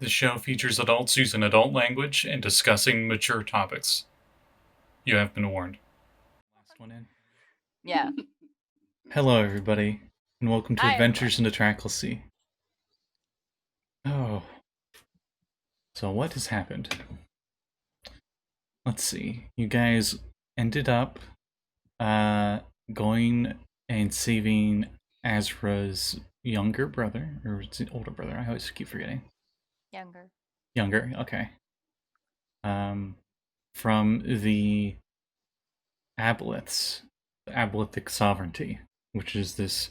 The show features adults using adult language and discussing mature topics. You have been warned. Last one in. Yeah. Hello, everybody, and welcome to Hi, Adventures into Trackless. Oh. So what has happened? Let's see. You guys ended up going and saving Azra's younger brother, or it's an older brother. I always keep forgetting. Younger, okay. From the Aboleths, the Abolithic Sovereignty, which is this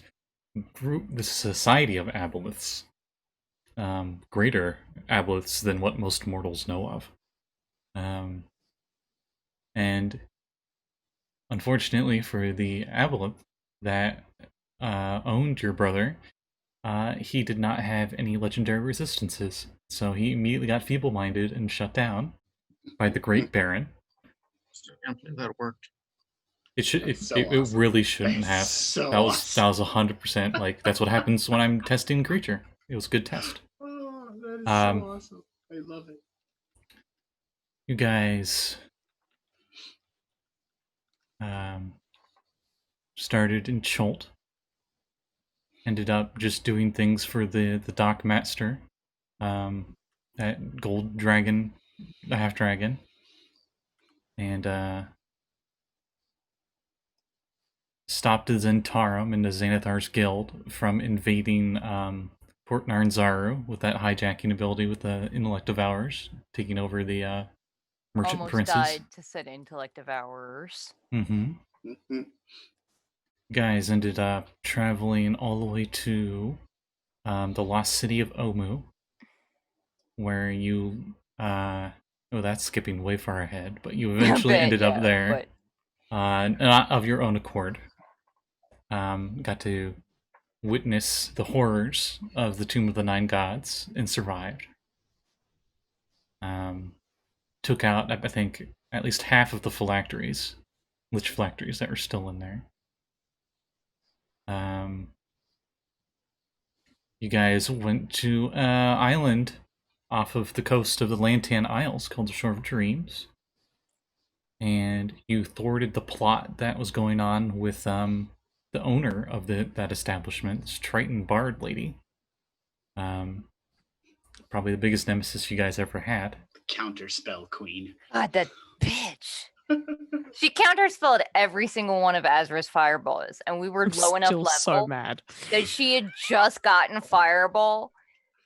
group, this society of Aboleths, greater Aboleths than what most mortals know of. And unfortunately for the Aboleth that owned your brother, he did not have any legendary resistances, so he immediately got feeble-minded and shut down by the Great Baron. That worked. It really shouldn't have. That was 100% like that's what happens when I'm testing creature. It was a good test. Oh, that is so awesome. I love it. You guys started in Cholt. Ended up just doing things for the Dock Master. That gold dragon, the half dragon. And stopped Zentarum and the Xanathar's guild from invading Port Narnzaru with that hijacking ability with the Intellect Devourers, taking over the merchant princes. Almost died to said Intellect Devourers. Guys ended up traveling all the way to the lost city of Omu, where you that's skipping way far ahead, but you eventually ended up there not of your own accord. Got to witness the horrors of the Tomb of the Nine Gods and survived. Took out, I think, at least half of the phylacteries, lich phylacteries that were still in there. You guys went to an island off of the coast of the Lantan Isles called the Shore of Dreams. And you thwarted the plot that was going on with the owner of that establishment, this Triton Bard lady. Probably the biggest nemesis you guys ever had. The counterspell queen. God, that bitch. She counterspelled every single one of Azra's fireballs, and we were low enough level so mad that she had just gotten fireball.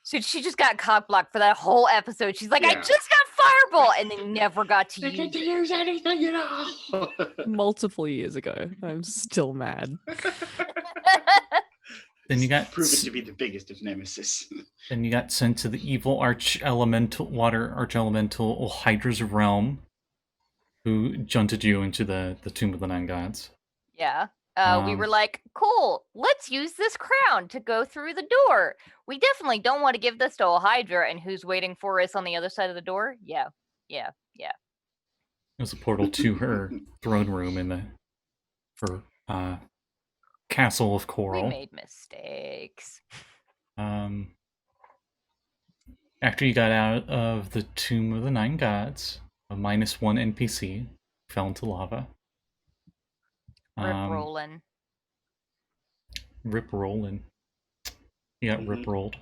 So she just got cock blocked for that whole episode. She's like, I just got fireball, and they never got to use anything, you know. Multiple years ago. I'm still mad. Then you got proven to be the biggest of nemesis. Then you got sent to the evil water arch elemental Hydra's realm, who junted you into the Tomb of the Nine Gods. Yeah. We were like, cool, let's use this crown to go through the door. We definitely don't want to give this to a Hydra, and who's waiting for us on the other side of the door? Yeah. It was a portal to her throne room in her Castle of Coral. We made mistakes. After you got out of the Tomb of the Nine Gods, a -1 NPC fell into lava. Rip rollin'. You got rip rolled.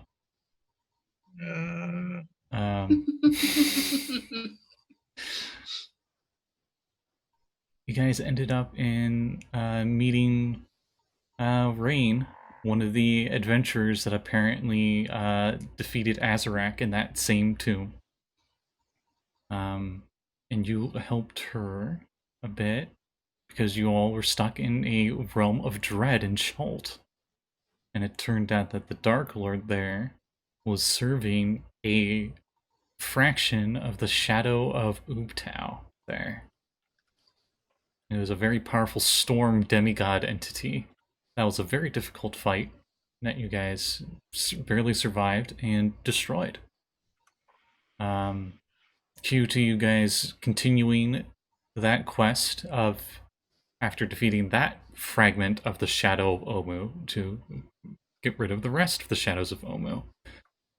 You guys ended up in meeting Rain, one of the adventurers that apparently defeated Azarak in that same tomb. And you helped her a bit because you all were stuck in a realm of dread in Cholt. And it turned out that the Dark Lord there was serving a fraction of the Shadow of Ubtao there. It was a very powerful storm demigod entity. That was a very difficult fight that you guys barely survived and destroyed. Cue to you guys continuing that quest of, after defeating that fragment of the Shadow of Omu, to get rid of the rest of the Shadows of Omu.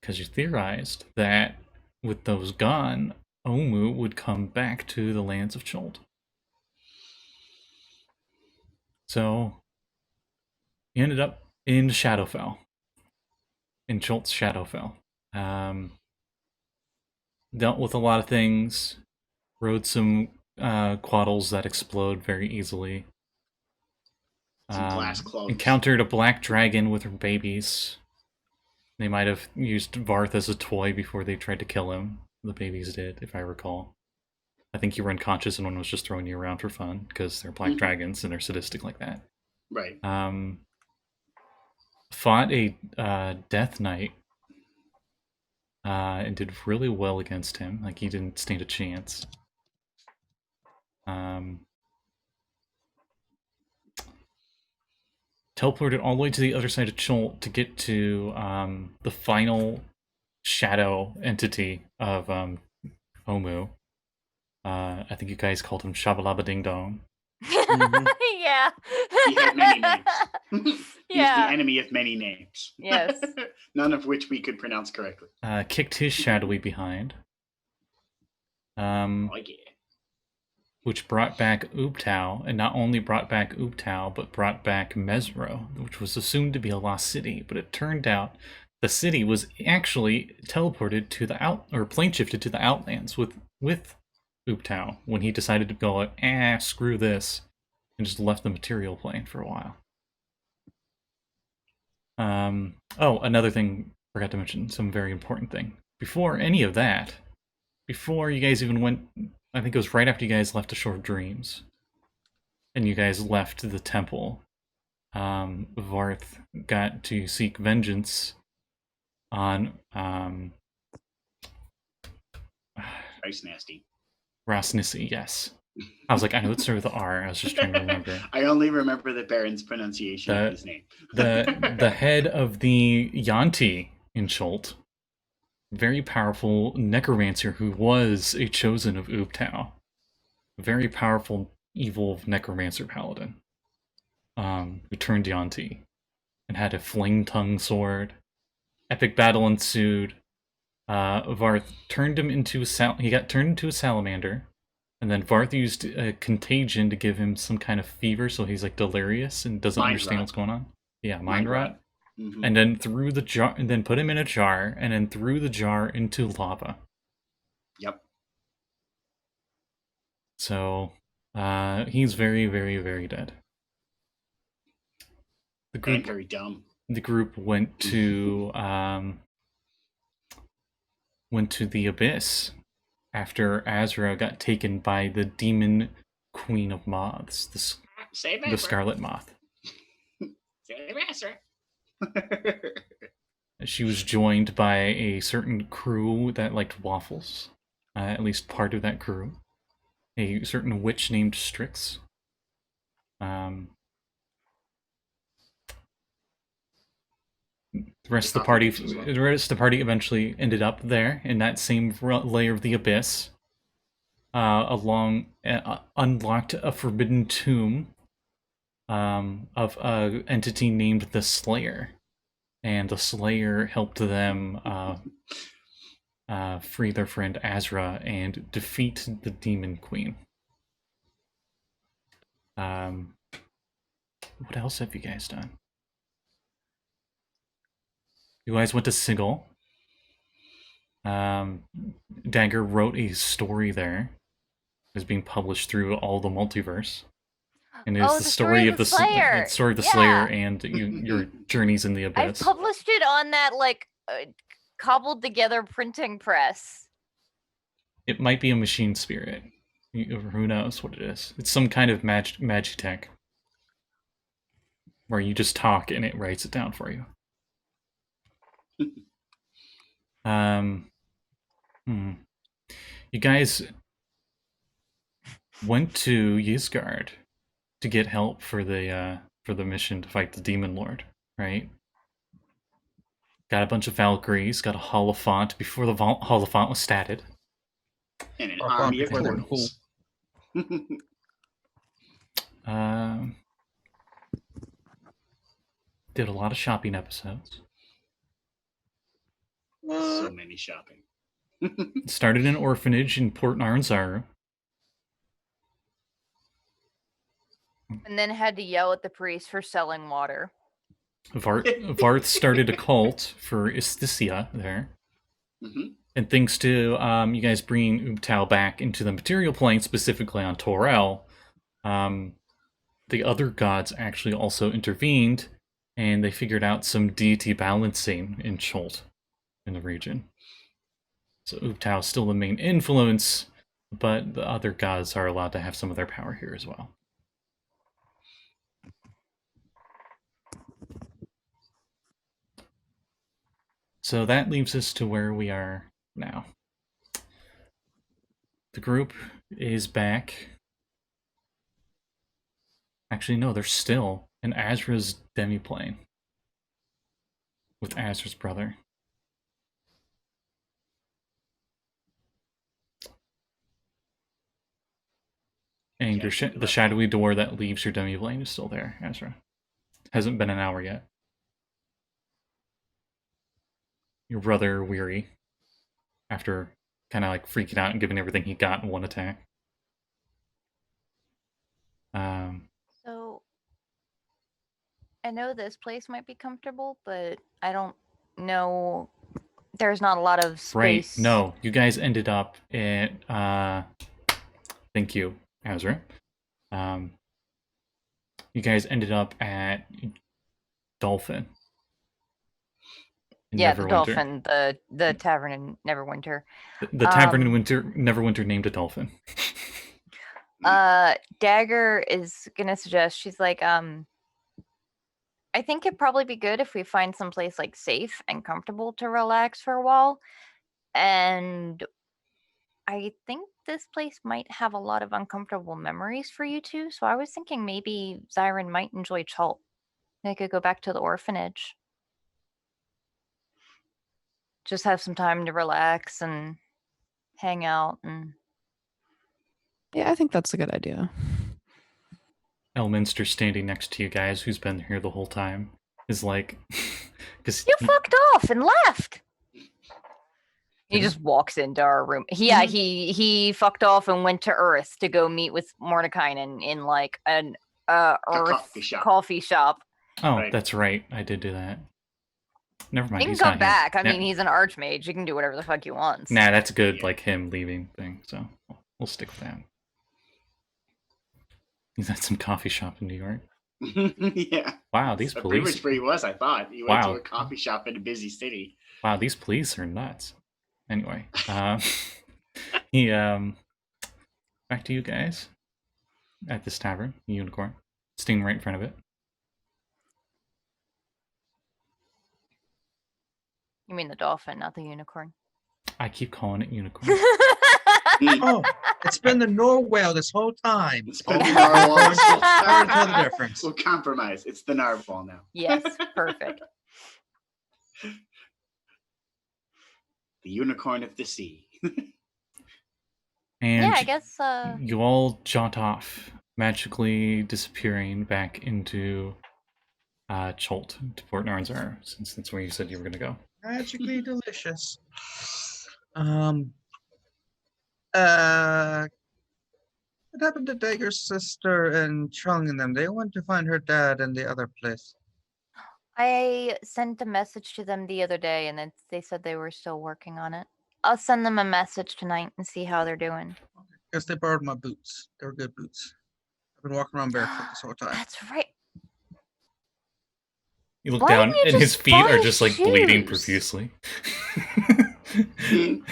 because you theorized that with those gone, Omu would come back to the lands of Chult. So he ended up in Shadowfell, in Chult's Shadowfell. Dealt with a lot of things, rode some quaddles that explode very easily. Some glass clogs. Encountered a black dragon with her babies. They might have used Varth as a toy before they tried to kill him. The babies did, if I recall. I think you were unconscious and one was just throwing you around for fun, because they're black dragons and they're sadistic like that. Right. Fought a Death Knight and did really well against him. Like, he didn't stand a chance. Teleported all the way to the other side of Chult to get to the final shadow entity of Omu. I think you guys called him Shabalaba Ding Dong. Yeah. He had many names. He's Yeah. the enemy of many names. Yes. None of which we could pronounce correctly. Kicked his shadowy behind. Oh yeah. Which brought back Ubtao, and not only brought back Ubtao, but brought back Mesro, which was assumed to be a lost city, but it turned out the city was actually teleported to the plane shifted to the Outlands with Ubtao when he decided to go, screw this, and just left the material plane for a while. Another thing, forgot to mention, some very important thing. Before any of that, before you guys even went, I think it was right after you guys left the Shore of Dreams, and you guys left the temple, Varth got to seek vengeance on Ice Nasty. Rasnisi, yes. I was like, I know it started with the R. I was just trying to remember. I only remember the Baron's pronunciation of his name. the head of the Yanti in Chult, very powerful necromancer who was a chosen of Ubtao. Very powerful, evil necromancer paladin. Who turned Yanti and had a flame tongue sword. Epic battle ensued. Varth turned him into he got turned into a salamander, and then Varth used a contagion to give him some kind of fever, so he's like delirious and doesn't understand what's going on. Yeah, mind rot. Mm-hmm. And then threw the jar, and then put him in a jar, and then threw the jar into lava. Yep. So, he's very, very, very dead. The group, and very dumb. The group went to the Abyss after Azra got taken by the demon queen of moths, the Scarlet Moth. She was joined by a certain crew that liked waffles, at least part of that crew. A certain witch named Strix. The rest of the party eventually ended up there in that same layer of the Abyss. Unlocked a forbidden tomb of an entity named the Slayer, and the Slayer helped them free their friend Azra and defeat the Demon Queen. What else have you guys done? You guys went to Sigil. Dagger wrote a story there. It's being published through all the multiverse. And it's the story of the Slayer. Story of the Slayer and your journeys in the Abyss. I published it on that cobbled together printing press. It might be a machine spirit. Who knows what it is? It's some kind of magitech where you just talk and it writes it down for you. You guys went to Ysgard to get help for the mission to fight the Demon Lord, right? Got a bunch of Valkyries, got a Holophant before the Holophant was statted. And an army of portals. Did a lot of shopping episodes. So many shopping. Started an orphanage in Port Naranzaru. And then had to yell at the priest for selling water. Varth started a cult for Isthisia there. Mm-hmm. And thanks to you guys bringing Ubtao back into the material plane, specifically on Torel, the other gods actually also intervened, and they figured out some deity balancing in Cholt, in the region. So Ubtao is still the main influence, but the other gods are allowed to have some of their power here as well. So that leaves us to where we are now. The group is back. Actually, no, they're still in Azra's demiplane with Azra's brother. And the shadowy door that leaves your demiplane is still there, Azra. Hasn't been an hour yet. Your brother weary after kind of like freaking out and giving everything he got in one attack. So I know this place might be comfortable, but I don't know. There's not a lot of space. Right. No, you guys ended up at thank you, Azra. You guys ended up at Dolphin. Yeah, the Dolphin, the tavern in Neverwinter. The tavern in Neverwinter named a dolphin. Dagger is gonna suggest, she's like, I think it'd probably be good if we find someplace like safe and comfortable to relax for a while. And I think this place might have a lot of uncomfortable memories for you two. So I was thinking maybe Zyron might enjoy Chult. They could go back to the orphanage. Just have some time to relax and hang out. And Yeah, I think that's a good idea. Elminster standing next to you guys, who's been here the whole time, is like, because you fucked off and left. He just walks into our room. He fucked off and went to Earth to go meet with Mordekainen in like an Earth coffee shop. Oh, right. That's right. I did do that. Never mind. He can come back. I mean, he's an archmage. He can do whatever the fuck he wants. Nah, that's good. Like him leaving thing. So we'll stick with that. He's at some coffee shop in New York. Yeah. Wow, these police. Pretty much where he was, I thought. He went to a coffee shop in a busy city. Wow, these police are nuts. Anyway, he back to you guys at this tavern, Unicorn, sitting right in front of it. You mean the dolphin, not the unicorn? I keep calling it unicorn. Oh, it's been the narwhal this whole time. It's been the narwhal. Sorry to tell the difference. We'll compromise. It's the narwhal now. Yes, perfect. The unicorn of the sea. And yeah, I guess you all jaunt off, magically disappearing back into Cholt, to Port Naranzaru, since that's where you said you were going to go. Magically delicious. What happened to Dagger's sister and Chung and them? They went to find her dad in the other place. I sent a message to them the other day, and then they said they were still working on it. I'll send them a message tonight and see how they're doing. Because they borrowed my boots. They were good boots. I've been walking around barefoot this whole time. That's right. You look down, and his feet are just like bleeding profusely.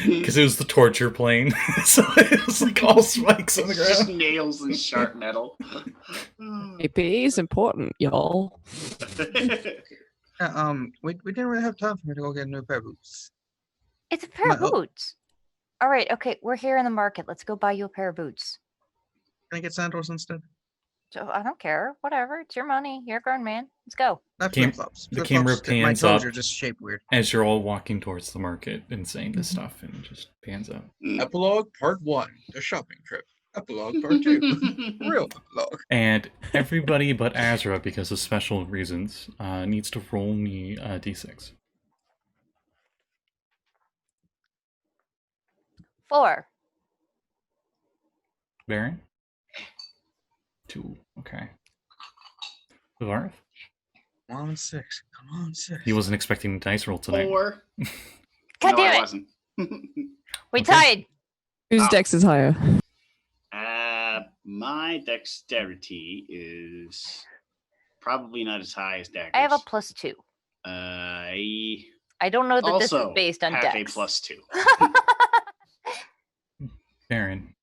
Because it was the torture plane, so it was like all spikes on the ground. Just nails and sharp metal. PPE is important, y'all. We didn't really have time for me to go get a new pair of boots. It's a pair of boots. All right, okay, we're here in the market. Let's go buy you a pair of boots. Can I get sandals instead? So I don't care. Whatever. It's your money. You're a grown man. Let's go. Not flip-flops. The camera pans my up. toes are just shaped weird. As you're all walking towards the market and saying this stuff, and it just pans up. Epilogue Part 1, the shopping trip. Epilogue Part 2, real epilogue. And everybody but Azra, because of special reasons, needs to roll me a d6. 4. Baron? 2. Okay. Varth? Come on, 6. Come on, 6. He wasn't expecting a dice roll tonight. 4. God No, damn I it! wasn't. We Okay. tied. Whose Oh. dex is higher? My dexterity is probably not as high as Dagger's. I have a +2. I don't know that this is also based on have dex. a +2. Baron.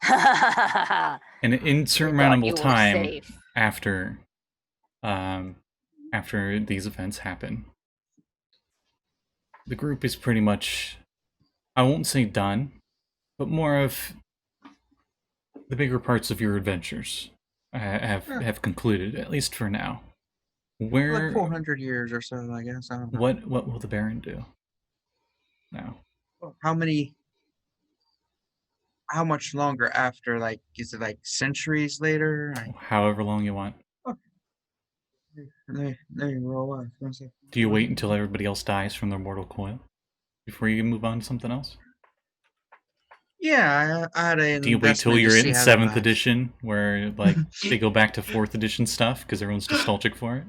An An insurmountable time after after these events happen, the group is pretty much, I won't say done, but more of the bigger parts of your adventures have concluded, at least for now. Where Like 400 years or so, I guess. I don't know. what will the Baron do now? How much longer after? Like, is it like centuries later? However long you want. Let me roll up. Do you wait until everybody else dies from their mortal coil before you move on to something else? Yeah, I had an Do you wait till investment to you're see in how that 7th lasts. edition, where like they go back to 4th edition stuff because everyone's nostalgic for it?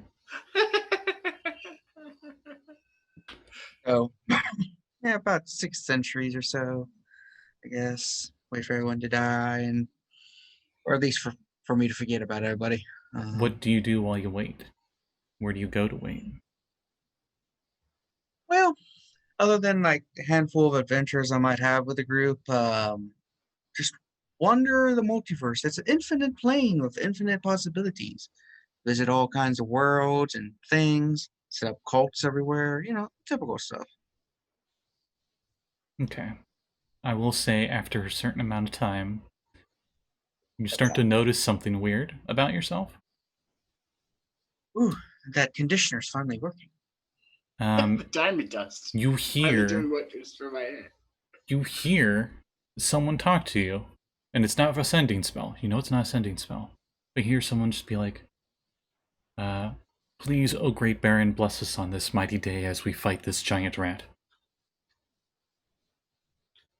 So, yeah, about 6 centuries or so, I guess. Wait for everyone to die, or at least for me to forget about everybody. What do you do while you wait? Where do you go to wait? Well, other than like a handful of adventures I might have with the group, just wander the multiverse. It's an infinite plane with infinite possibilities. Visit all kinds of worlds and things. Set up cults everywhere. Typical stuff. Okay. I will say after a certain amount of time, you start to notice something weird about yourself. Ooh, that conditioner's finally working. The diamond dust. You Finally doing hear wonders for my head. Someone talk to you, and it's not a sending spell. You know it's not a sending spell. But you hear someone just be like, please, O great Baron, bless us on this mighty day as we fight this giant rat.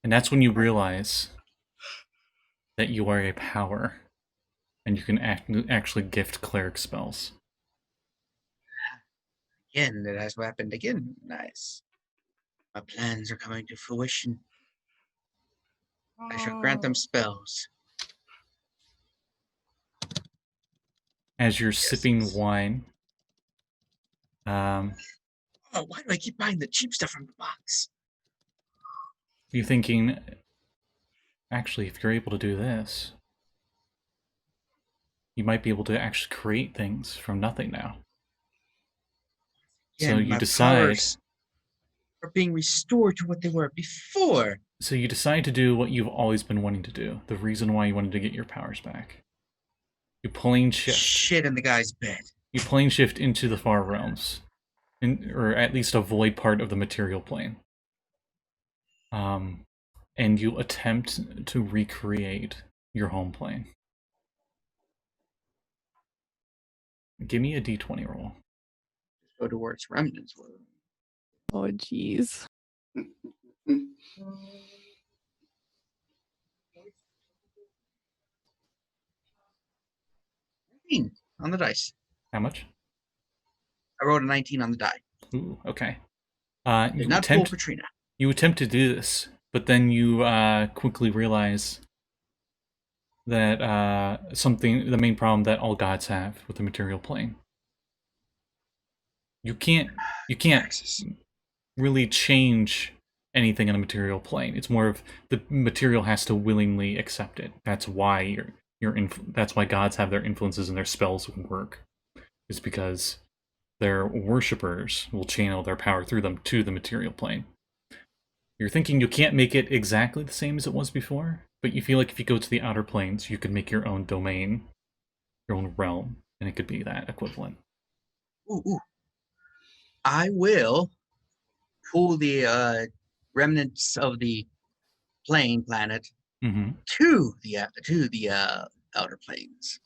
And that's when you realize that you are a power, and you can actually gift cleric spells. Again, it has happened again. Nice. My plans are coming to fruition. I shall grant them spells. As you're sipping wine, Oh, why do I keep buying the cheap stuff from the box? you're thinking, actually, if you're able to do this, you might be able to actually create things from nothing now. So you my decide. powers are being restored to what they were before. So you decide to do what you've always been wanting to do. The reason why you wanted to get your powers back. You plane shift. Shit in the guy's bed. You plane shift into the far realms, or at least avoid part of the material plane. And you attempt to recreate your home plane. Give me a d20 roll. Go to where its remnants were. Oh, jeez. On the dice. How much? I rolled a 19 on the die. Ooh, okay. Did not pull Katrina. You attempt to do this, but then you quickly realize that the main problem that all gods have with the material plane. You can't really change anything in a material plane. It's more of the material has to willingly accept it. That's why that's why gods have their influences and their spells work. Is because their worshippers will channel their power through them to the material plane. You're thinking you can't make it exactly the same as it was before, but you feel like if you go to the outer planes, you could make your own domain, your own realm, and it could be that equivalent. Ooh. I will pull the remnants of the planet to the outer planes.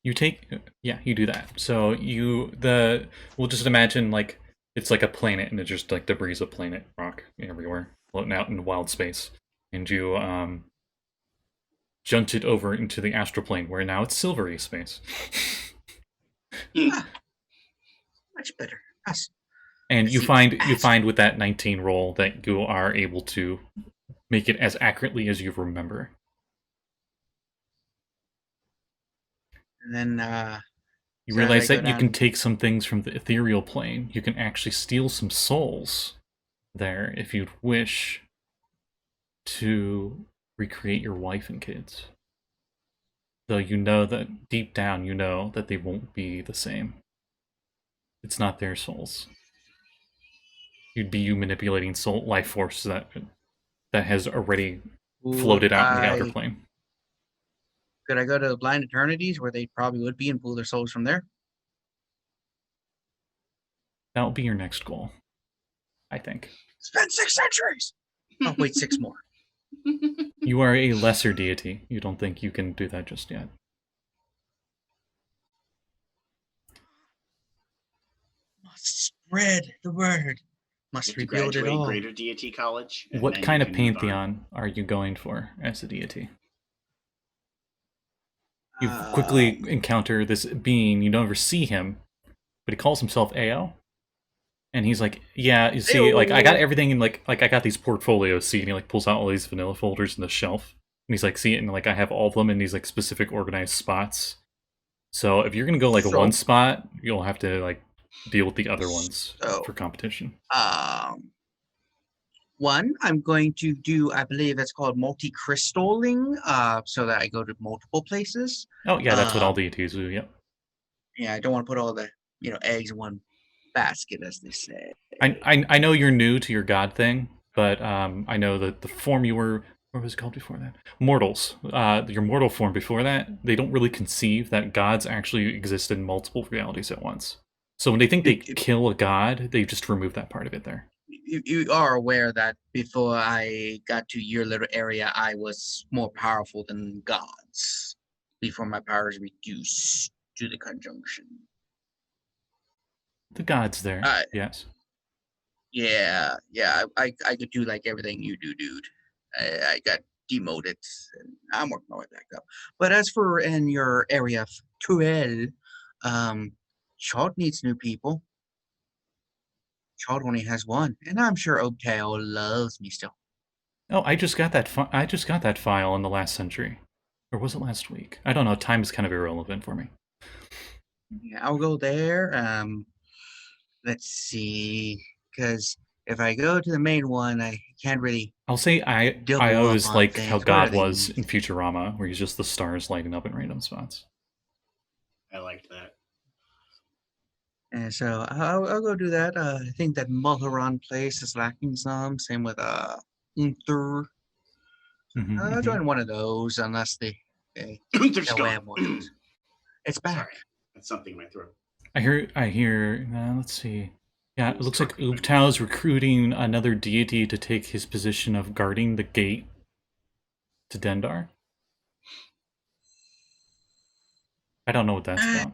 You do that. So we'll just imagine like it's like a planet and it's just like debris of planet rock everywhere. floating out in wild space, and you jumped it over into the astral plane, where now it's silvery space. Much better. Yes. And you See, find with that 19 roll that you are able to make it as accurately as you remember. And then You so as realize I go that you can down- take some things from the ethereal plane. You can actually steal some souls there if you'd wish to recreate your wife and kids. Though you know that deep down you know that they won't be the same. It's not their souls. You'd be you manipulating soul life force that has already floated out in the outer plane. Could I go to Blind Eternities where they probably would be and pull their souls from there? That'll be your next goal, I think. Spend 6 centuries! Oh, wait, 6 more. You are a lesser deity. You don't think you can do that just yet. Must spread the word. Must You have to rebuild it graduate all. Greater Deity College. and What then kind you of can move on. pantheon are you going for as a deity? You quickly encounter this being. You don't ever see him, but he calls himself AO. And he's like, yeah, you see, like, I got everything in, like I got these portfolios, see, and he, like, pulls out all these vanilla folders in the shelf. And he's like, see it, and, like, I have all of them in these, like, specific organized spots. So if you're gonna go, like, So- one spot, you'll have to, like, deal with the other ones So- for competition. One, I'm going to do, I believe it's called multi-crystalling, so that I go to multiple places. Oh, yeah, that's what all deities do, yep. Yeah, I don't want to put all the, eggs in one basket, as they say. I know you're new to your god thing, but I know that the form you were, what was it called before that? Mortals. Your mortal form before that, they don't really conceive that gods actually exist in multiple realities at once. So when they think they kill a god, they just remove that part of it there. You are aware that before I got to your little area, I was more powerful than gods. Before my powers reduced to the conjunction. The gods there, yes. Yeah, I could do like everything you do, dude. I got demoted, and I'm working my way back up. But as for in your area of Tuel, Chod needs new people. Chod only has one, and I'm sure Oaktail loves me still. Oh, I just got that. I just got that file in the last century, or was it last week? I don't know. Time is kind of irrelevant for me. Yeah, I'll go there. Let's see, because if I go to the main one, I can't really. I'll say I Double always up on like things. how What are God they was used? in Futurama, where he's just the stars lighting up in random spots. I liked that. And so I'll go do that. I think that Mulheron place is lacking some. Same with Unther. Mhm, I'll mhm. join one of those unless they There's don't have gone. one. It's back. Sorry, that's something in my throat. I hear. Let's see. Yeah, it looks like Ubtao is recruiting another deity to take his position of guarding the gate to Dendar. I don't know what that's about.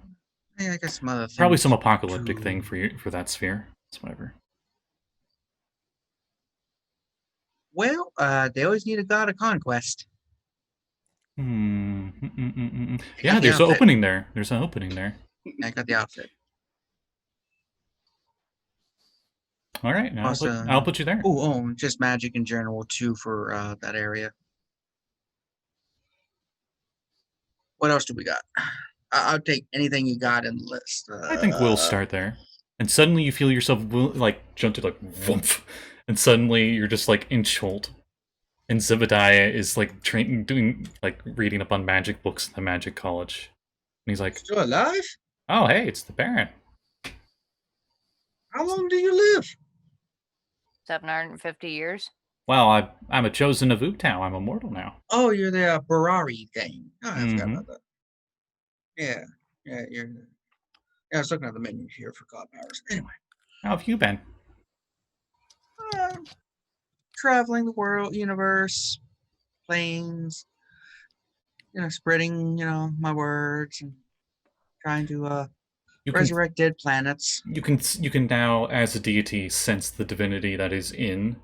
Yeah, I guess some other Probably things some apocalyptic too. thing for that sphere. It's whatever. Well, they always need a god of conquest. Yeah, got the there's an outfit. opening there. There's an opening there. I got the outfit. All right, now Awesome. I'll put you there. Oh, just magic in general too for that area. What else do we got? I'll take anything you got in the list. I think we'll start there. And suddenly you feel yourself like jump to like woomph, and suddenly you're just like in Cholt. And Zebediah is like doing like reading up on magic books in the magic college. And he's like, Still alive? "Oh, hey, it's the Baron." How long do you live? 750 years. Well, I'm a chosen of Ubtao. I'm immortal now. Oh, you're the Barari thing. Oh, I forgot Mhm. about that. Yeah, you're. Yeah, I was looking at the menu here for god powers. Anyway, How have you been? traveling the world, universe, planes. Spreading, my words and trying to You can resurrect dead planets. you can now, as a deity, sense the divinity that is in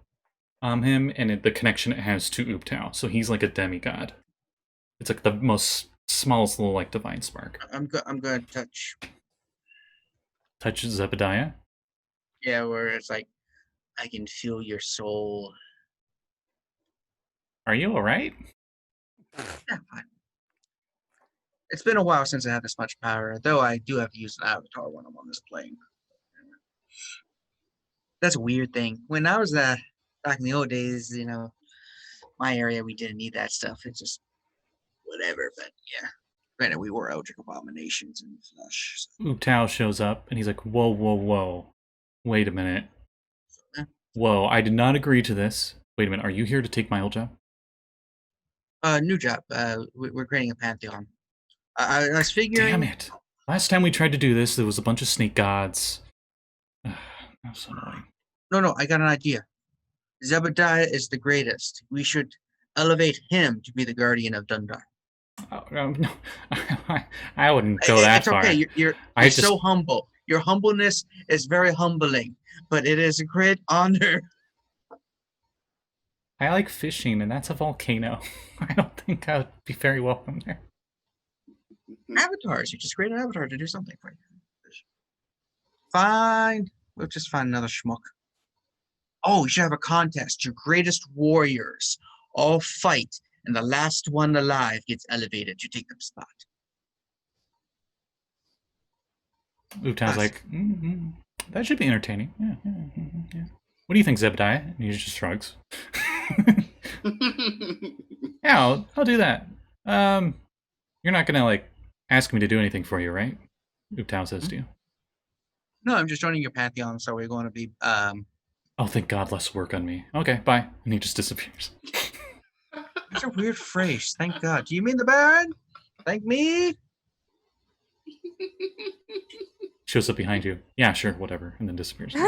him, and the connection it has to Ooptao. So he's like a demigod. It's like the most smallest little like divine spark. I'm going to touch. Touch Zebediah. Yeah, where it's like, I can feel your soul. Are you all right? Yeah, fine. It's been a while since I had this much power, though I do have to use an avatar when I'm on this plane. That's a weird thing. When I was back in the old days, my area, we didn't need that stuff. It's just whatever. But yeah, granted, we were Eldritch abominations in the flesh. So. Ooptao shows up, and he's like, whoa, whoa, whoa. Wait a minute. Yeah. Whoa, I did not agree to this. Wait a minute, are you here to take my old job? New job. We're creating a pantheon. I was figuring. Damn it. Last time we tried to do this, there was a bunch of snake gods. That's so annoying. No, I got an idea. Zebediah is the greatest. We should elevate him to be the guardian of Dundar. Oh, no, I wouldn't go that far. It's okay. You're so humble. Your humbleness is very humbling, but it is a great honor. I like fishing, and that's a volcano. I don't think I would be very welcome there. Avatars. You just create an avatar to do something for you. Fine. We'll just find another schmuck. Oh, we should have a contest. Your greatest warriors all fight, and the last one alive gets elevated to take the spot. Ooptao's like, that should be entertaining. Yeah. What do you think, Zebediah? And he just shrugs. Yeah, I'll do that. You're not gonna, like, ask me to do anything for you, right? Ooptao says to you. No, I'm just joining your pantheon, so we're going to be, Oh, thank God, less work on me. Okay, bye. And he just disappears. That's a weird phrase. Thank God. Do you mean the Baron? Thank me? Shows up behind you. Yeah, sure, whatever. And then disappears. And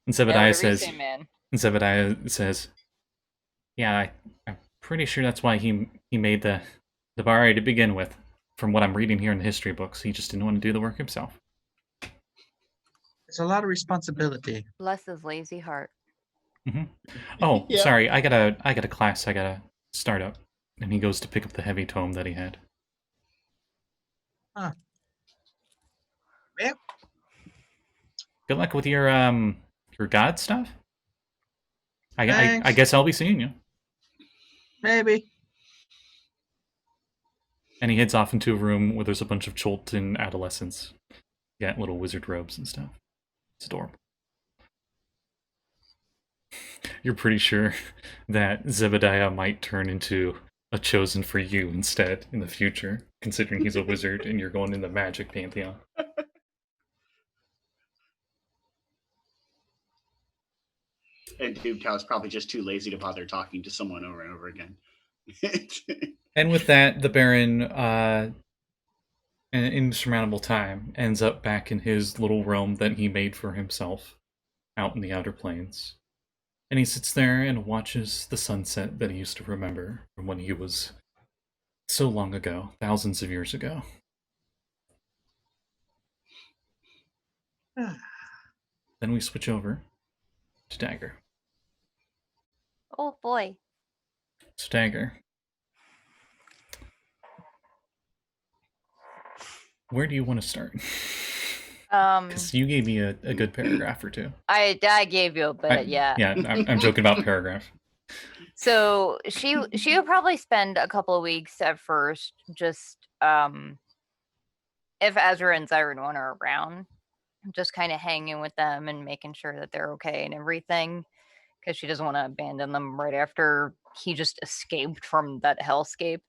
Yeah, Zebediah whatever you says, say, man. yeah, I'm pretty sure that's why he made the Bari to begin with. From what I'm reading here in the history books, he just didn't want to do the work himself. It's a lot of responsibility. Bless his lazy heart. Oh, Yeah. sorry, I got a class I gotta start up. And he goes to pick up the heavy tome that he had. Huh. Yeah. Good luck with your god stuff. I Thanks. guess I'll be seeing you. Maybe. And he heads off into a room where there's a bunch of Cholton adolescents. Got little wizard robes and stuff. It's adorable. You're pretty sure that Zebediah might turn into a chosen for you instead in the future, considering he's a wizard and you're going in the magic pantheon. And Ooptao's probably just too lazy to bother talking to someone over and over again. And with that, the Baron, in an insurmountable time, ends up back in his little realm that he made for himself, out in the Outer Plains. And he sits there and watches the sunset that he used to remember from when he was so long ago, thousands of years ago. Then we switch over to Dagger. Oh boy. So Dagger, where do you want to start? Because you gave me a good paragraph or two. I gave you a bit, yeah. Yeah, I'm joking about paragraph. So she would probably spend a couple of weeks at first, just if Azra and Zyron are around, just kind of hanging with them and making sure that they're okay and everything, because she doesn't want to abandon them right after he just escaped from that hellscape.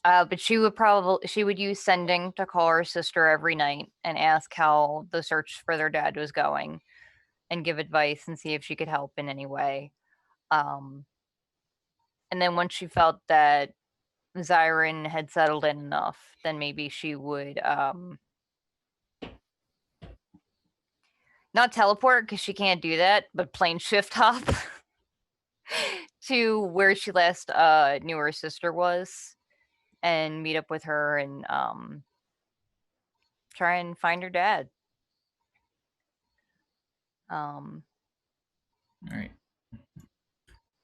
But she would use sending to call her sister every night and ask how the search for their dad was going and give advice and see if she could help in any way. And then once she felt that Zyron had settled in enough, then maybe she would not teleport, because she can't do that, but plane shift hop to where she last knew her sister was and meet up with her and try and find her dad. All right.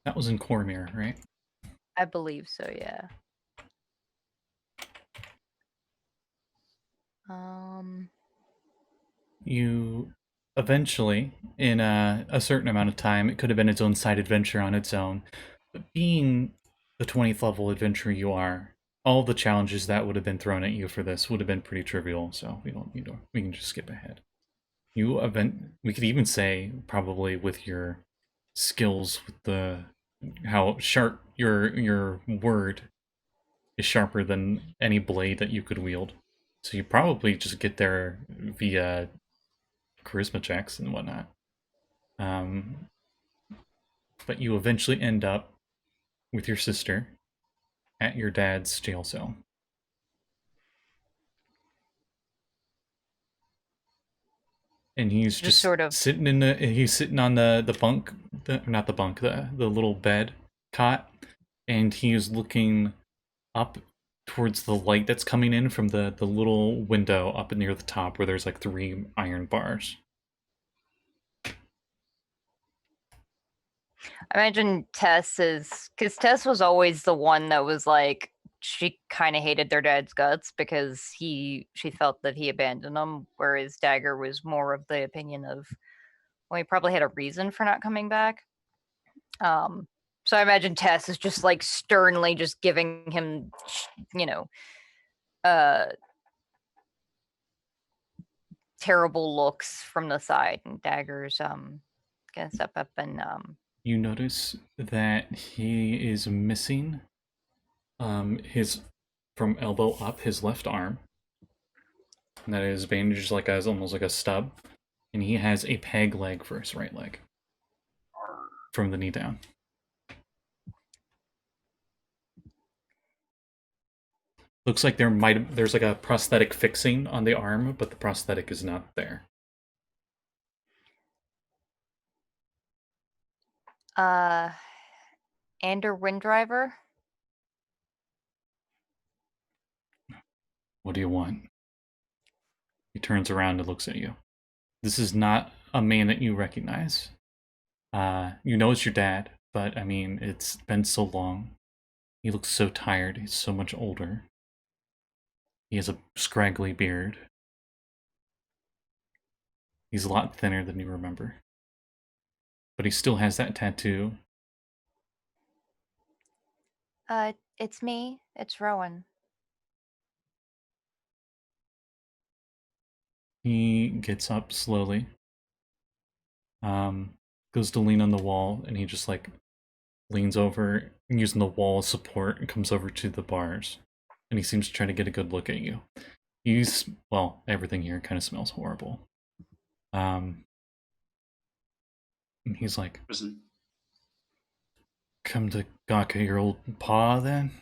That was in Cormyr, right? I believe so, yeah. You eventually, in a certain amount of time, it could have been its own side adventure on its own, but being the 20th level adventurer you are, all the challenges that would have been thrown at you for this would have been pretty trivial, so we don't need to, we can just skip ahead. We could even say, probably with your skills, with the how sharp your word is sharper than any blade that you could wield. So you probably just get there via charisma checks and whatnot. But you eventually end up with your sister at your dad's jail cell. And he's just sort of sitting he's sitting on the bunk, not the bunk, the little bed cot, and he is looking up towards the light that's coming in from the little window up near the top where there's like 3 iron bars. I imagine Tess is, because Tess was always the one that was like, she kind of hated their dad's guts because she felt that he abandoned them, whereas Dagger was more of the opinion of, well, he probably had a reason for not coming back. So I imagine Tess is just like sternly just giving him, terrible looks from the side, and Dagger's gonna step up and You notice that he is missing his, from elbow up, his left arm. And that is bandaged like as almost like a stub. And he has a peg leg for his right leg. From the knee down. Looks like there's like a prosthetic fixing on the arm, but the prosthetic is not there. Ander Windriver. What do you want? He turns around and looks at you. This is not a man that you recognize. You know it's your dad, but I mean, it's been so long. He looks so tired. He's so much older. He has a scraggly beard. He's a lot thinner than you remember. But he still has that tattoo. It's me. It's Rowan. He gets up slowly. Goes to lean on the wall, and he just like leans over and using the wall as support and comes over to the bars. And he seems to try to get a good look at you. Well, everything here kind of smells horrible. And he's like, come to gawk at your old pa then?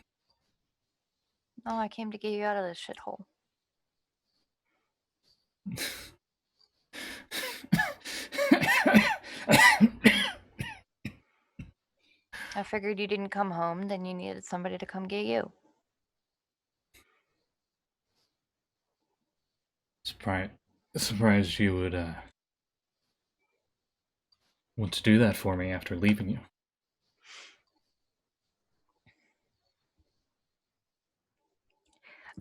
Oh, I came to get you out of this shithole. I figured you didn't come home, then you needed somebody to come get you. Surprised you would want to do that for me after leaving you.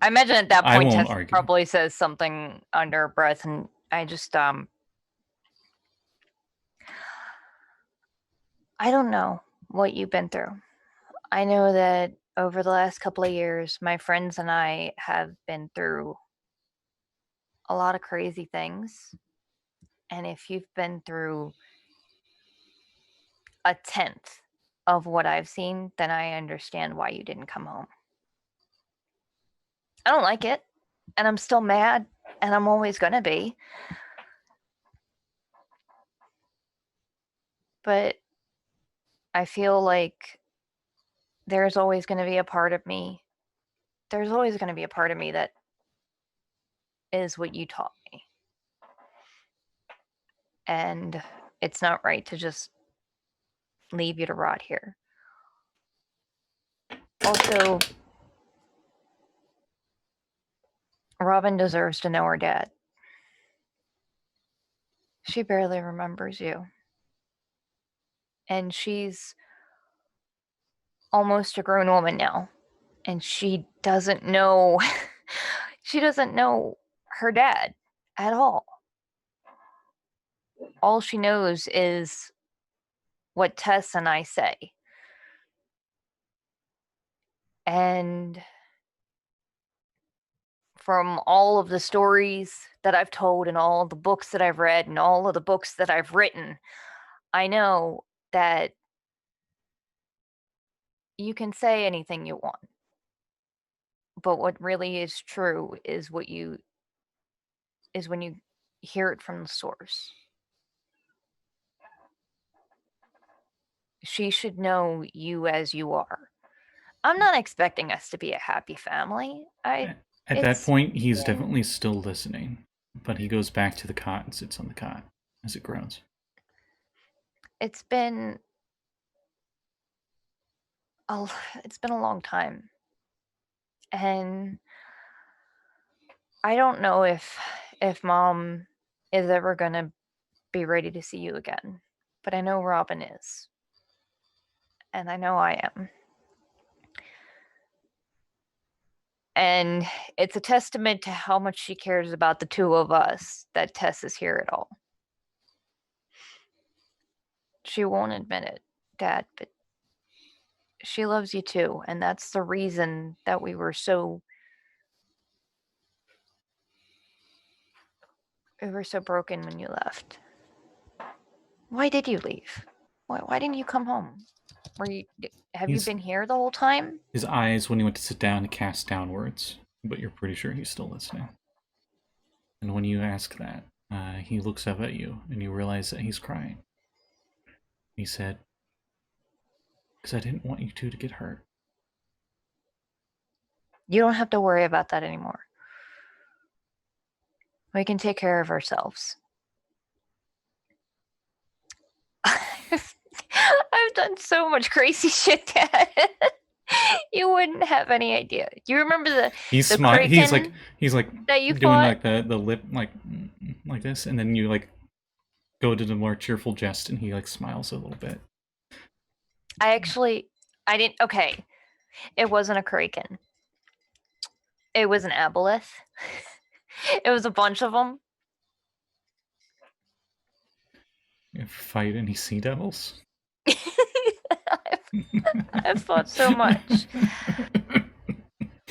I imagine at that point Tess argue. probably says something under her breath, and I just I don't know what you've been through. I know that over the last couple of years, my friends and I have been through a lot of crazy things. And if you've been through 1/10 of what I've seen, then I understand why you didn't come home. I don't like it, and I'm still mad, and I'm always gonna be. But I feel like there's always going to be a part of me. There's always going to be a part of me that is what you taught me. And it's not right to just leave you to rot here. Also, Robin deserves to know her dad. She barely remembers you. And she's almost a grown woman now. And she doesn't know she doesn't know her dad at all. All she knows is what Tess and I say. And from all of the stories that I've told and all the books that I've read and all of the books that I've written, I know that you can say anything you want. But what really is true is when you hear it from the source. She should know you as you are. I'm not expecting us to be a happy family. At that point, he's definitely still listening, but he goes back to the cot and sits on the cot as it groans. It's been a long time. And I don't know if Mom is ever going to be ready to see you again, but I know Robin is. And I know I am. And it's a testament to how much she cares about the two of us that Tess is here at all. She won't admit it, Dad, but she loves you too. And that's the reason that we were so broken when you left. Why did you leave? Why didn't you come home? Have you been here the whole time? His eyes, when he went to sit down, cast downwards, but you're pretty sure he's still listening. And when you ask that, he looks up at you, and you realize that he's crying. He said, "Because I didn't want you two to get hurt." You don't have to worry about that anymore. We can take care of ourselves. I've done so much crazy shit, Dad. You wouldn't have any idea. Do you remember the He's the smart. He's kraken like that you doing fought? like the lip like this, and then you like go to the more cheerful jest, and he like smiles a little bit. I didn't. Okay, it wasn't a kraken. It was an aboleth. It was a bunch of them. You ever fight any sea devils? I've thought so much.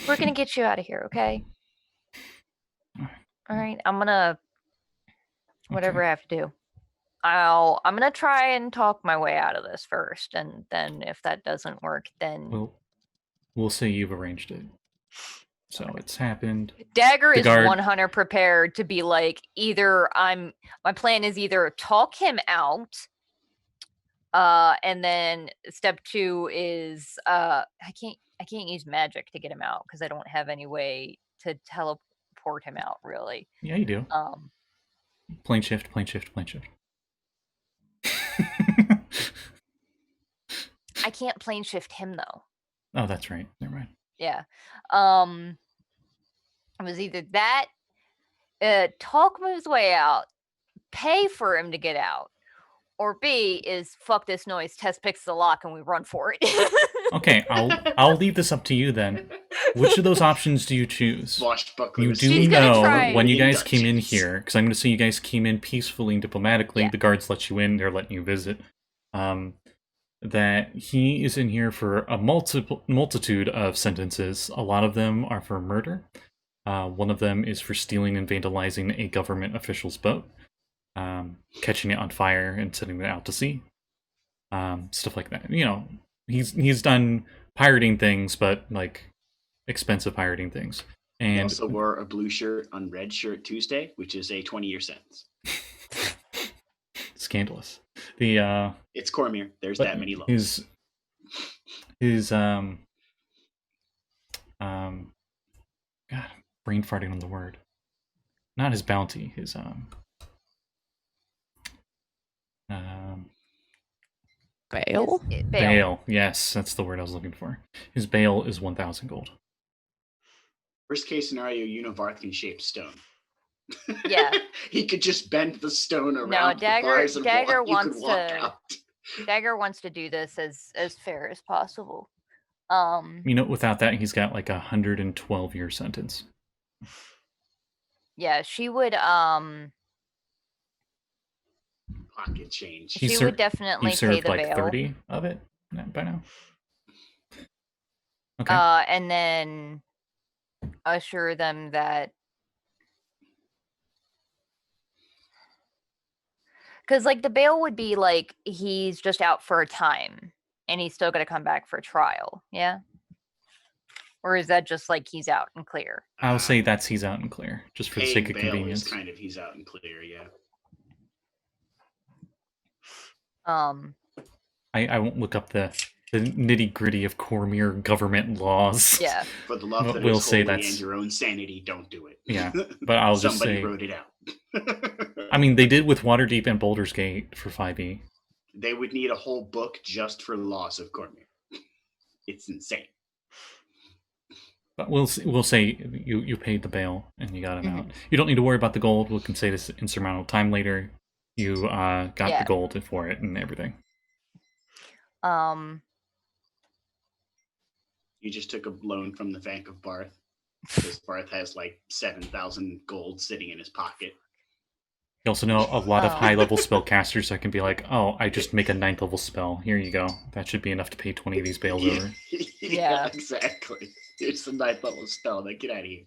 We're gonna get you out of here, okay? All right, I'm gonna whatever I have to do. I'm gonna try and talk my way out of this first, and then if that doesn't work, then Well, we'll say you've arranged it. So it's happened. Dagger The is guard- 100 prepared to be like, my plan is either talk him out, and then step 2 is I can't use magic to get him out because I don't have any way to teleport him out, really. Yeah, you do. Plane shift. I can't plane shift him though. Oh, that's right. Never mind. Yeah. It was either that, talk him his way out, pay for him to get out, or B is fuck this noise, Tess picks the lock and we run for it. Okay, I'll leave this up to you then. Which of those options do you choose? You do know when you guys came in here, because I'm going to say you guys came in peacefully and diplomatically. Yeah. The guards let you in; they're letting you visit. That he is in here for a multitude of sentences. A lot of them are for murder. One of them is for stealing and vandalizing a government official's boat, catching it on fire and sending it out to sea. Stuff like that. You know, he's done pirating things, but like expensive pirating things. And He also wore a blue shirt on Red Shirt Tuesday, which is a 20-year sentence. Scandalous. It's Cormier. There's that many laws. His God, brain farting on the word. Not his bounty. His Bail? bail. Yes, that's the word I was looking for. His bail is 1,000 gold. Worst case scenario, Varth can shape stone. Yeah. He could just bend the stone around No, the bars and Dagger walk. You could wants walk to. out. Dagger wants to do this as fair as possible. Without that, he's got like 112-year sentence. Yeah, she would. Pocket change. She would definitely You pay served the like bail. 30 of it by now. Okay. And then assure them that, because like the bail would be like he's just out for a time and he's still going to come back for trial. Yeah. Or is that just like he's out and clear? I'll say that's he's out and clear, just for the sake of bail convenience. is kind of he's out and clear, yeah. I won't look up the nitty gritty of Cormier government laws. Yeah. For the love that We'll is say holy that's- and your own sanity, don't do it. Yeah, but I'll just Somebody say. wrote it out. I mean, they did with Waterdeep and Baldur's Gate for 5e. They would need a whole book just for the laws of Cormier. It's insane. But we'll say you paid the bail and you got him out. You don't need to worry about the gold. We can say this insurmountable time later. You got the gold for it and everything. You just took a loan from the Bank of Varth. Because Varth has like 7,000 gold sitting in his pocket. You also know a lot of high-level spellcasters that can be like, oh, I just make a 9th level spell. Here you go. That should be enough to pay 20 of these bails over. Yeah. Exactly. It's a 9th level spell. Then get out of here.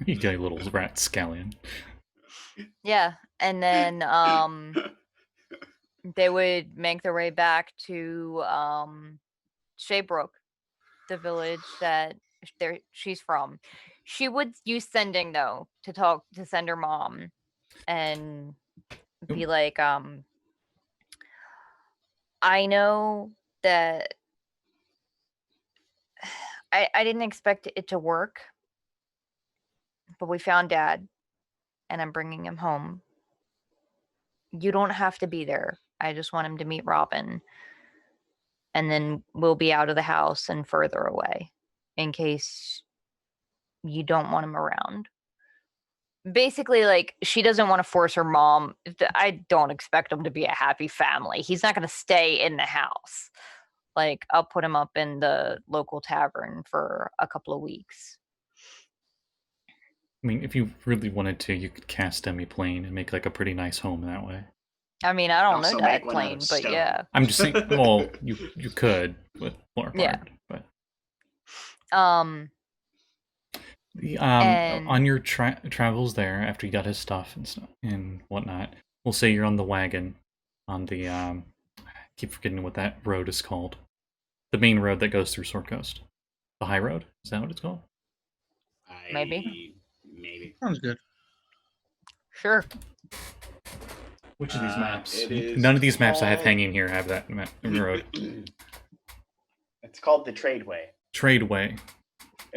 You got a little rat scallion. Yeah, and then they would make their way back to Shaybrook, the village that she's from. She would use sending though to send her mom and be like, I know that I didn't expect it to work, but we found Dad and I'm bringing him home. You don't have to be there. I just want him to meet Robin. And then we'll be out of the house and further away in case you don't want him around. Basically, like, she doesn't want to force her mom. I don't expect him to be a happy family. He's not going to stay in the house. Like, I'll put him up in the local tavern for a couple of weeks. I mean, if you really wanted to, you could cast Demi-Plane and make like a pretty nice home that way. I mean, I don't Also know make that one out plane, of but stone. yeah. I'm just saying, well, you could with Lore Yeah. but And on your travels there, after you got his stuff and whatnot, we'll say you're on the wagon on the I keep forgetting what that road is called. The main road that goes through Sword Coast. The high road? Is that what it's called? Maybe. Sounds good. sure. Which of these maps? it is None of these maps I have called- hanging here have that road. It's called the Tradeway. Tradeway.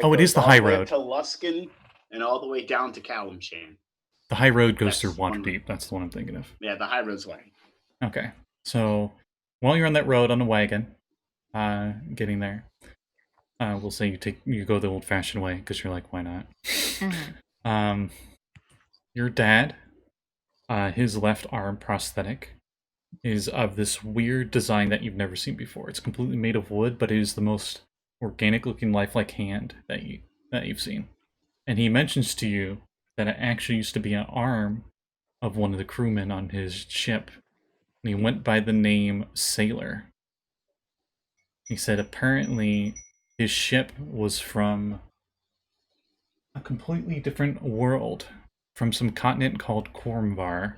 Oh, it is the high road. To Luskin and all the way down to Calamshan. The high road goes That's through one- Waterdeep. That's the one I'm thinking of. Yeah, the high road's way. Okay. So while you're on that road on the wagon, getting there, we'll say you go the old-fashioned way because you're like, why not? Your dad, his left arm prosthetic is of this weird design that you've never seen before. It's completely made of wood, but it is the most organic-looking, lifelike hand that you've seen. And he mentions to you that it actually used to be an arm of one of the crewmen on his ship. And he went by the name Sailor. He said apparently his ship was from a completely different world, from some continent called Cormvar.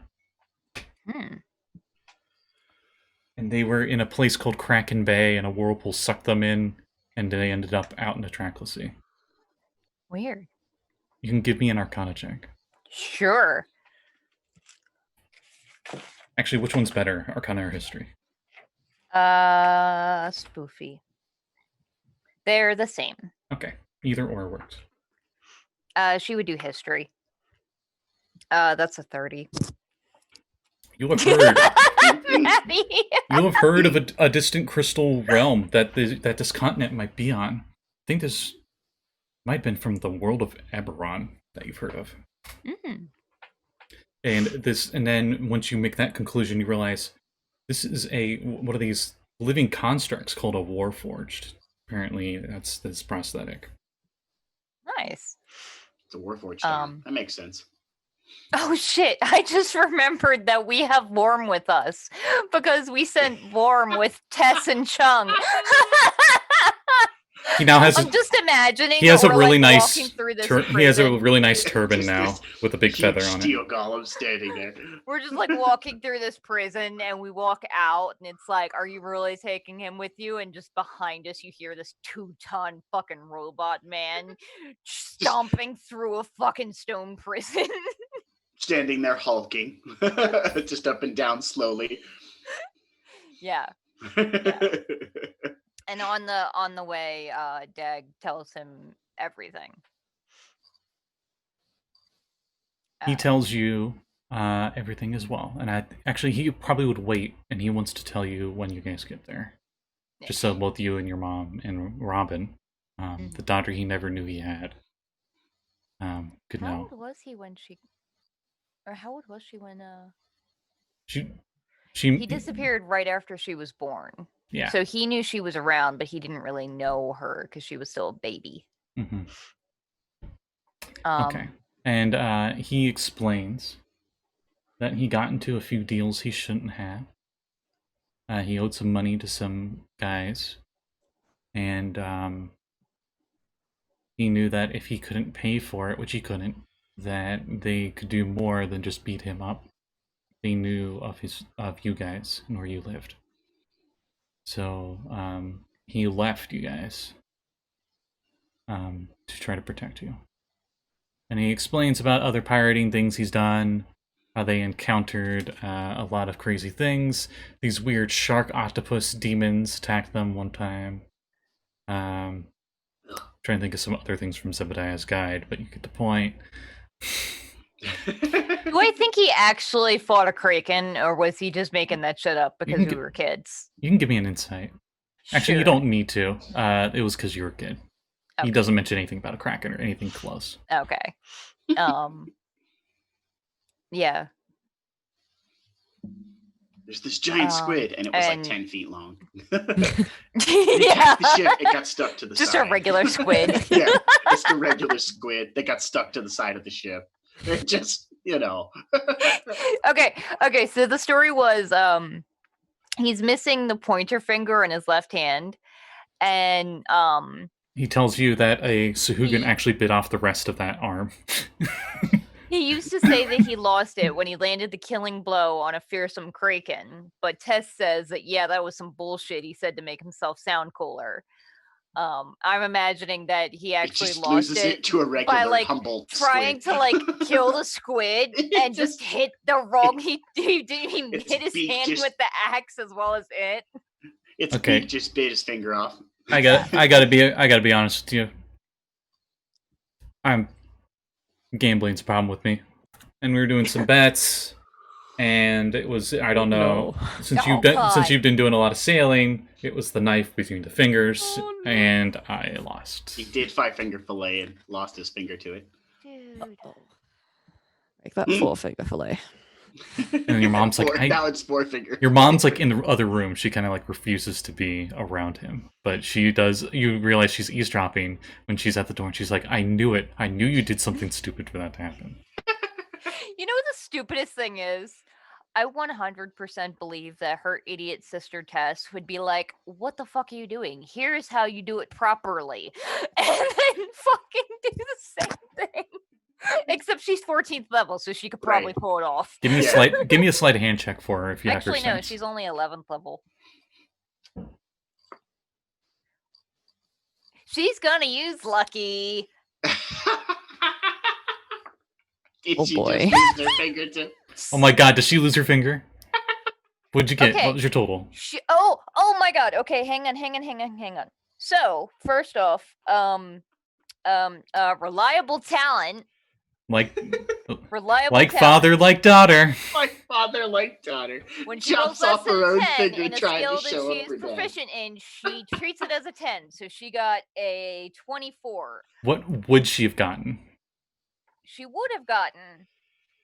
And they were in a place called Kraken Bay, and a whirlpool sucked them in, and they ended up out in the Trackless Sea. Weird. You can give me an Arcana check. Sure. Actually, which one's better, Arcana or History? Spoofy. They're the same. Okay, either or works. She would do history. That's a 30. You have heard. Maddie. You have heard of a distant crystal realm that this continent might be on. I think this might have been from the world of Eberron. that you've heard of. Mm. And then once you make that conclusion, you realize this is one of these living constructs called a Warforged. Apparently, that's this prosthetic. Nice. It's a Warforged town. That makes sense. Oh shit, I just remembered that we have Worm with us because we sent Worm with Tess and Chung. He now has. I'm just imagining. He has a we're, really like, nice. walking through this He has a prison. really nice turban Just now this with a big feather on it. Steel golem standing there. We're just like walking through this prison, and we walk out, and it's like, "Are you really taking him with you?" And just behind us, you hear this 2-ton fucking robot man stomping through a fucking stone prison. Standing there hulking, just up and down slowly. Yeah. And on the way, Dag tells him everything. He tells you everything as well, and actually he probably would wait, and he wants to tell you when you guys get there, just so both you and your mom and Robin, the daughter he never knew he had, could know. How old was he when she? Or how old was she when? He disappeared right after she was born. Yeah. So he knew she was around, but he didn't really know her because she was still a baby. Mm-hmm. Okay. And he explains that he got into a few deals he shouldn't have. He owed some money to some guys. And he knew that if he couldn't pay for it, which he couldn't, that they could do more than just beat him up. They knew of you guys and where you lived. So he left you guys to try to protect you. And he explains about other pirating things he's done, how they encountered a lot of crazy things. These weird shark octopus demons attacked them one time. Trying to think of some other things from Zebediah's guide, but you get the point. Do I think he actually fought a kraken, or was he just making that shit up because we were kids? You can give me an insight. Actually, you don't need to. It was because you were a kid. Okay. He doesn't mention anything about a kraken or anything close. Okay. Yeah. There's this giant squid, and it was like 10 feet long. Yeah. The ship, it got stuck to the just side. A regular squid. Yeah, just a regular squid that got stuck to the side of the ship. It just, Okay, so the story was he's missing the pointer finger in his left hand, and he tells you that a Sahugan actually bit off the rest of that arm. He used to say that he lost it when he landed the killing blow on a fearsome kraken, but Tess says that, yeah, that was some bullshit he said to make himself sound cooler. I'm imagining that he actually lost it to a regular, by like humble trying squid. to like kill the squid and just hit the wrong. He hit his hand with the axe as well as it. Its beak just bit his finger off. I gotta be honest with you. Gambling's a problem with me, and we were doing some bets, and it was since you've been doing a lot of sailing, it was the knife between the fingers, and I lost. He did 5-finger fillet and lost his finger to it. Dude. Make that 4-finger fillet. And your mom's like, now it's 4-finger. Your mom's like in the other room. She kind of like refuses to be around him, but she does. You realize she's eavesdropping when she's at the door, and she's like, "I knew it. I knew you did something stupid for that to happen." You know what the stupidest thing is? I 100% believe that her idiot sister Tess would be like, "What the fuck are you doing? Here's how you do it properly," and then fucking do the same thing. Except she's 14th level, so she could probably pull it off. Give me a sleight of hand check for her if you have her sense. Actually, no, she's only 11th level. She's gonna use lucky. Did she boy. just lose her fingertip? Oh my god, does she lose her finger? What'd you get? Okay. What was your total? Oh my god. Okay, hang on. So, first off, reliable talent. Reliable like talent. father, like daughter. Like father, like daughter. When she Jumps rolls less off her than own 10 finger in a trying skill to that show she up her is dad. proficient in, she treats it as a 10. So she got a 24. What would she have gotten? she would have gotten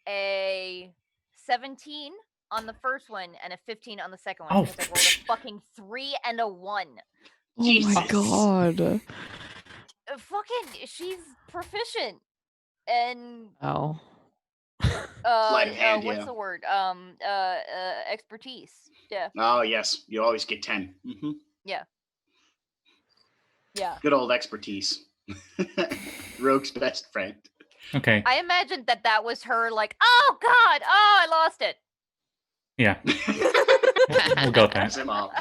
a 17 on the first one and a 15 on the second one Oh, because I rolled a fucking 3 and a 1. Oh my Jesus. god. Fucking, she's proficient. And Oh. Sleight of hand, what's yeah. the word? Expertise. Yeah. Oh, yes. You always get 10. Yeah. Yeah. Good old expertise. Rogue's best friend. Okay. I imagined that was her like, oh god, oh, I lost it. Yeah. We'll go with that. Him all.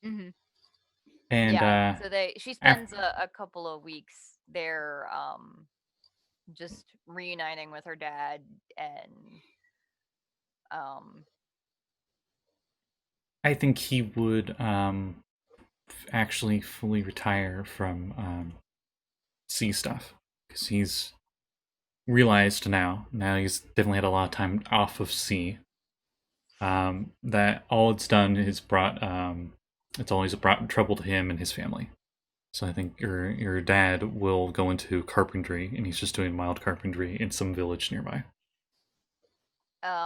Mm-hmm. And Yeah. So she spends a couple of weeks there, just reuniting with her dad, and I think he would actually fully retire from sea stuff because he's realized now he's definitely had a lot of time off of sea, that all it's done is brought it's always brought trouble to him and his family. So I think your dad will go into carpentry, and he's just doing mild carpentry in some village nearby.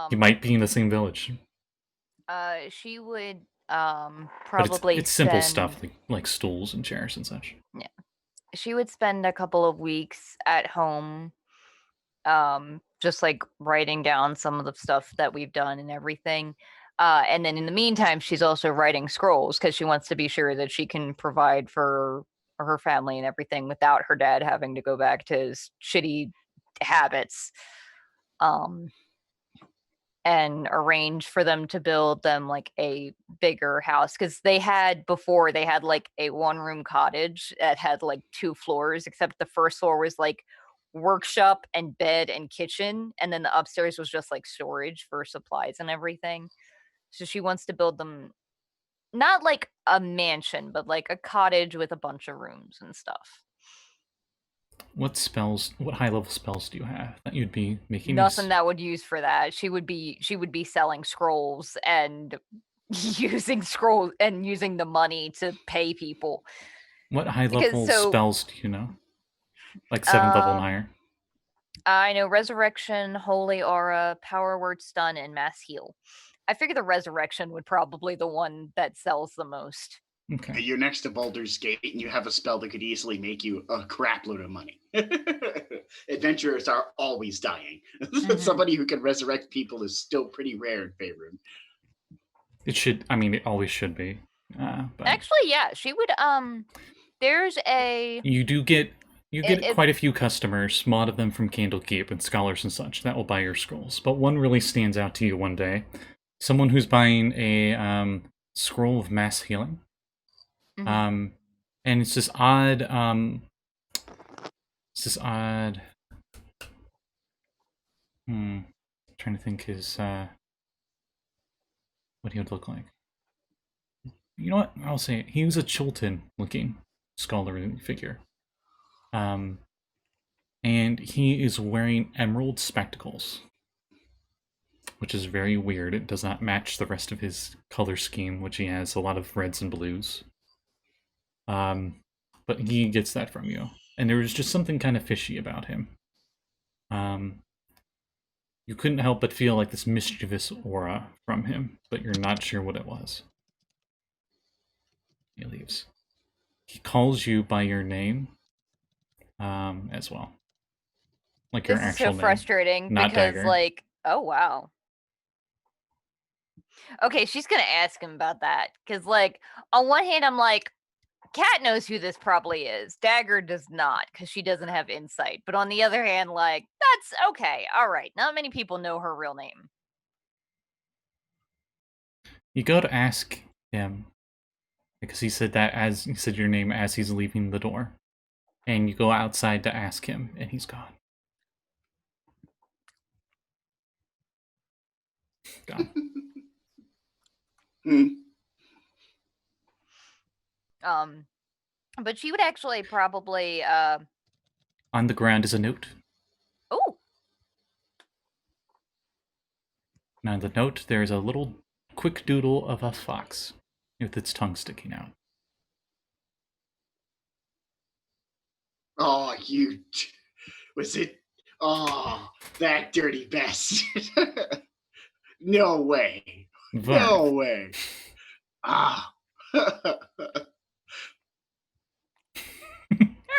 He might be in the same village. She would But probably it's simple spend, stuff like stools and chairs and such. Yeah. She would spend a couple of weeks at home, just like writing down some of the stuff that we've done and everything. And then in the meantime, she's also writing scrolls because she wants to be sure that she can provide for her family and everything without her dad having to go back to his shitty habits. And arrange for them to build them like a bigger house, because they had like a 1-room cottage that had like 2 floors, except the first floor was like workshop and bed and kitchen, and then the upstairs was just like storage for supplies and everything. So she wants to build them not like a mansion, but like a cottage with a bunch of rooms and stuff. What high level spells do you have that you'd be making? Nothing that would use for that. She would be selling scrolls and using the money to pay people. What high level spells do you know? Like 7th level and higher? I know Resurrection, Holy Aura, Power Word Stun, and Mass Heal. I figure the Resurrection would probably the one that sells the most. Okay. You're next to Baldur's Gate, and you have a spell that could easily make you a crap load of money. Adventurers are always dying. Mhm. Somebody who can resurrect people is still pretty rare in Faerun. It always should be. But Actually, yeah, she would. There's a. You get quite a few customers, a lot of them from Candlekeep and scholars and such, that will buy your scrolls. But one really stands out to you one day. Someone who's buying a scroll of mass healing. Mhm. And it's this odd trying to think what he would look like. You know what? I'll say it. He was a Chilton looking scholarly figure. And he is wearing emerald spectacles, which is very weird. It does not match the rest of his color scheme, which he has a lot of reds and blues. But he gets that from you. And there was just something kind of fishy about him. You couldn't help but feel like this mischievous aura from him, but you're not sure what it was. He leaves. He calls you by your name, as well. Like your This is actual so name. frustrating not because, Dagger. like, oh wow. Okay, she's gonna ask him about that because, like, on one hand, I'm like, Kat knows who this probably is. Dagger does not because she doesn't have insight. But on the other hand, like, that's okay. All right, not many people know her real name. You go to ask him because he said your name as he's leaving the door, and you go outside to ask him, and he's gone. Gone. But she would actually probably On the ground is a note. Oh. Now, in the note, there's a little quick doodle of a fox with its tongue sticking out. Oh, was it? Oh, that dirty bastard! No way! No way! Ah!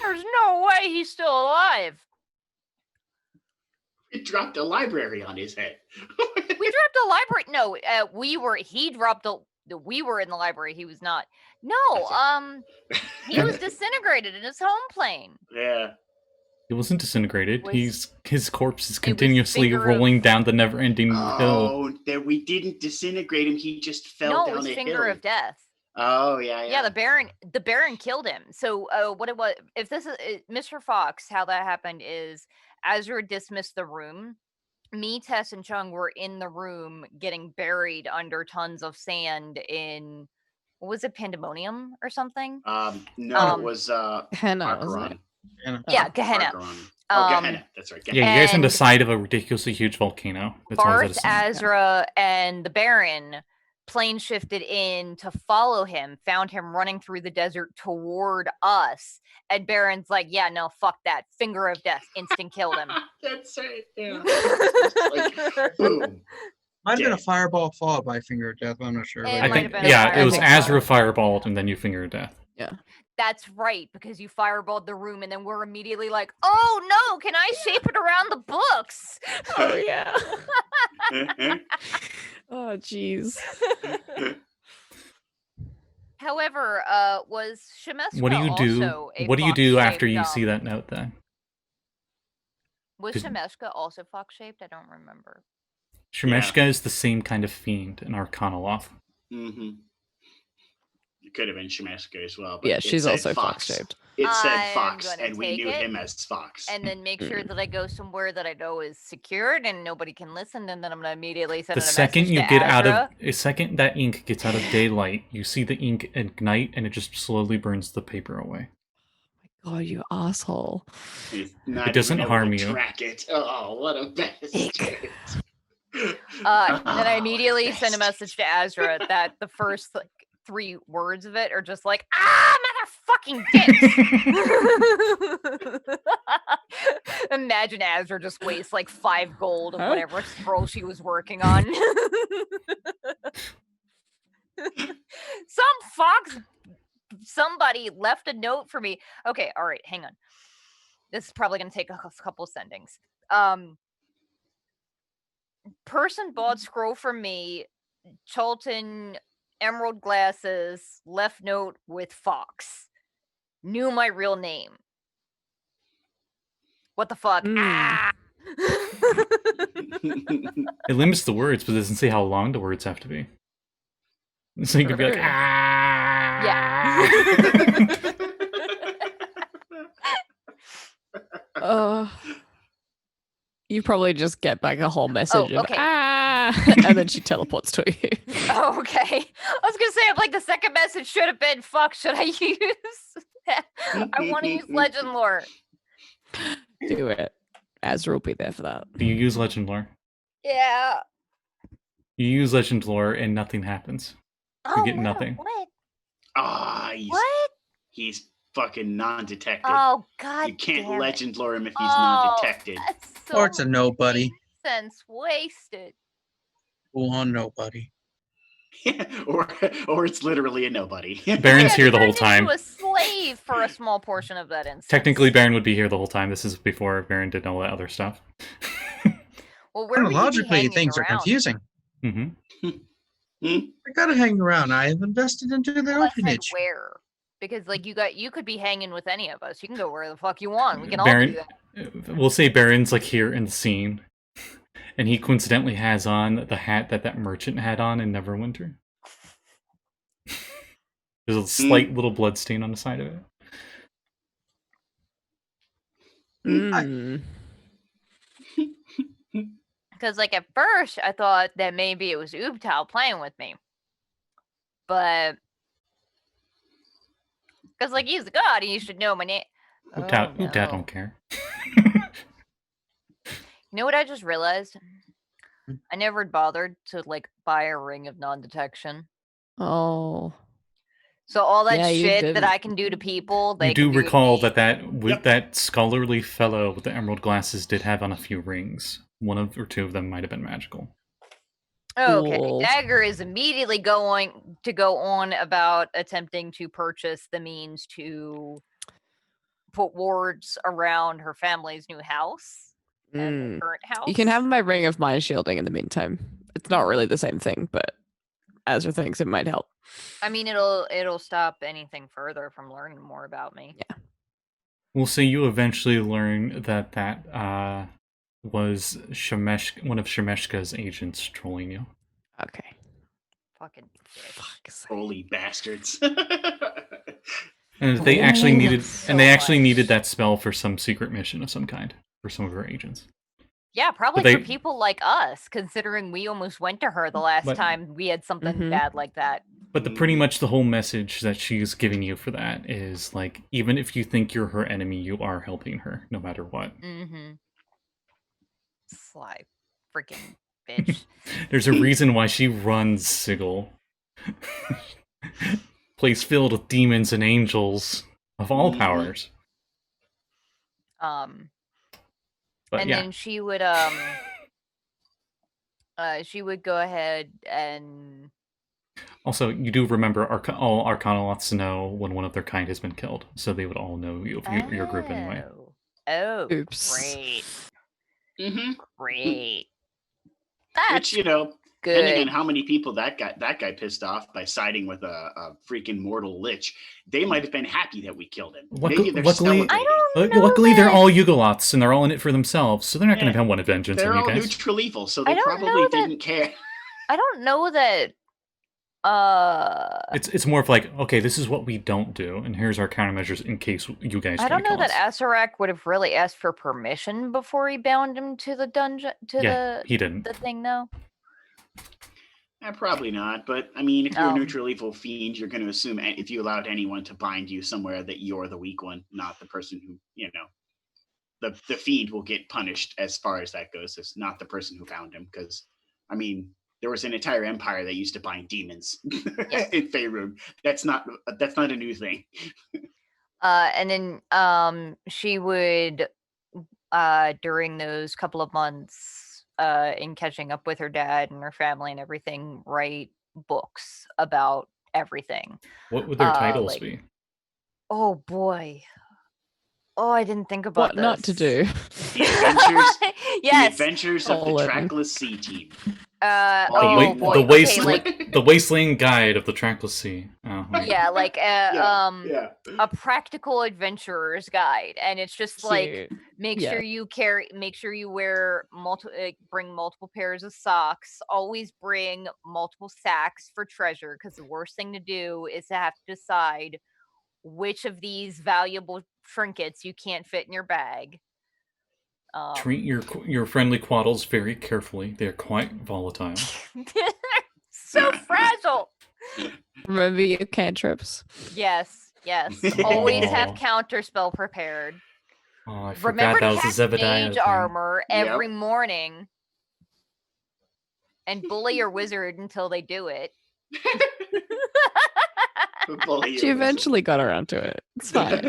There's no way he's still alive. It dropped a library on his head. We dropped a library. No, he dropped a. We were in the library. He was not. No, he was disintegrated in his home plane. Yeah. He wasn't disintegrated. His corpse is It was continuously finger of- rolling down the never-ending hill. Oh, that we didn't disintegrate him. He just fell No, it down was a finger hill. of death. Oh, yeah. Yeah, the Baron killed him. So what it was, if this is Mr. Fox, how that happened is Azra dismissed the room. Me, Tess, and Chung were in the room getting buried under tons of sand in, what was it, Pandemonium or something? No, it was Henna, wasn't Archeron. it? Yeah, Gehenna. Archeron. Oh, Gehenna. That's right. Gehenna. Yeah, you guys on the And- side of a ridiculously huge volcano. That's all I was Varth, gonna say. Azra, and the Baron plane shifted in to follow him, found him running through the desert toward us, and Baron's like, yeah, no, fuck that. Finger of death. Instant killed him. That's right. Yeah. Just like, boom. Might have been a Dead. fireball followed by Finger of Death. I'm not sure. It I might think, have been a yeah, it was fireball. Azra fireballed and then you finger of death. That's right, because you fireballed the room, and then we're immediately like, oh no, can I shape it around the books? Oh yeah. Oh jeez. However, was Shemeska What do you do? also a What do you do after fox-shaped, you see that note then? Was 'Cause- Shemeska also fox-shaped? I don't remember. Shemeshka is the same kind of fiend in Arcanoloth. Mm-hmm. It could have been Shemeska as well. But Yeah, it she's said also Fox. fox-shaped. It said I'm Fox, gonna and we take knew it. him as Fox. And then make sure that I go somewhere that I know is secured and nobody can listen, and then I'm gonna immediately send The a second message you to get out Azra. of, the second that ink gets out of daylight, you see the ink ignite and it just slowly burns the paper away. God, you asshole. He's not It doesn't even able harm to you. Track it. Oh, what a bastard. Then I Oh, immediately what a send a bastard. message to Azra that the first like 3 words of it are just like, ah, motherfucking dicks. Imagine Azra just wastes like 5 gold of Huh? whatever scroll she was working on. Somebody left a note for me. Okay, all right, hang on. This is probably gonna take a couple sendings. Person bought scroll from me, Cholton, emerald glasses, left note with Fox. Knew my real name. What the fuck? Ah! It limits the words, but it doesn't say how long the words have to be. So you could be like, Sure. ah. You probably just get back a whole message of okay. and then she teleports to you. Oh, okay. I was gonna say, I'm like, the second message should have been, fuck, should I use that? I want to use legend lore. Do it. Azra will be there for that. Do you use legend lore? Yeah. You use legend lore and nothing happens. You get wow, nothing. What? Ah, What? he's fucking non-detected. Oh, god. You can't damn it. legend lore him if he's Oh, non-detected. That's so Or it's a nobody. sense wasted. Full on nobody. or it's literally a nobody. Baron's Yeah, here the they whole turned him time. into a slave for a small portion of that instance. Technically, Baron would be here the whole time. This is before Baron did all that other stuff. Well, where would he be Chronologically, hanging things are around? confusing. Hmm. I gotta hang around. I have invested into the Well, I said orphanage. where? Because like you could be hanging with any of us. You can go where the fuck you want. We can all Baron, do that. we'll say Baron's like here in the scene, and he coincidentally has on the hat that merchant had on in Neverwinter. There's a slight little blood stain on the side of it. Mm. Because like at first I thought that maybe it was Ubtal playing with me, but because like he's the god, he should know my name. Dad no. don't care. You know what I just realized? Hmm. I never bothered to like buy a ring of non-detection. Oh. So all that Yeah, you shit didn't. that I can do to people, they You do can do to recall me. that Yep. that scholarly fellow with the emerald glasses did have on a few rings. One of or two of them might have been magical. Okay, Cool. Dagger is immediately going to go on about attempting to purchase the means to put wards around her family's new house and the Mm. current house. You can have my ring of mind shielding in the meantime. It's not really the same thing, but Azra thinks it might help. I mean, it'll stop anything further from learning more about me. Yeah. We'll say you eventually learn that was one of Shemeshka's agents trolling you. Okay. Fucking bitch. Fuck's sake. Holy bastards. And they Oh, actually needed so needed much. that spell for some secret mission of some kind for some of her agents. Yeah, probably But for they- people like us, considering we almost went to her the last But- time we had something Mhm. bad like that. But pretty much the whole message that she's giving you for that is like, even if you think you're her enemy, you are helping her, no matter what. Mm-hmm. Sly freaking bitch. There's a reason why she runs Sigil. Place filled with demons and angels of all Mhm. powers. But And yeah, then she would go ahead and also you do remember all Arcanoloths know when one of their kind has been killed, so they would all know you, your group anyway. Oh, Oops. great. Mm-hmm. Great. Which, That's depending good. on how many people that guy pissed off by siding with a freaking mortal lich, they might have been happy that we killed him. Maybe they're luckily- celebrating. I don't know. Luckily, they're that- all Yugoloths, and they're all in it for themselves, so they're not going to Yeah. have one vengeance They're on you all guys. neutral evil, so I they don't probably know that- didn't care. I don't know that It's more of like, okay, this is what we don't do, and here's our countermeasures in case you guys I try don't to know kill that us. Asarak would have really asked for permission before he bound him to the dungeon Yeah, he didn't. the thing though. Probably not, but I mean, if you're a No. neutral evil fiend, you're going to assume if you allowed anyone to bind you somewhere that you're the weak one, not the person who, the fiend will get punished as far as that goes. It's not the person who bound him, because, I mean, there was an entire empire that used to bind demons in Faerun. That's not a new thing. And then she would during those couple of months in catching up with her dad and her family and everything, write books about everything. What would their titles like- be? Oh boy. Oh, I didn't think about What not to do? The adventures, the Yes. adventures of the Colon. Trackless Sea Team. Oh boy. the Okay, wasteland, like the wasteland guide of the Trackless Sea. yeah, like Yeah. a practical adventurer's guide, and it's just like Cute. make Yeah. sure you wear bring multiple pairs of socks, always bring multiple sacks for treasure, because the worst thing to do is to have to decide which of these valuable trinkets you can't fit in your bag. Treat your friendly quaddles very carefully. They're quite volatile. So fragile. Remember your cantrips. Yes. Always have Aw. counterspell prepared. Oh, I Remember forgot that to was a have Zebediah mage thing. armor every Yep. morning and bully your wizard until they do it. Bully She your eventually got around to it. It's fine.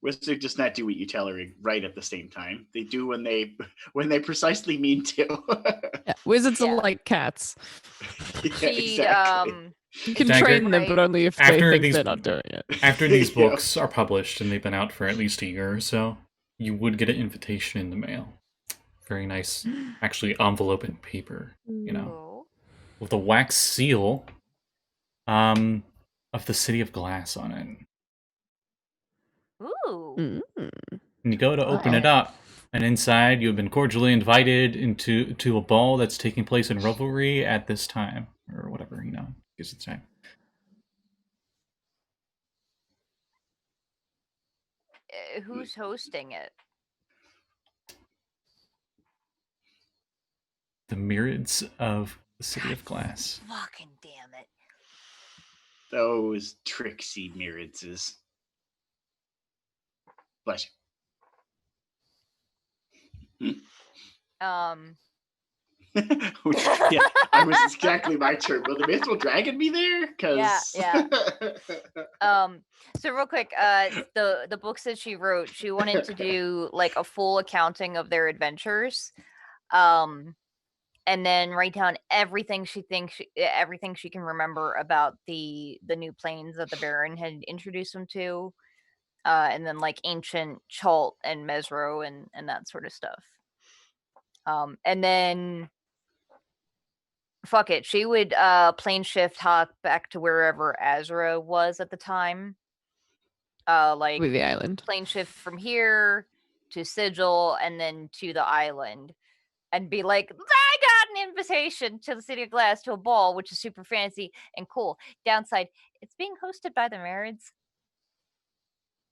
Wizard does not do what you tell her right at the same time. They do when they precisely mean to. Yeah, wizards Yeah. are like cats. Yeah, She'd exactly. You can Dagger. train them, but Right. only if they After think these- they're not doing it. After these Yeah. books are published and they've been out for at least a year or so, you would get an invitation in the mail. Very nice, actually, envelope and paper, Oh. with a wax seal, of the City of Glass on it. Ooh. Mm. And you go to open it up, and inside you have been cordially invited to a ball that's taking place in Revelry at this time, or whatever, gives it time. Who's hosting it? The Myriads of the City of Glass. Fucking damn it. Those tricksy Myriadses. Bless you. Yeah, I was exactly my turn. Will the mithril dragon be there? Because Yeah. So real quick, the books that she wrote, she wanted to do like a full accounting of their adventures, and then write down everything she can remember about the new planes that the Baron had introduced them to, and then like ancient Chult and Mesro and that sort of stuff. And then fuck it, she would plane shift hop back to wherever Azra was at the time. Like With the island. plane shift from here to Sigil and then to the island, and be like, I got an invitation to the City of Glass to a ball, which is super fancy and cool. Downside, it's being hosted by the Marids.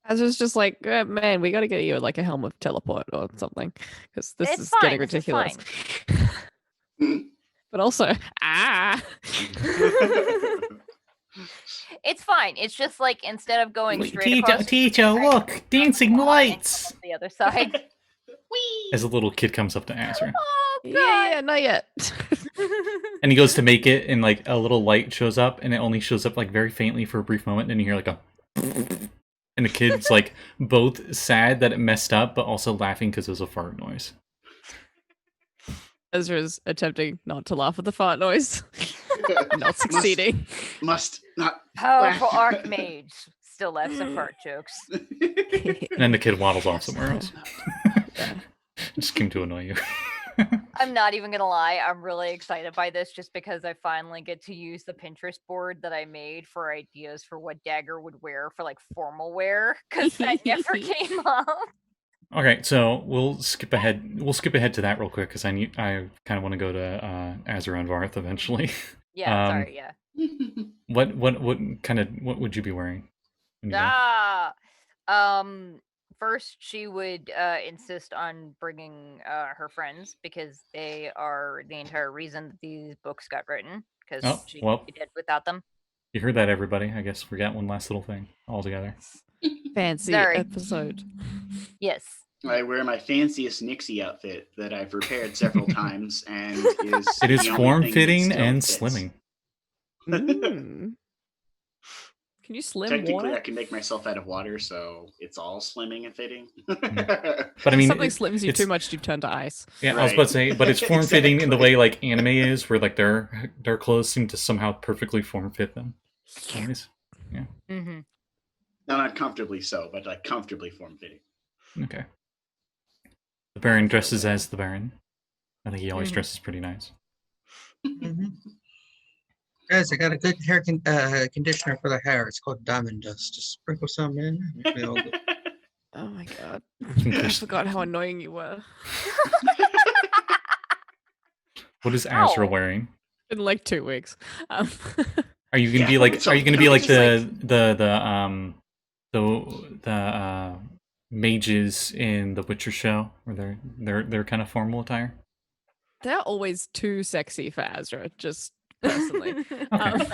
Azra's just like, man, we got to get you like a helm of teleport or something because this It's is fine, getting this is ridiculous. Mm. But also, It's fine. It's just like instead of going straight across, Teacher, look, dancing lights. the other side. Whee! As a little kid comes up to Azra. Oh god. yeah, not yet. And he goes to make it, and like a little light shows up, and it only shows up like very faintly for a brief moment, and you hear like a and the kid's like both sad that it messed up, but also laughing because it was a fart noise. Ezra's attempting not to laugh at the fart noise, not succeeding. Must not. Powerful archmage still laughs at fart jokes. And then the kid waddles off somewhere else. Just came to annoy you. I'm not even gonna lie, I'm really excited by this just because I finally get to use the Pinterest board that I made for ideas for what Dagger would wear for like formal wear, because that never came up. Okay, so we'll skip ahead. We'll skip ahead to that real quick because I kind of want to go to Azra and Varth eventually. Yeah, sorry, yeah. What would you be wearing? when you go? First she would insist on bringing her friends because they are the entire reason that these books got written, because Oh, she well. would be dead without them. You heard that, everybody. I guess forget one last little thing altogether. Fancy Sorry. episode. Yes. I wear my fanciest Nixie outfit that I've repaired several times, and It is the only thing that form-fitting still and fits. slimming. Mm. Can you slim Technically, water? I can make myself out of water, so it's all slimming and fitting. But I mean, Something slims you it's- too much, you turn to ice. Yeah, I was about to say, but it's form-fitting in the Exactly. way like anime is, where like their clothes seem to somehow perfectly form-fit them. Anyways, Mm-hmm. Not uncomfortably so, but like comfortably form-fitting. okay. The Baron dresses as the Baron. I think he always Mhm. dresses pretty nice. Mhm. Guys, I got a good hair conditioner for the hair. It's called Diamond Dust. Just sprinkle some in. It'll be all good. Oh my god. Some I Chris- forgot how annoying you were. What is Azra Ow. wearing? In like 2 weeks. Are you gonna Yeah, be like? so Are you gonna be like just the mages in the Witcher show, where they're kind of formal attire? They're always too sexy for Azra, just personally. Okay,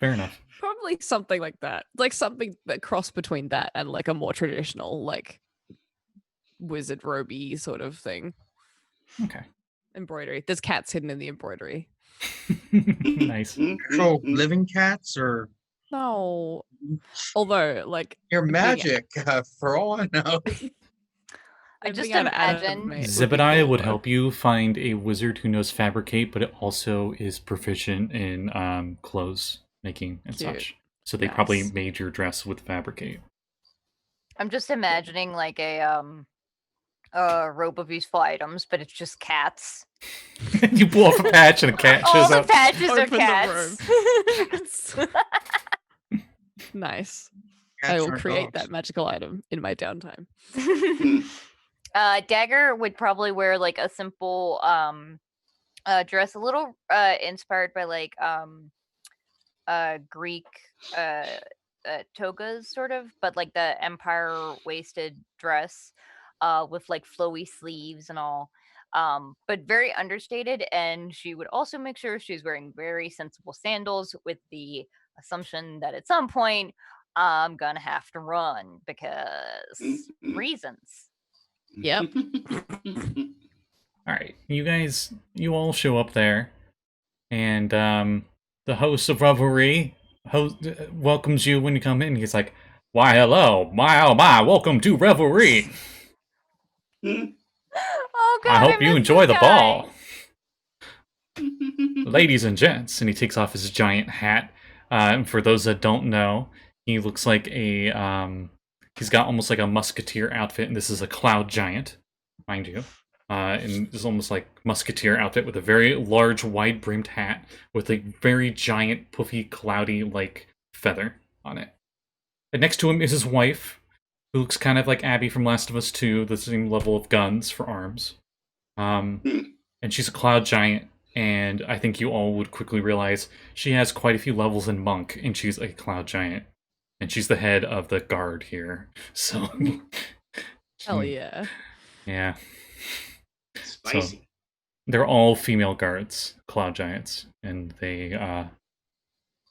fair enough. Probably something like that. Like something that cross between that and like a more traditional, like wizard robe-y sort of thing. Okay, Embroidery. There's cats hidden in the embroidery. nice. Actual living cats or No. Although, like, your being- magic, for all I know. I them just being able to imagine- animate would be Zebediah cool, would though. help you find a wizard who knows fabricate, but it also is proficient in clothes making and Cute. such. So they probably Nice. made your dress with fabricate. I'm just imagining like a rope of useful items, but it's just cats. You pull off a patch and a cat All shows the up. patches are Open the cats. Nice. Cats I will aren't create dogs. that magical item in my downtime. Dagger would probably wear like a simple dress, a little inspired by like Greek togas sort of, but like the empire waisted dress with like flowy sleeves and all, but very understated. And she would also make sure she's wearing very sensible sandals, with the assumption that at some point I'm gonna have to run because reasons. Yep. All right, you all show up there, and the host of Revelry welcomes you when you come in. He's like, "Why, hello, my oh my, welcome to Revelry. Oh I god, hope you miss enjoy this the guy. ball, ladies and gents." And he takes off his giant hat. And for those that don't know, he looks like he's got almost like a musketeer outfit, and this is a cloud giant, mind you. And it's almost like musketeer outfit with a very large, wide-brimmed hat with a very giant, puffy, cloudy like feather on it. And next to him is his wife, who looks kind of like Abby from Last of Us 2, the same level of guns for arms. And she's a cloud giant, and I think you all would quickly realize she has quite a few levels in Monk, and she's a cloud giant. And she's the head of the guard here. So, Hell yeah. yeah. Spicy. So, they're all female guards, cloud giants, and they,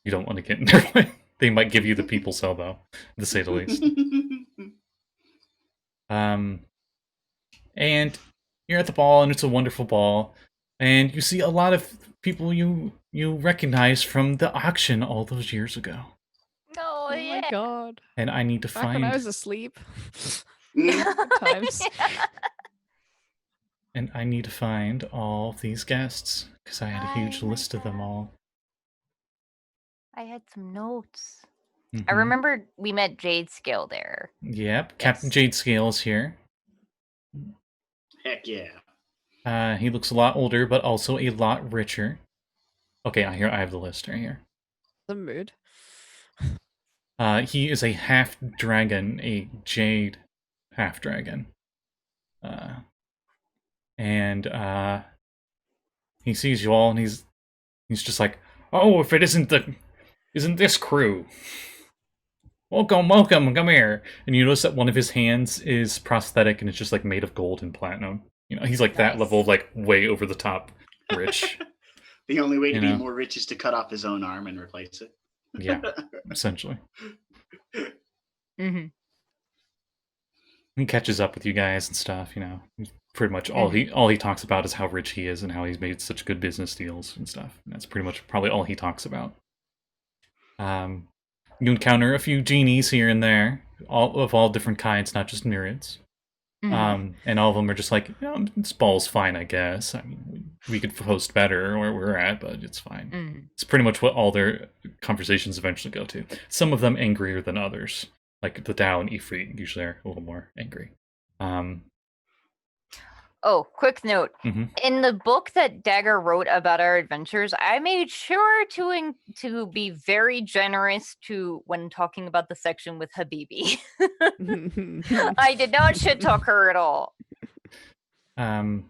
you don't want to get in their way. They might give you the people's elbow, to say the least. And you're at the ball, and it's a wonderful ball, and you see a lot of people you recognize from the auction all those years ago. Oh, Oh yeah. my god. And I need to Back find, when I was asleep. Good times. and I need to find all of these guests because I had a huge I list of them all. I had some notes. I Mhm. remember we met Jade Scale there. Yep, Captain Yes. Jade Scales here. Heck yeah. He looks a lot older, but also a lot richer. Okay, I have the list right here. The mood. He is a half dragon, a jade half dragon. And he sees you all, and he's just like, "Oh, if it isn't this crew? Welcome, come here." And you notice that one of his hands is prosthetic, and it's just like made of gold and platinum. You know, he's like that Nice. level of like way over the top rich. The only way to You be know. more rich is to cut off his own arm and replace it. Yeah, essentially. Mm-hmm. He catches up with you guys and stuff, you know. Pretty much all he talks about is how rich he is and how he's made such good business deals and stuff. And that's pretty much probably all he talks about. You encounter a few genies here and there, all different kinds, not just myriads. And all of them are just like, this ball's fine, I guess. I mean, we could host better where we're at, but it's fine. It's pretty much what all their conversations eventually go to. Some of them angrier than others. Like the Tao and Ifrit usually are a little more angry. Oh, quick note. Mhm. In the book that Dagger wrote about our adventures, I made sure to be very generous when talking about the section with Habibi. I did not shit talk her at all. The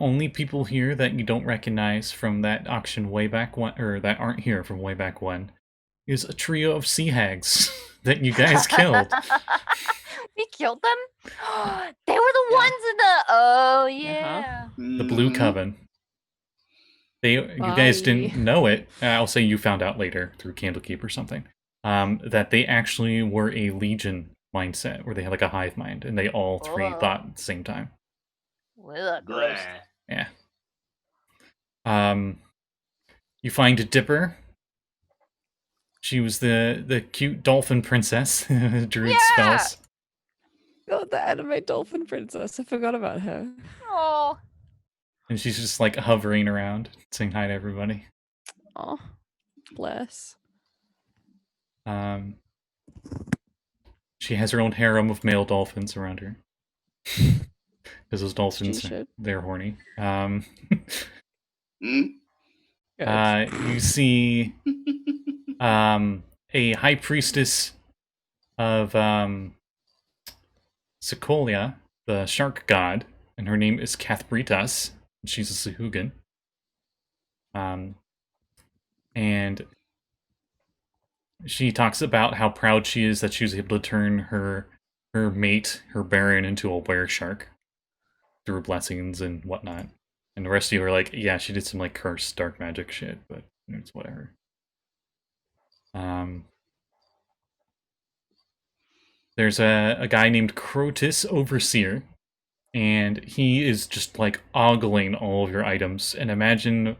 only people here that you don't recognize from that auction way back when, or that aren't here from way back when, is a trio of sea hags that you guys killed. We killed them? They were the ones in the... Oh, yeah. The Blue Coven. You guys didn't know it. I'll say you found out later through Candlekeep or something. That they actually were a legion mindset, where they had like a hive mind, and they all three thought at the same time. Ugh, gross. Yeah. You find Dipper. She was the cute dolphin princess, Druid spells. God, the anime dolphin princess. I forgot about her. Oh. And she's just like hovering around, saying hi to everybody. Oh, bless. She has her own harem of male dolphins around her. Because those dolphins, they're horny. You see a high priestess of Secolia, the shark god, and her name is Cathbritas. She's a Sahugan. And she talks about how proud she is that she was able to turn her mate, her baron, into a were shark through blessings and whatnot. And the rest of you are like, yeah, she did some like cursed dark magic shit, but it's whatever. There's a guy named Crotus Overseer, and he is just like ogling all of your items. And imagine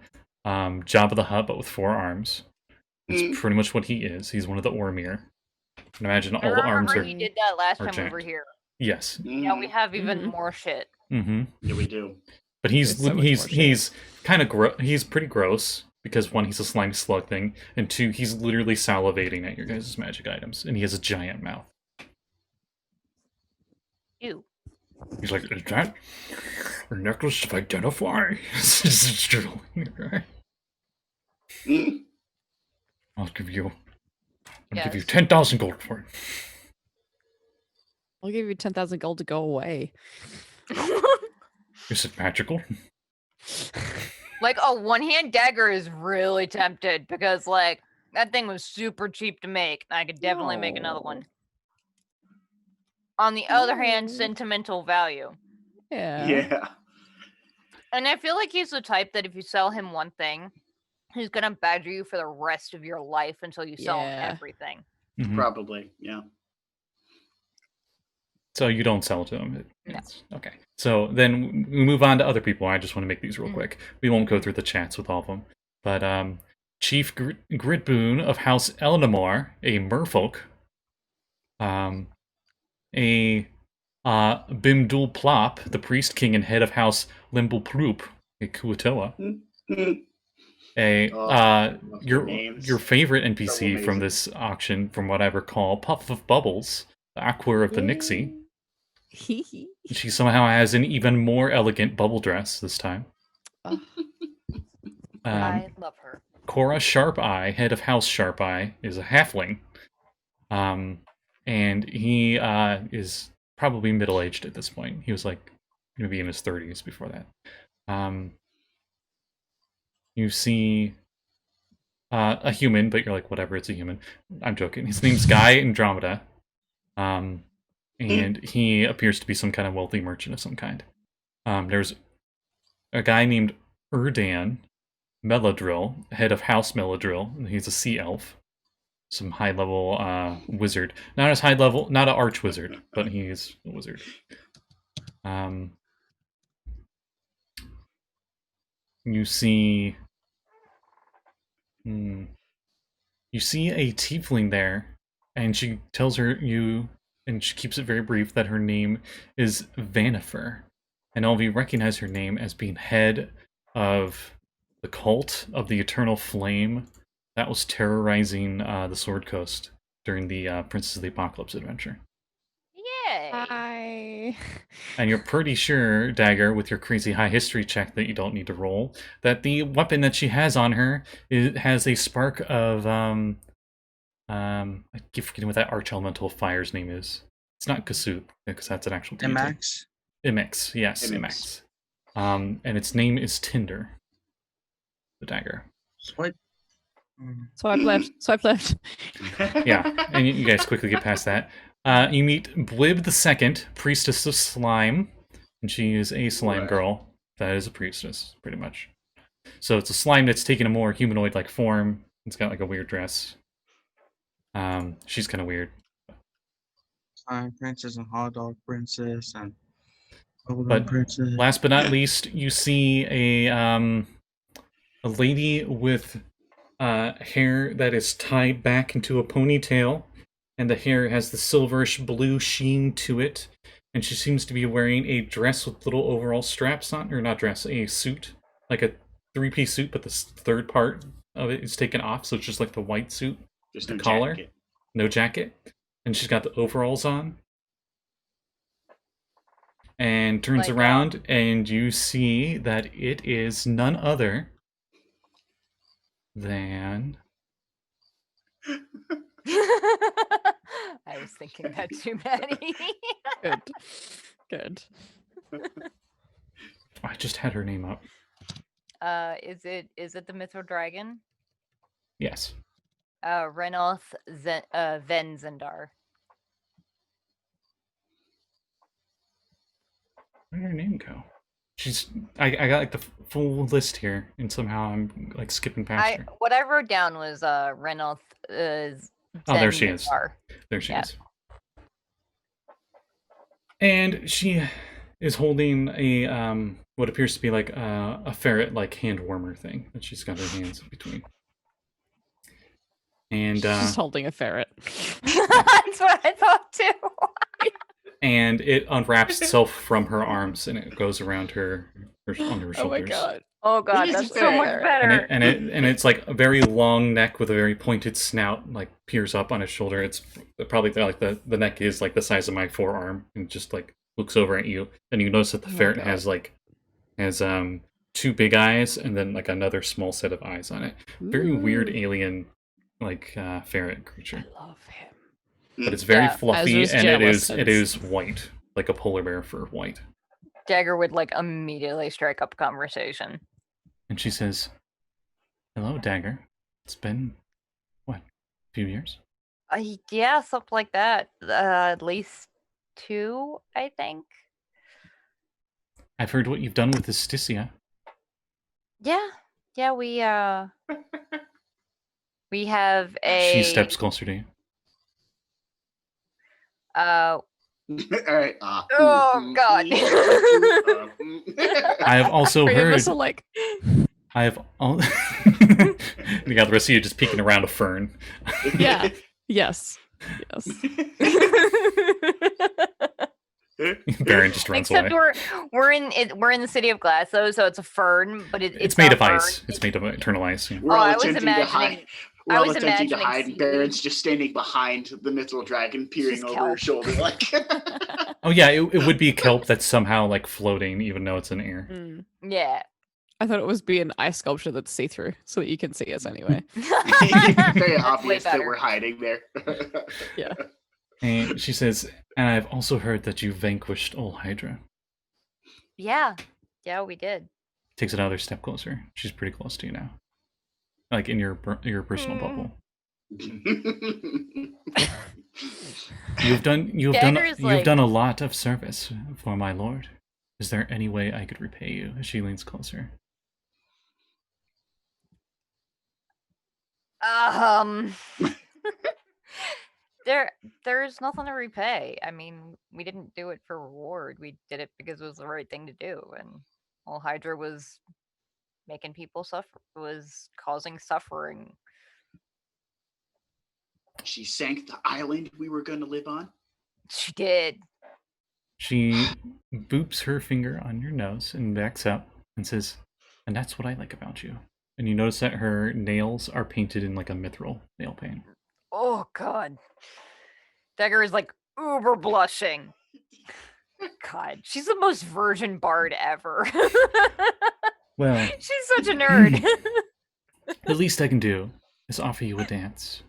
Jabba the Hutt, but with 4 arms. It's pretty much what he is. He's one of the Ormir. And imagine all the arms Remember are he did that last are time we were jacked. here. Yes. Yeah, we have even Mhm. more shit. Mm-hmm. Yeah, we do. But he's There's so much more shit. he's kind of he's pretty gross because 1, he's a slimy slug thing, and 2, he's literally salivating at your guys' magic items, and he has a giant mouth. Ew. He's like, is that a necklace of identify? Just drilling your eye. I'll give you 10,000 gold for it. I'll give you 10,000 gold to go away. Is it magical? Like, a one-hand dagger is really tempted because, like, that thing was super cheap to make. I could definitely make another one. On the other hand, No. sentimental value. Yeah. Yeah. And I feel like he's the type that if you sell him one thing, he's gonna badger you for the rest of your life until you sell him Yeah. everything. Mhm. Probably. Yeah. So you don't sell to him. No. Okay. So then we move on to other people. I just want to make these real quick. We won't go through the chats with all of them. But Chief Gritboon of House Elnamor, a merfolk. A Bimdul Plop, the priest king and head of House Limbulploop, a Kuatoa. Your favorite NPC from this auction, from what I recall, Puff of Bubbles, the Aqua of the Nixie. She somehow has an even more elegant bubble dress this time. I love her. Cora Sharpeye, head of House Sharpeye, is a halfling. And he is probably middle-aged at this point. He was like maybe in his 30s before that. You see a human, but you're like, whatever, it's a human. I'm joking. His name's Guy Andromeda. And he appears to be some kind of wealthy merchant of some kind. There's a guy named Erdan Meladrill, head of House Meladrill, and he's a sea elf. Some high-level wizard. Not as high-level, not an arch-wizard, but he's a wizard. You see... You see a tiefling there, and she tells you, and she keeps it very brief, that her name is Vanifer. And all of you recognize her name as being head of the cult of the Eternal Flame that was terrorizing the Sword Coast during the Princess of the Apocalypse adventure. Yay! Hi. And you're pretty sure, Dagger, with your crazy high history check that you don't need to roll, that the weapon that she has on her has a spark of I keep forgetting what that arch-elemental fire's name is. It's not Kasut, because that's an actual deity. Imax? Imix, yes, Imix. And its name is Tinder. The dagger. Swipe. Swipe left. Swipe left. Yeah, and you guys quickly get past that. You meet Blib II, priestess of slime, and she is a slime girl that is a priestess, pretty much. So it's a slime that's taken a more humanoid-like form. It's got like a weird dress. She's kind of weird. Slime princess and hot dog princess and But princess. last but not least, you see a lady with hair that is tied back into a ponytail, and the hair has the silverish blue sheen to it, and she seems to be wearing a dress with little overall straps on, or not dress, a suit, like a three-piece suit, but the third part of it is taken off, so it's just like the white suit, Just the no collar, jacket. no jacket, and she's got the overalls on. And turns Like, around, and you see that it is none other than... I was thinking that too, Maddie. Good. Good. I just had her name up. Is it the Mythro Dragon? Yes. Renoth Venzendar. Where did her name go? I got like the full list here, and somehow I'm like skipping past her. What I wrote down was Renoth. Oh, there she is. There she is. And she is holding a what appears to be like a ferret like hand warmer thing that she's got her hands between. And She's just holding a ferret. That's what I thought too. and it unwraps itself from her arms and it goes around her onto her shoulders. Oh my god. Oh god, It is that's so much fair. better. And it's like a very long neck with a very pointed snout, like peers up on his shoulder. It's probably like the neck is like the size of my forearm, and just like looks over at you. And you notice that the Oh my ferret God. has two big eyes and then like another small set of eyes on it. Very weird Ooh. alien like ferret creature, I love him. but it's very Yeah. fluffy Azra's and it jealous is since- white, like a polar bear fur white. Dagger would like immediately strike up a conversation. And she says, "Hello, Dagger. It's been what, a few years?" Yeah, something like that. At least 2, I think. I've heard what you've done with the Stysia. Yeah, we have a She steps closer to you. All right. Oh, God. I have also Three of heard. us are like, I have all. You got the rest of you just peeking around a fern. yeah, yes, yes. Baron just runs Except away. we're in the city of glass though, so it's a fern, but It's made not of ice. fern. It's made of eternal ice. Yeah. We're Oh, all I was attempting to hide. imagining- We're I all was attempting to imagining hide. seaweed. Baron's just standing behind the mithril dragon, peering just over kelp. her shoulder, like. Oh yeah, it would be kelp that's somehow like floating, even though it's in air. Mm. Yeah. I thought it was be an ice sculpture that's see-through, so that you can see us anyway. Very That's way obvious that better. we're hiding there. Yeah. And she says, "And I've also heard that you vanquished Ol Hydra." Yeah, we did. Takes another step closer. She's pretty close to you now, like in your personal bubble. You've Dagger's like- done a lot of service for my lord. Is there any way I could repay you? As she leans closer. There's nothing to repay. I mean, we didn't do it for reward. We did it because it was the right thing to do. And well, Hydra was making people suffer, was causing suffering. She sank the island we were going to live on. She did. She boops her finger on your nose and backs up and says, "And that's what I like about you." And you notice that her nails are painted in like a mithril nail paint. Oh god. Dagger is like uber blushing. God, she's the most virgin bard ever. Well, She's such a nerd. the least I can do is offer you a dance.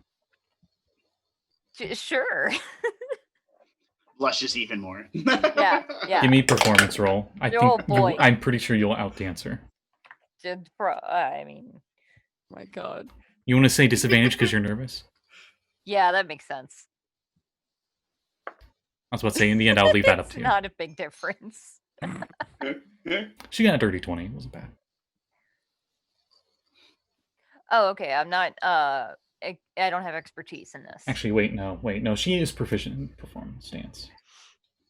Sure. Blushes even more. Yeah. Give me a performance roll. I think Oh, boy. I'm pretty sure you'll outdance her. I mean, My god. You want to say disadvantage because you're nervous? yeah, that makes sense. I was about to say, in the end, I'll leave that up It's to you. not a big difference. She got a dirty 20. It wasn't bad. Oh, okay. I'm not. I don't have expertise in this. Actually, wait, no. She is proficient in performance dance.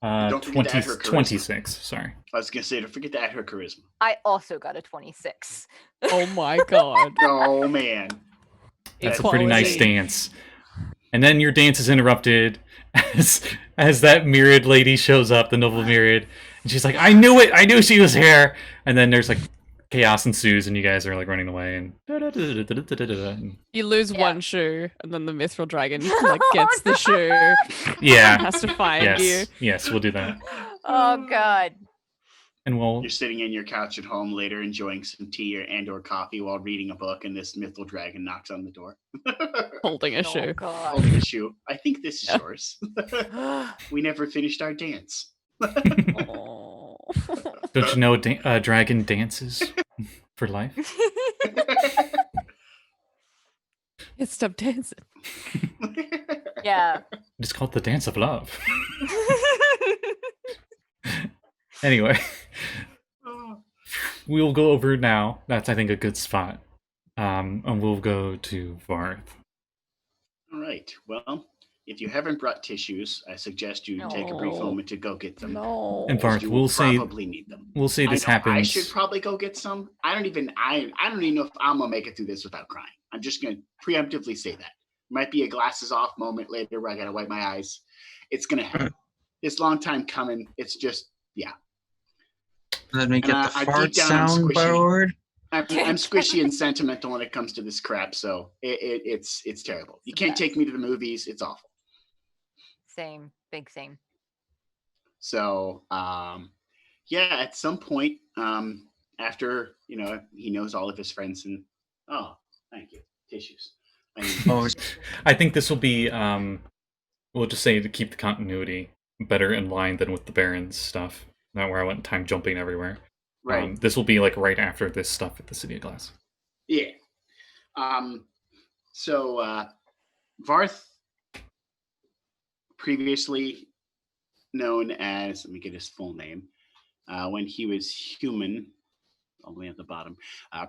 Don't forget to add her charisma. 26. Sorry. I was going to say, don't forget to add her charisma. I also got a 26. Oh my god. Oh, man. That's a pretty nice Equality. dance. And then your dance is interrupted as that myriad lady shows up, the noble myriad, and she's like, "I knew it! I knew she was here!" And then there's like chaos ensues, and you guys are like running away, and and You lose Yeah. one shoe, and then the mithril dragon like gets the shoe, and yeah, has to find yes, we'll do that. Oh god. And we'll You're sitting in your couch at home later, enjoying some tea or coffee while reading a book, and this mithril dragon knocks on the door. you, holding a Oh shoe. god. Holding a shoe. I think this is Yeah. yours. We never finished our dance. Aw. don't you know dragon dances for life? It stopped dancing. Yeah. It's called the dance of love. Anyway, we'll go over now. That's, I think, a good spot. And we'll go to Varth. All right. Well, if you haven't brought tissues, I suggest you take a brief No. moment to go get them. No. And because Varth, you we'll will say probably need them. this I know happens. I should probably go get some. I don't even know if I'm gonna make it through this without crying. I'm just gonna preemptively say that. Might be a glasses off moment later where I gotta wipe my eyes. It's gonna happen. It's a long time coming. It's just Let me get the deep fart down, I'm sound squishy. forward. I'm squishy and sentimental when it comes to this crap, so it's terrible. You can't take me to the movies. It's awful. Same, big same. So at some point, after he knows all of his friends and thank you, tissues. I think this will be we'll just say to keep the continuity better in line than with the Baron's stuff. Not where I went time jumping everywhere. Right. This will be like right after this stuff at the City of Glass. Yeah. So Varth, previously known as, let me get his full name, when he was human, all the way at the bottom,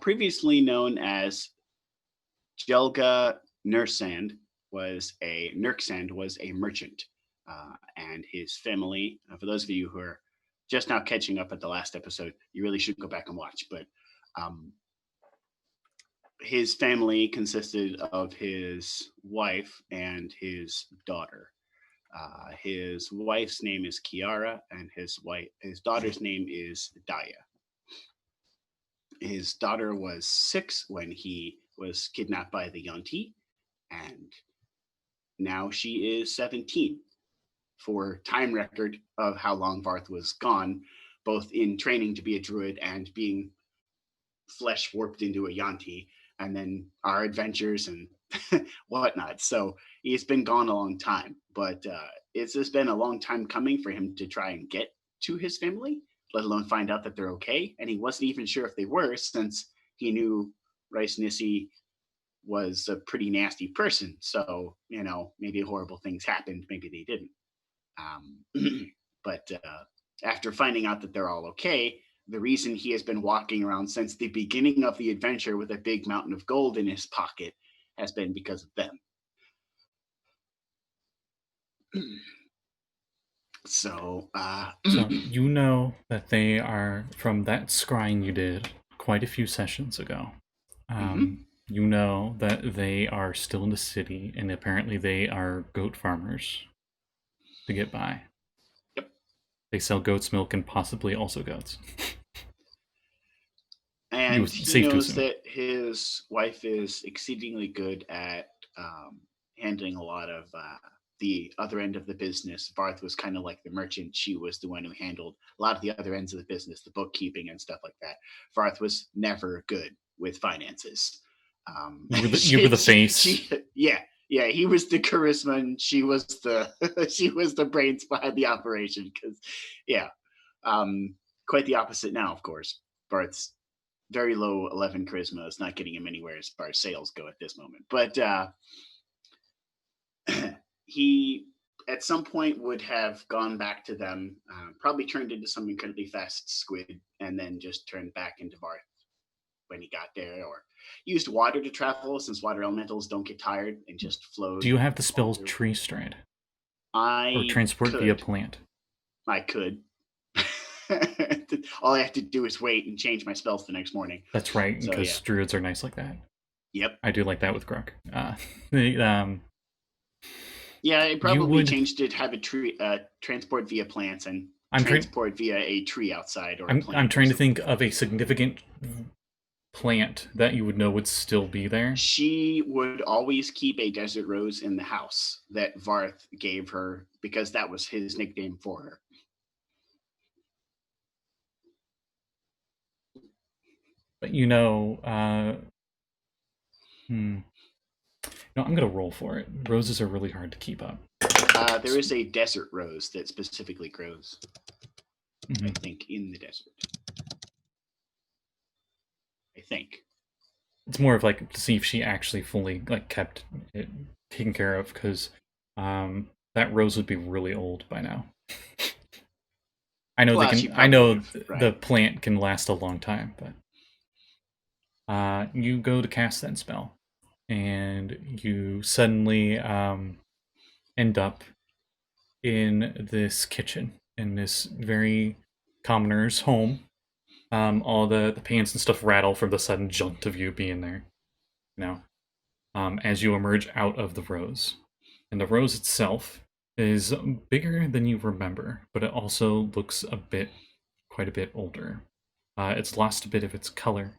previously known as Jelga Nursand was a merchant, and his family. For those of you who are just now catching up at the last episode, you really should go back and watch. But his family consisted of his wife and his daughter. His wife's name is Kiara, and his daughter's name is Daya. His daughter was 6 when he was kidnapped by the Yuan-ti, and now she is 17. For time record of how long Varth was gone, both in training to be a druid and being flesh warped into a Yuan-ti, and then our adventures and whatnot. So he's been gone a long time, but it's just been a long time coming for him to try and get to his family, let alone find out that they're okay. And he wasn't even sure if they were, since he knew Rice Nissi was a pretty nasty person. So, maybe horrible things happened, maybe they didn't. But after finding out that they're all okay, the reason he has been walking around since the beginning of the adventure with a big mountain of gold in his pocket has been because of them. So you know that they are, from that scrying you did quite a few sessions ago, you know that they are still in the city, and apparently they are goat farmers to get by. Yep. They sell goat's milk and possibly also goats. And he knows that his wife is exceedingly good at handling a lot of the other end of the business. Varth was kind of like the merchant. She was the one who handled a lot of the other ends of the business, the bookkeeping and stuff like that. Varth was never good with finances. You were the face. Yeah, he was the charisma, and she was the brains behind the operation. Because, quite the opposite now, of course. Varth's very low 11 charisma is not getting him anywhere as far as sales go at this moment. But he, at some point, would have gone back to them, probably turned into some incredibly fast squid, and then just turned back into Varth when he got there, or used water to travel, since water elementals don't get tired and just float. Do you have the spell Tree Stride? Or transport via plant? I could. All I have to do is wait and change my spells the next morning. That's right, because druids are nice like that. Yep. I do like that with Grok. It probably changed it to have a tree transport via plants and transport via a tree outside. Or I'm trying to think of a significant plant that you would know would still be there. She would always keep a desert rose in the house that Varth gave her, because that was his nickname for her. But no, I'm gonna roll for it. Roses are really hard to keep up. There is a desert rose that specifically grows, I think, in the desert. I think it's more of like to see if she actually fully kept it taken care of, because that rose would be really old by now. I know the plant can last a long time, but you go to cast that spell, and you suddenly end up in this kitchen, in this very commoner's home. All the pans and stuff rattle from the sudden jolt of you being there. As you emerge out of the rose. And the rose itself is bigger than you remember, but it also looks quite a bit older. It's lost a bit of its color.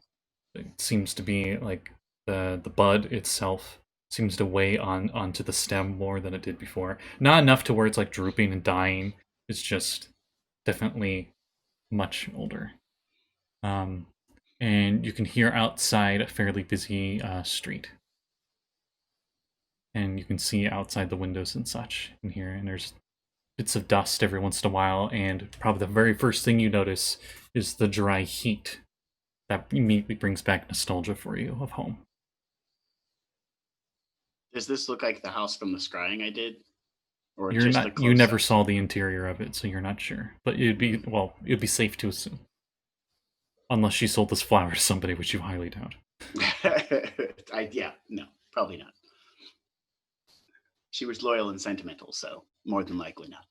It seems to be like the bud itself seems to weigh onto the stem more than it did before. Not enough to where it's like drooping and dying. It's just definitely much older. And you can hear outside a fairly busy street. And you can see outside the windows and such in here, and there's bits of dust every once in a while, and probably the very first thing you notice is the dry heat that immediately brings back nostalgia for you of home. Does this look like the house from the scrying I did? Or You're just not. You never saw the interior of it, so you're not sure. But it'd be safe to assume, unless she sold this flower to somebody, which you highly doubt. No, probably not. She was loyal and sentimental, so more than likely not.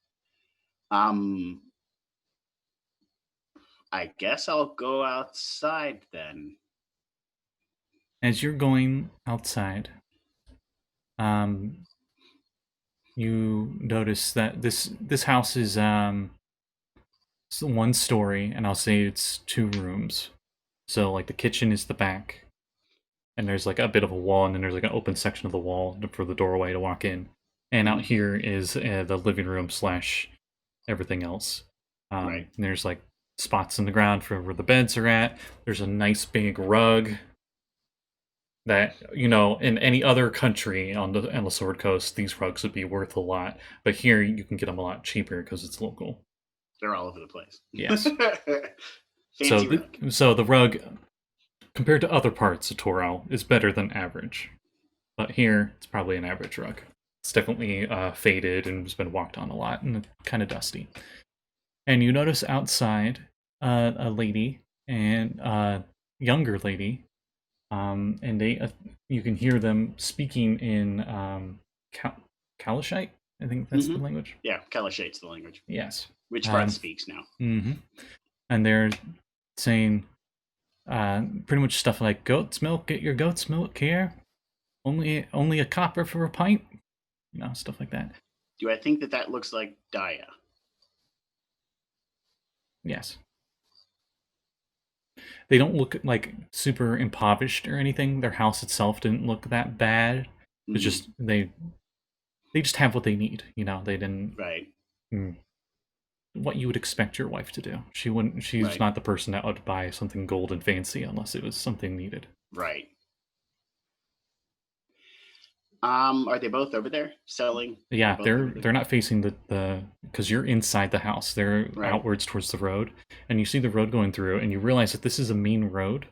I guess I'll go outside then. As you're going outside, you notice that this house is it's 1 story, and I'll say it's 2 rooms. So like the kitchen is the back, and there's like a bit of a wall, and then there's like an open section of the wall for the doorway to walk in. And out here is the living room / everything else. Right. And there's like spots in the ground for where the beds are at. There's a nice big rug that, in any other country on the Sword Coast, these rugs would be worth a lot. But here you can get them a lot cheaper because it's local. They're all over the place. Yes. Fancy so the rug, compared to other parts of Torel, is better than average. But here, it's probably an average rug. It's definitely faded and has been walked on a lot and kind of dusty. And you notice outside a lady and a younger lady, and you can hear them speaking in Kalashite. I think that's the language. Yeah, Kalashite's the language. Yes. Which Varth speaks now. Mm-hmm. And they're saying pretty much stuff like, "Goat's milk, get your goat's milk here. Only a copper for a pint." Stuff like that. Do I think that looks like Daya? Yes. They don't look like super impoverished or anything. Their house itself didn't look that bad. It's just they just have what they need. They didn't. Right. What you would expect your wife to do. She wouldn't. She's not the person that would buy something gold and fancy unless it was something needed. Right. Are they both over there selling? Yeah, they're not facing the because you're inside the house. They're outwards towards the road, and you see the road going through, and you realize that this is a main road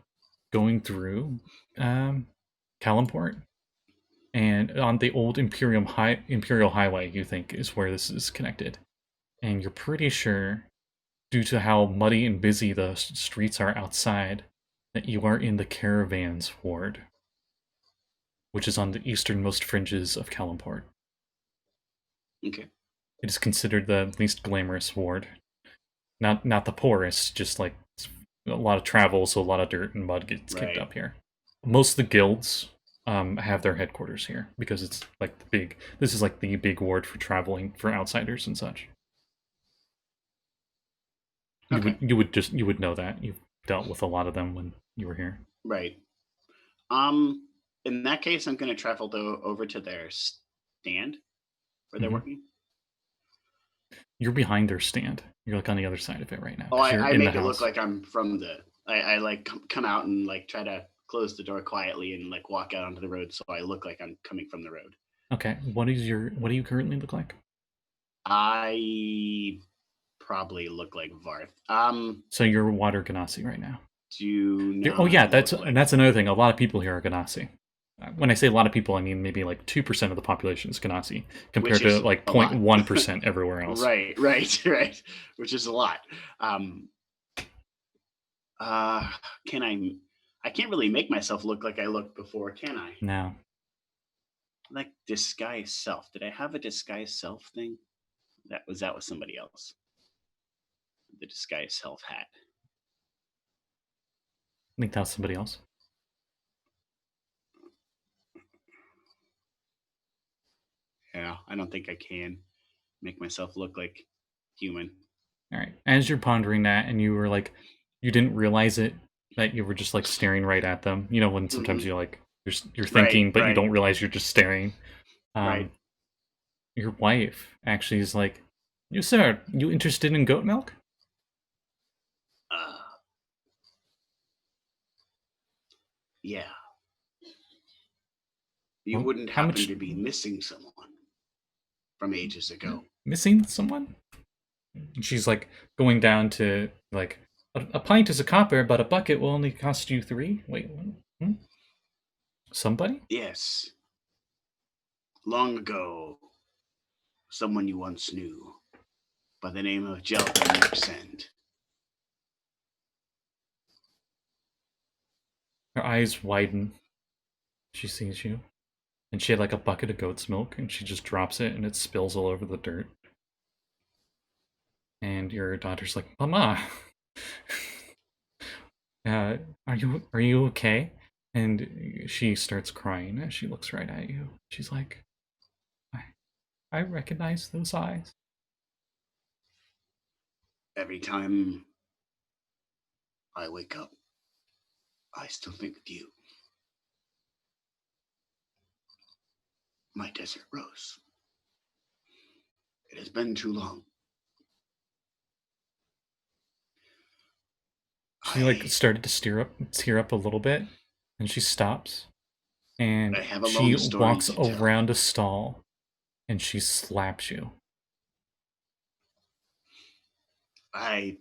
going through Kalimport, and on the old Imperial Highway, you think is where this is connected, and you're pretty sure, due to how muddy and busy the streets are outside, that you are in the Caravans Ward, which is on the easternmost fringes of Kalimport. Okay. It is considered the least glamorous ward. Not the poorest, just like a lot of travel, so a lot of dirt and mud gets kicked up here. Most of the guilds have their headquarters here, because it's like this is like the big ward for traveling for outsiders and such. Okay. You would know that. You've dealt with a lot of them when you were here. Right. In that case, I'm going to travel over to their stand where they're working. You're behind their stand. You're like on the other side of it right now. Oh, I make it look like I'm from I like come out and like try to close the door quietly and like walk out onto the road, so I look like I'm coming from the road. Okay. What do you currently look like? I probably look like Varth. So you're Water Genasi right now. That's another thing. A lot of people here are Genasi. When I say a lot of people, I mean maybe like 2% of the population is Genasi, compared to like 0.1% everywhere else. Right. Which is a lot. I can't really make myself look like I looked before, can I? No. Like disguise self. Did I have a disguise self thing? That was somebody else. The disguise self hat. I think that was somebody else. Yeah, I don't think I can make myself look like human. All right. As you're pondering that, and you were like, you didn't realize it, that you were just like staring right at them. You know, when sometimes you're like, you're thinking, but you don't realize you're just staring. Right. Your wife actually is like, you sir, you interested in goat milk? Yeah. You Well, wouldn't how happen much- to be missing someone from ages ago. Missing someone? And she's like going down to like, a pint is a copper, but a bucket will only cost you 3. Wait, what? Somebody? Yes. Long ago, someone you once knew by the name of Jelben Mersend. Her eyes widen. She sees you. And she had like a bucket of goat's milk, and she just drops it, and it spills all over the dirt. And your daughter's like, Mama, are you okay? And she starts crying as she looks right at you. She's like, I recognize those eyes. Every time I wake up, I still think of you. My desert rose. It has been too long. She like started to tear up a little bit, and she stops, and I have a she long story walks to tell. around a stall, and she slaps you. I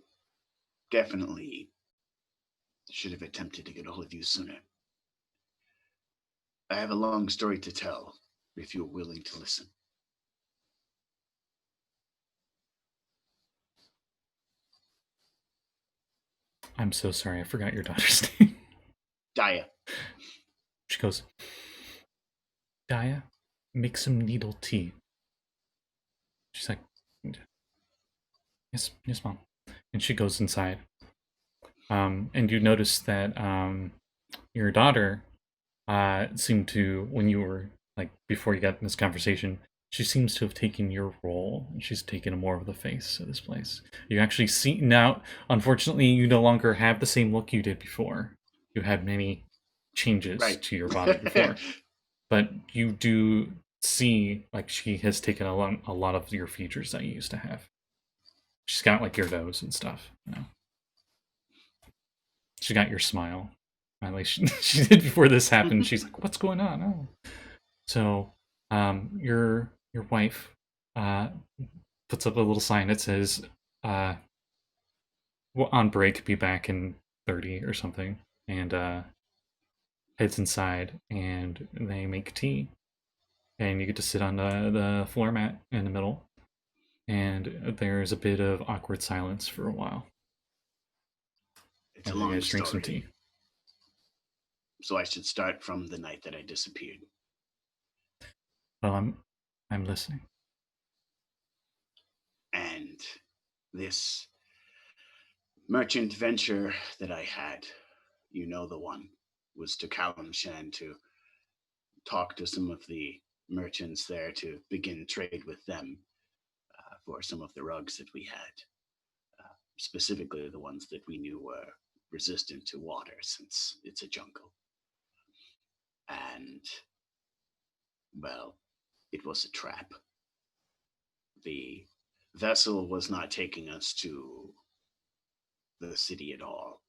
definitely should have attempted to get a hold of you sooner. I have a long story to tell, if you're willing to listen. I'm so sorry, I forgot your daughter's name. Daya. She goes, Daya, make some needle tea. She's like, yes, mom. And she goes inside. And you notice that your daughter seemed to, when you were like before you got in this conversation, she seems to have taken your role, and she's taken more of the face of this place. You actually see now. Unfortunately, you no longer have the same look you did before. You had many changes to your body before, but you do see like she has taken a lot of your features that you used to have. She's got like your nose and stuff. You know, she got your smile. At least she did before this happened. She's like, "What's going on?" Oh. So, your wife puts up a little sign that says, "On break, be back in 30 or something," and heads inside, and they make tea, and you get to sit on the floor mat in the middle, and there's a bit of awkward silence for a while. It's a And long you guys drink some story. tea. So I should start from the night that I disappeared. Well, I'm listening. And this merchant venture that I had, you know the one, was to Kalamshan to talk to some of the merchants there to begin trade with them for some of the rugs that we had, specifically the ones that we knew were resistant to water since it's a jungle. And, well, it was a trap. The vessel was not taking us to the city at all.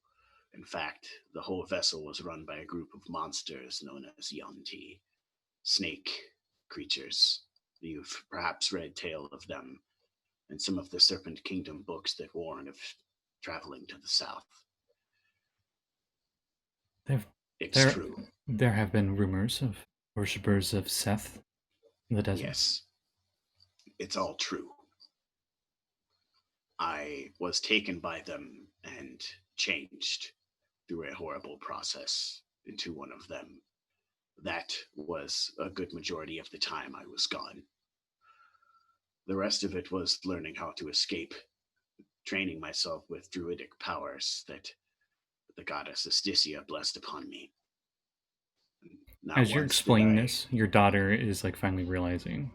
In fact, the whole vessel was run by a group of monsters known as Yanti, snake creatures. You've perhaps read tale of them in some of the Serpent Kingdom books that warn of traveling to the south. It's true. There have been rumors of worshippers of Seth in the desert. Yes, it's all true. I was taken by them and changed through a horrible process into one of them. That was a good majority of the time I was gone. The rest of it was learning how to escape, training myself with druidic powers that the goddess Asticia blessed upon me. Not As you're once did explaining I, this, your daughter is like finally realizing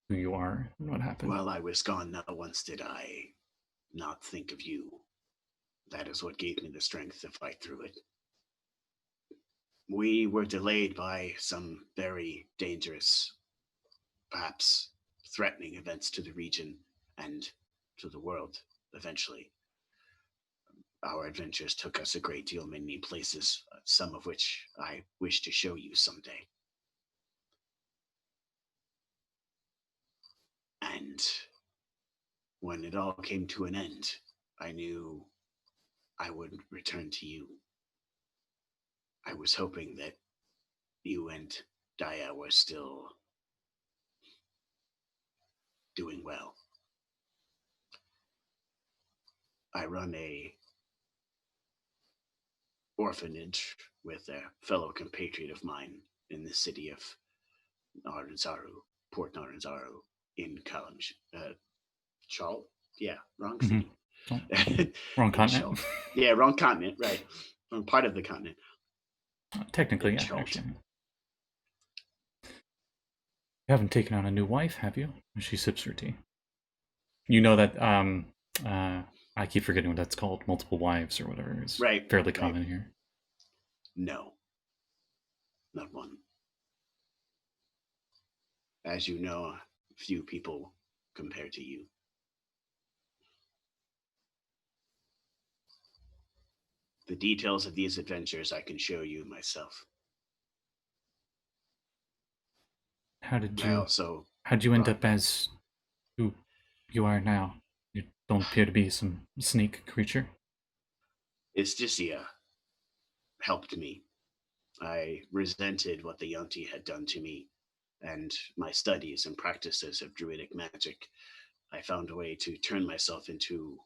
who you are and what happened. while I was gone, not once did I not think of you. That is what gave me the strength to fight through it. We were delayed by some very dangerous, perhaps threatening events to the region and to the world eventually. Our adventures took us a great deal many places, some of which I wish to show you someday. And when it all came to an end, I knew I would return to you. I was hoping that you and Daya were still doing well. I run a orphanage with a fellow compatriot of mine in the city of Naranzaru, Port Naranzaru, in Kalamj. Chal? Yeah, wrong city. Wrong continent. Yeah, wrong continent, right. Wrong part of the continent. Technically, yeah, Chalt. actually. You haven't taken on a new wife, have you? She sips her tea. You know that I keep forgetting what that's called. Multiple wives or whatever is Right, fairly right. common here. No, not one. As you know, few people compare to you. The details of these adventures I can show you myself. How did I you also end brought up back- as who you are now? You don't appear to be some snake creature. Isticia helped me. I resented what the Yonti had done to me, and my studies and practices of druidic magic. I found a way to turn myself into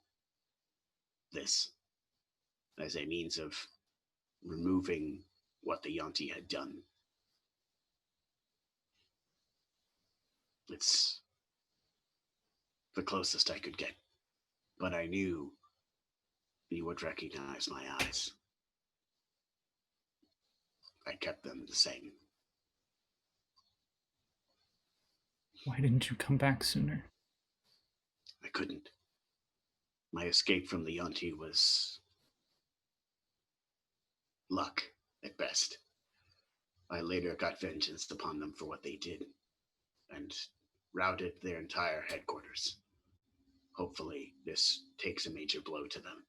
this as a means of removing what the Yonti had done. It's the closest I could get, but I knew you would recognize my eyes. I kept them the same. Why didn't you come back sooner? I couldn't. My escape from the Yonti was luck, at best. I later got vengeance upon them for what they did, and routed their entire headquarters. Hopefully, this takes a major blow to them,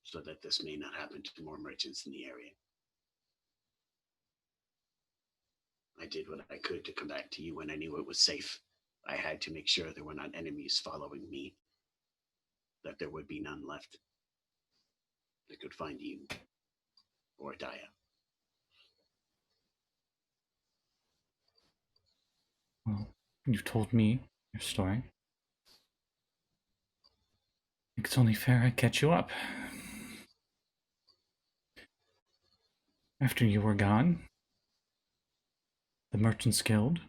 so that this may not happen to more merchants in the area. I did what I could to come back to you when I knew it was safe. I had to make sure there were not enemies following me, that there would be none left that could find you or Daya. Well, you've told me your story. I think it's only fair I catch you up. After you were gone, the Merchants Guild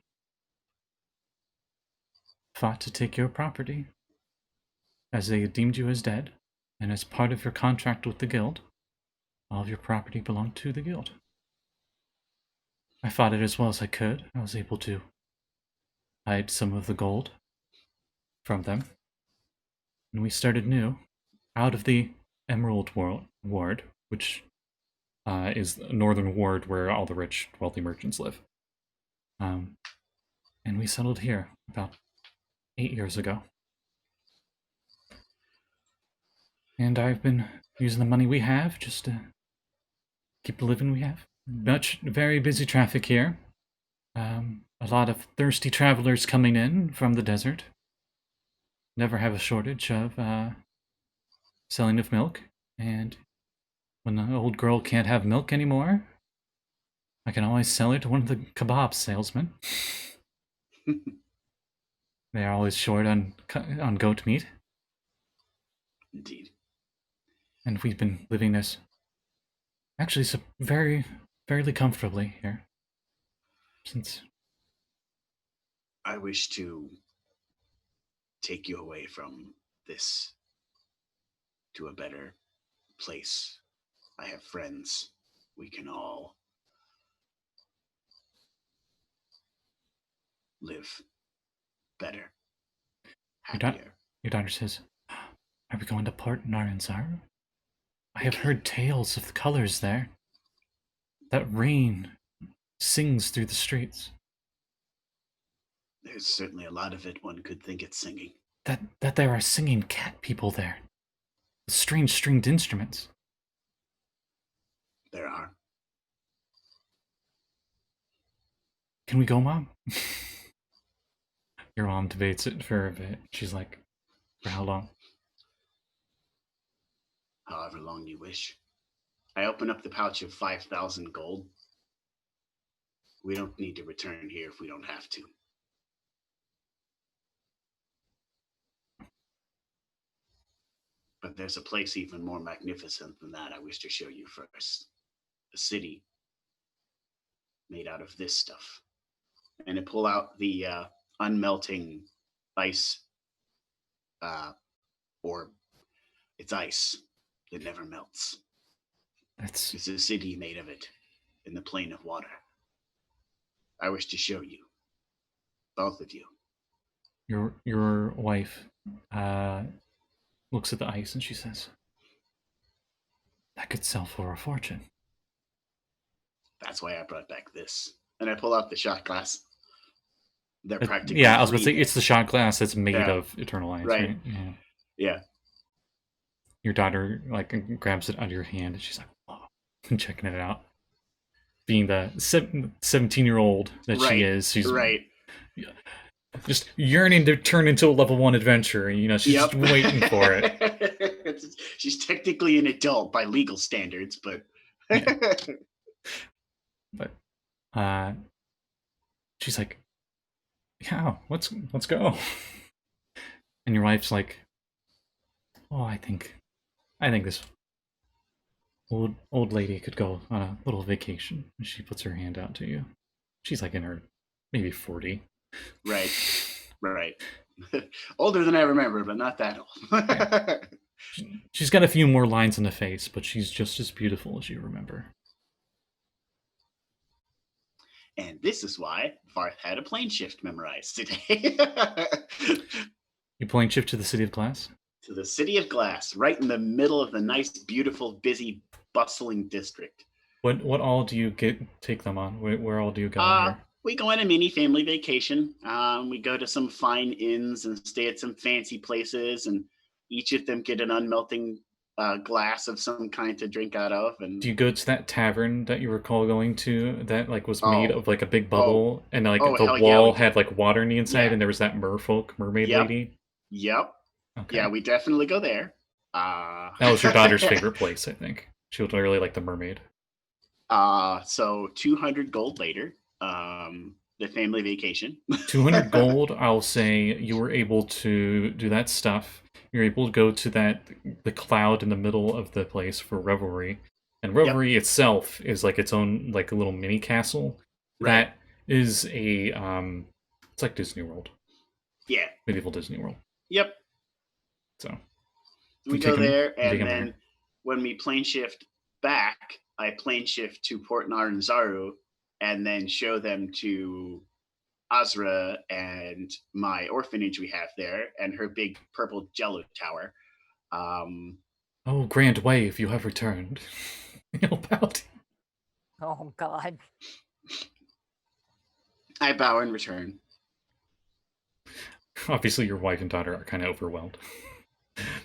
fought to take your property, as they deemed you as dead, and as part of your contract with the guild, all of your property belonged to the guild. I fought it as well as I could. I was able to hide some of the gold from them, and we started new, out of the Emerald Ward, which is a northern ward where all the rich, wealthy merchants live. And we settled here about 8 years ago. And I've been using the money we have just to keep the living we have. Very busy traffic here. A lot of thirsty travelers coming in from the desert. Never have a shortage of selling of milk. And when the old girl can't have milk anymore, I can always sell her to one of the kebab salesmen. They are always short on goat meat. Indeed. And we've been living this actually fairly comfortably here. Since I wish to take you away from this to a better place. I have friends. We can all live better, happier. Your daughter says, "Are we going to Port Naranzaru? I have heard tales of the colors there. That rain sings through the streets. There's certainly a lot of it. One could think it's singing. That there are singing cat people there. With strange stringed instruments. There are. Can we go, Mom?" Your mom debates it for a bit. She's like, "For how long?" However long you wish. I open up the pouch of 5,000 gold. We don't need to return here if we don't have to. But there's a place even more magnificent than that I wish to show you first. A city made out of this stuff. And I pull out the unmelting ice orb. It's ice that never melts. That's It's a city made of it in the plane of water. I wish to show you. Both of you. your wife looks at the ice and she says, "That could sell for a fortune." That's why I brought back this. And I pull out the shot glass. They're practically Yeah, I was about to say free. it's the shot glass that's made Yeah. of eternal ice, Right. right? Yeah. Yeah. Your daughter like grabs it out of your hand and she's like, "Oh," and checking it out. Being the 17-year-old that Right, she is, she's right. just yearning to turn into a level 1 adventurer. You know, she's Yep. just waiting for it. She's technically an adult by legal standards, but But she's like, "Yeah, let's go." And your wife's like, "Oh, I think this old lady could go on a little vacation." And she puts her hand out to you. She's like in her maybe 40. right. Older than I remember, but not that old. She's got a few more lines in the face, but she's just as beautiful as you remember. And this is why Varth had a plane shift memorized today. You plane shift to the City of Glass? To the City of Glass, right in the middle of the nice, beautiful, busy, bustling district. What all do you take them on? Where all do you go here? We go on a mini family vacation. We go to some fine inns and stay at some fancy places, and each of them get an unmelting glass of some kind to drink out of. And do you go to that tavern that you recall going to that like was made of like a big bubble and like the hell wall yeah, had like water on the inside Yeah. and there was that mermaid Yep. lady? Yep. Okay. Yeah, we definitely go there. That was your daughter's favorite place, I think. She would really like the mermaid. So 200 gold later, the family vacation. 200 gold, I'll say you were able to do that stuff. You're able to go to the cloud in the middle of the place for Revelry. And Revelry itself is like its own like a little mini castle. Right. That is a it's like Disney World. Yeah. Medieval Disney World. Yep. So we You go take 'em- there, you take and 'em then there. when we plane shift back, I plane shift to Port Naranzaru, and then show them to Azra and my orphanage we have there, and her big purple jello tower. Oh, grand wave, you have returned. He'll bow to you. Oh God. I bow in return. Obviously, your wife and daughter are kind of overwhelmed.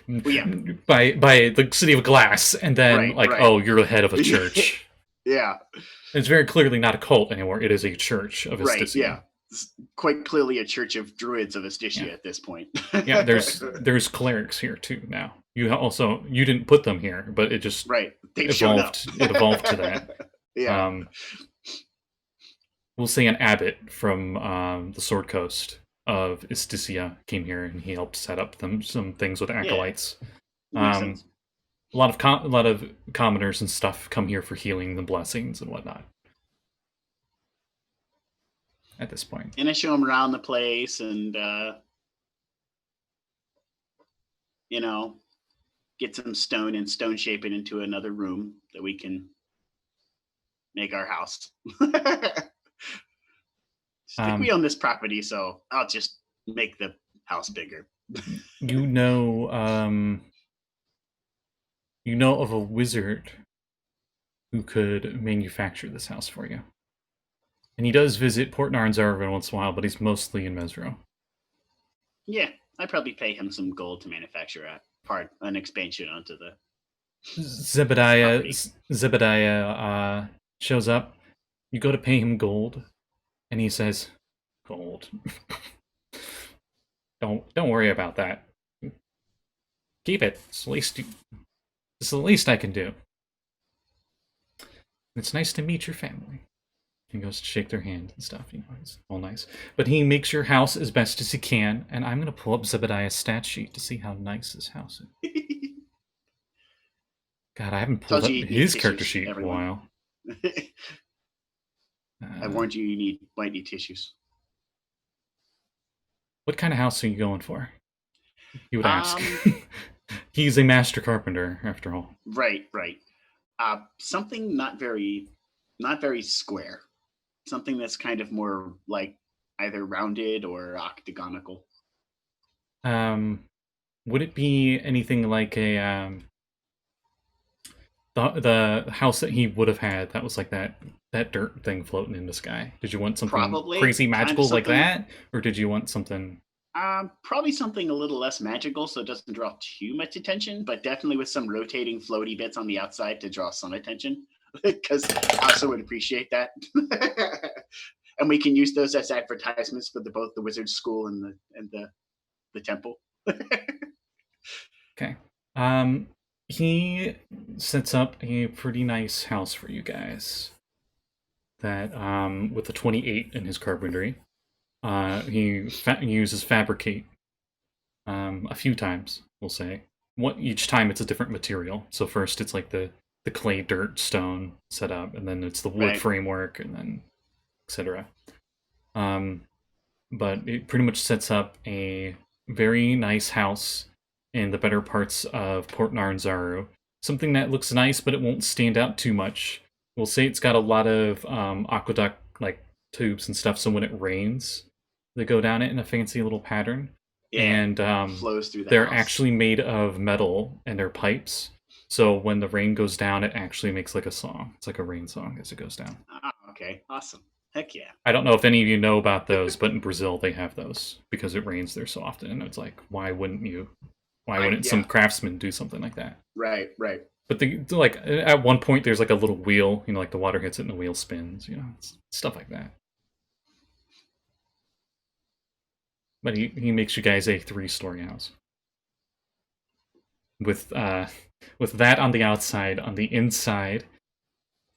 Yeah. By the City of Glass, and then Right. oh, you're the head of a church. Yeah. It's very clearly not a cult anymore. It is a church of Right. Asticia. Yeah. It's quite clearly a church of druids of Asticia Yeah. at this point. Yeah, there's clerics here too now. You didn't put them here, but it just right. They showed up. It evolved to that. Yeah. We'll say an abbot from the Sword Coast of Asticia came here, and he helped set up some things with acolytes. Makes sense. A lot of commoners and stuff come here for healing and blessings and whatnot. at this point. And I show him around the place and, you know, get some stone and stone shape it into another room that we can make our house. We own this property, so I'll just make the house bigger. You know of a wizard who could manufacture this house for you. And he does visit Port Narnzar every once in a while, but he's mostly in Mesro. Yeah, I'd probably pay him some gold to manufacture an expansion onto the Zebediah shows up. You go to pay him gold, and he says, "Gold. Don't worry about that. Keep it. It's the least I can do. It's nice to meet your family." He goes to shake their hand and stuff, it's all nice. But he makes your house as best as he can, and I'm going to pull up Zebediah's stat sheet to see how nice his house is. God, I haven't pulled up his character sheet in a while. I warned you, might need tissues. What kind of house are you going for? He would ask. He's a master carpenter, after all. Right. Something not very square. Something that's kind of more like either rounded or octagonal. Would it be anything like a the house that he would have had that was like that dirt thing floating in the sky? Did you want something probably crazy magical like that, or did you want something? Probably something a little less magical, so it doesn't draw too much attention, but definitely with some rotating floaty bits on the outside to draw some attention, because I also would appreciate that. And we can use those as advertisements for both the wizard school and the temple. Okay. He sets up a pretty nice house for you guys. That with a 28 in his carpentry. He uses fabricate a few times, we'll say. Each time it's a different material. So first it's like the clay, dirt, stone setup, and then it's the wood framework, and then etc. But it pretty much sets up a very nice house in the better parts of Port Narnzaru. Something that looks nice, but it won't stand out too much. We'll say it's got a lot of aqueduct like tubes and stuff, so when it rains, they go down it in a fancy little pattern. Yeah, and flows through they're house. Actually made of metal, and they're pipes. So when the rain goes down, it actually makes like a song. It's like a rain song as it goes down. Okay, awesome. Heck yeah. I don't know if any of you know about those, but in Brazil they have those because it rains there so often. And it's like, why wouldn't some craftsman do something like that? Right. But like at one point there's like a little wheel, like the water hits it and the wheel spins, it's stuff like that. But he makes you guys a 3-story house. With that on the outside, on the inside,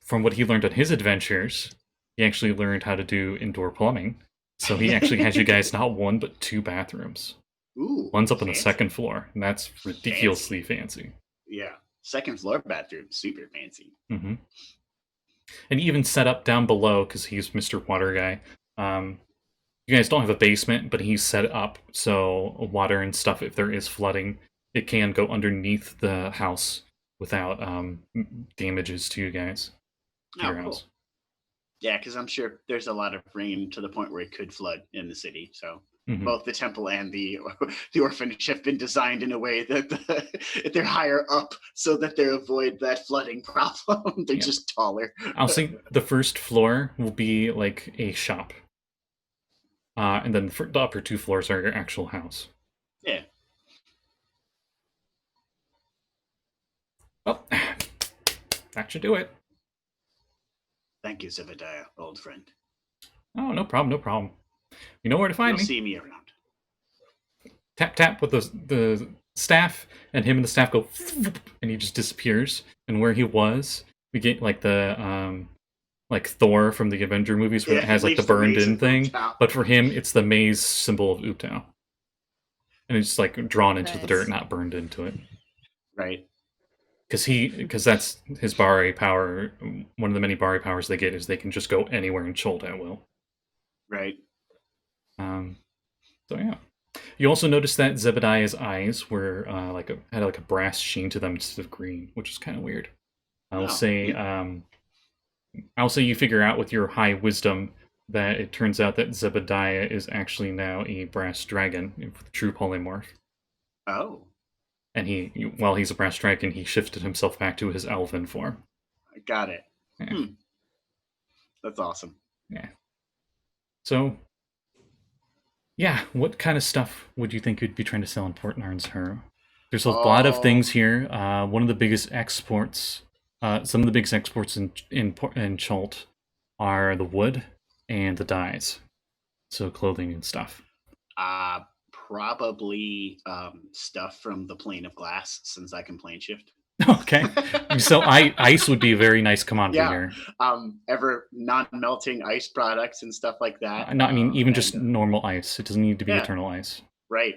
from what he learned on his adventures, he actually learned how to do indoor plumbing. So he actually has you guys not 1 but 2 bathrooms. Ooh, one's up on the 2nd floor, and that's ridiculously fancy. Yeah, 2nd floor bathroom, super fancy. Mm-hmm. And even set up down below, because he's Mr. Water Guy. You guys don't have a basement, but he's set up so water and stuff, if there is flooding, it can go underneath the house without damages to you guys. Oh, cool. Yeah, because I'm sure there's a lot of rain to the point where it could flood in the city. So both the temple and the orphanage have been designed in a way that they're higher up so that they avoid that flooding problem. They're just taller. I'll say the 1st floor will be like a shop. And then the upper 2 floors are your actual house. Yeah. Well, that should do it. Thank you, Zebediah, old friend. Oh, no problem. You know where to find me. You'll see me around. Tap with the staff, and him and the staff go, and he just disappears. And where he was, we get like the like Thor from the Avenger movies, where it has like the burned in thing. But for him, it's the maze symbol of Utau. And it's just like drawn into the dirt, not burned into it. Right. Because that's his Bari power. One of the many Bari powers they get is they can just go anywhere in Chult at will. Right. So yeah. You also noticed that Zebediah's eyes were had a brass sheen to them instead of green, which is kind of weird. I'll say you figure out with your high wisdom that it turns out that Zebediah is actually now a brass dragon, true polymorph. Oh. And while he's a brass dragon, he shifted himself back to his elven form. I got it. Yeah. That's awesome. Yeah. So, yeah, what kind of stuff would you think you'd be trying to sell in Port Narnsharu? There's a lot of things here. One of the biggest exports, some of the biggest exports in Chult are the wood and the dyes. So clothing and stuff. Probably stuff from the plane of glass, since I can plane shift. Okay. So ice would be a very nice commodity here. Ever non-melting ice products and stuff like that. No, I mean, even just normal ice. It doesn't need to be eternal ice. Right.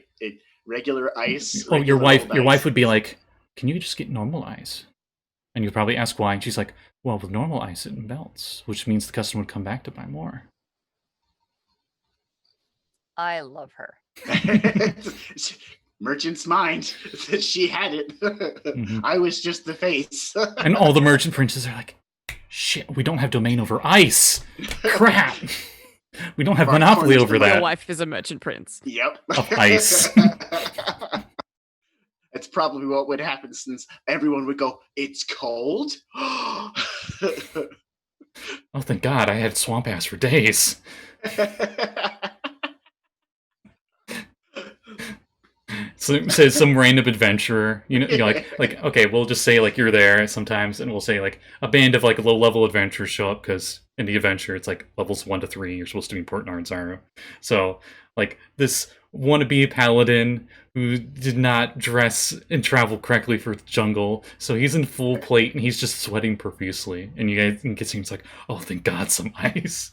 Regular ice. Oh, your regular wife would be like, can you just get normal ice? And you'd probably ask why, and she's like, well, with normal ice it melts, which means the customer would come back to buy more. I love her. Merchant's mind. She had it. I was just the face. And all the merchant princes are like, shit, we don't have domain over ice. Crap. We don't have monopoly over that. Your wife is a merchant prince. Yep. Of ice. That's probably what would happen, since everyone would go, it's cold? Oh, thank God. I had swamp ass for days. So says some random adventurer, you know, like okay, we'll just say like you're there sometimes, and we'll say like a band of like low level adventurers show up because in the adventure it's like levels 1 to 3. You're supposed to be in Port Narnsharu, so like this wannabe paladin who did not dress and travel correctly for the jungle, so he's in full plate and he's just sweating profusely, and you guys can get him. It's like, oh, thank God, some ice.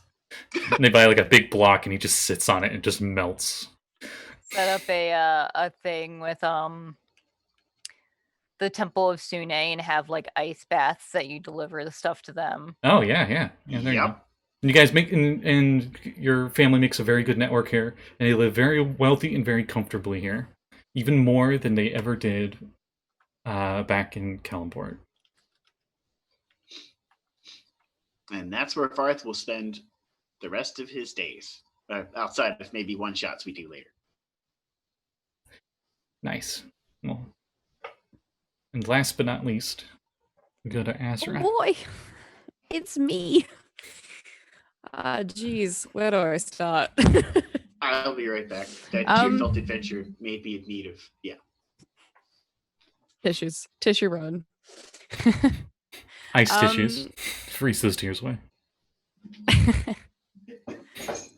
And they buy like a big block and he just sits on it and it just melts. Set up a thing with the Temple of Sune and have like ice baths that you deliver the stuff to them. Oh yeah. There you go. And you guys make and your family makes a very good network here, and they live very wealthy and very comfortably here, even more than they ever did back in Kalimport. And that's where Varth will spend the rest of his days, outside of maybe one shots we do later. Nice. Well, and last but not least, we go to Azra. Oh boy, it's me. Geez, where do I start? I'll be right back. That tear-felt adventure may be in need of, Tissue run. Ice tissues. Freeze those tears away.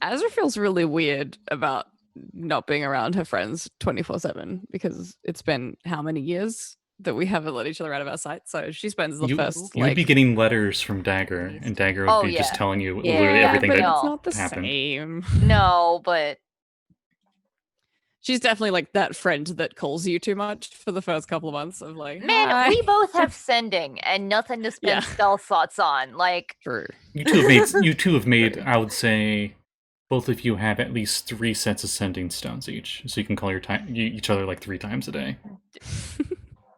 Azra feels really weird about not being around her friends 24/7 because it's been how many years that we haven't let each other out of our sight. So she spends the first. You'd be getting letters from Dagger, and Dagger would be just telling you literally everything that it's not the happened. Same. No, but she's definitely like that friend that calls you too much for the first couple of months of like, man, hi. we both have sending and nothing to spend stealth thoughts on. Like, true. You two have made. I would say, both of you have at least 3 sets of sending stones each, so you can call each other like 3 times a day.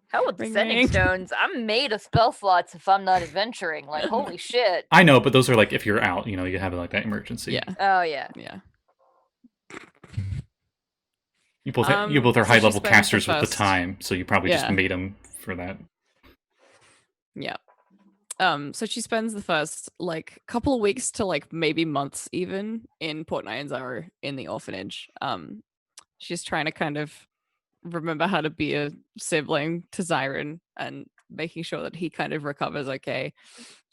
Hell with the Ring, sending ring. stones. I'm made of spell slots if I'm not adventuring. Like, holy shit. I know, but those are like if you're out, you know, you have like that emergency. Yeah. Oh yeah. Yeah. You both are so high she level spends the casters with the first- time, so you probably just Yeah. made them for that. Yeah. So she spends the first like couple of weeks to like maybe months even in Port Narnsharu in the orphanage. She's trying to kind of remember how to be a sibling to Zyron and making sure that he kind of recovers okay,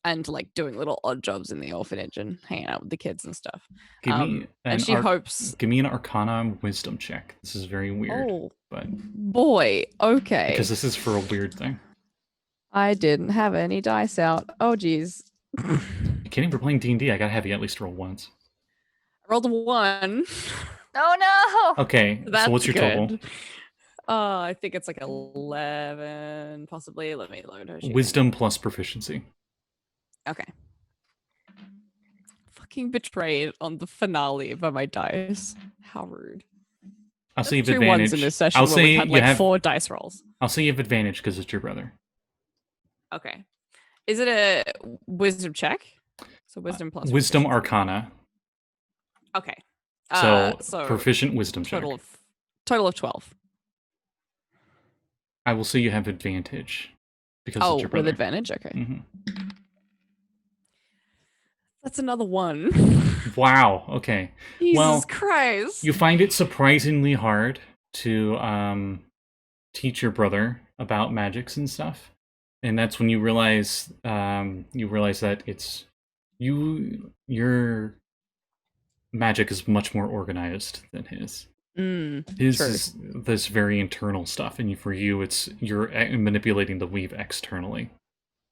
and like doing little odd jobs in the orphanage and hanging out with the kids and stuff. And she hopes. Give me an Arcana Wisdom check. This is very weird, Oh but boy, okay. because this is for a weird thing. I didn't have any dice out. Oh geez. Kidding, for playing D&D, I gotta have you at least roll once. I rolled a 1. Oh no. Okay, so That's what's your total? good. I think it's like 11, possibly. Let me load her. sheet. Wisdom plus proficiency. Okay. fucking betrayed on the finale by my dice. How rude. I'll say you have Two ones advantage. in this session I'll where say we've had you like have. 4 dice rolls. I'll say you have advantage because it's your brother. Okay. Is it a wisdom check? So wisdom plus Wisdom proficiency. Arcana. Okay. So proficient wisdom check. Total of 12. I will say you have advantage because it's your brother. With advantage? Okay. Mhm. That's another 1. Wow. Okay. Jesus Well, Christ. You find it surprisingly hard to teach your brother about magics and stuff, and that's when you realize that it's your magic is much more organized than his. His true. is this very internal stuff, and for you, it's you're manipulating the weave externally.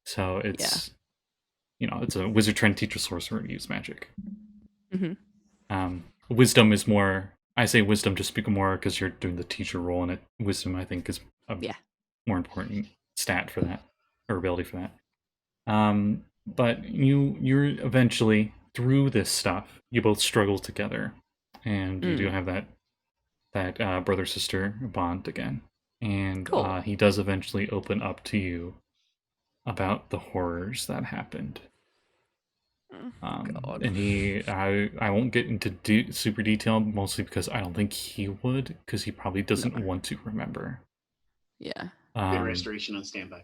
So it's it's a wizard trying to teach a sorcerer to use magic. Wisdom is more. I say wisdom just more because you're doing the teacher role, and wisdom I think is a more important stat for that or ability for that. But you're eventually through this stuff. You both struggle together, and you do have that brother sister bond again. And Cool. He does eventually open up to you about the horrors that happened. God. And I won't get into super detail, mostly because I don't think he would, because he probably doesn't want to remember. Yeah. Good restoration on standby.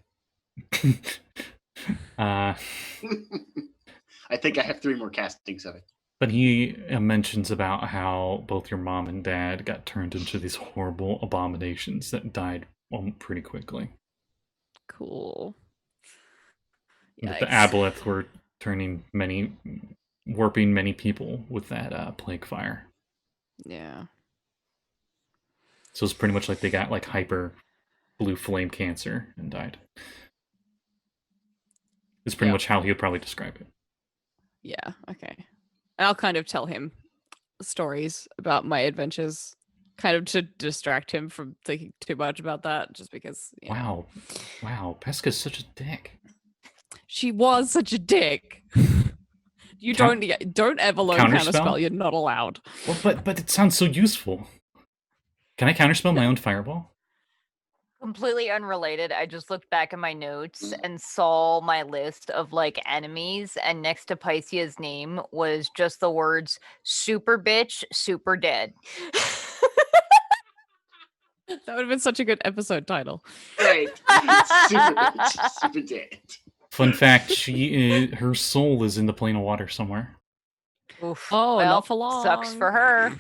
uh, I think I have 3 more castings of it. But he mentions about how both your mom and dad got turned into these horrible abominations that died pretty quickly. Cool. That the aboleth were warping many people with that plague fire. Yeah. So it's pretty much like they got like hyper blue flame cancer and died. It's pretty much how he would probably describe it. Yeah, okay. And I'll kind of tell him stories about my adventures, kind of to distract him from thinking too much about that, just because. Wow, Pesca's such a dick. She was such a dick. You don't ever learn counterspell. You're not allowed. Well, but it sounds so useful. Can I counterspell my own fireball? Completely unrelated. I just looked back at my notes and saw my list of like enemies, and next to Pycia's name was just the words "super bitch, super dead." That would have been such a good episode title. Right. Super bitch, super dead. Fun fact: her soul is in the plane of water somewhere. Oof. Oh, well, not for long. Sucks for her.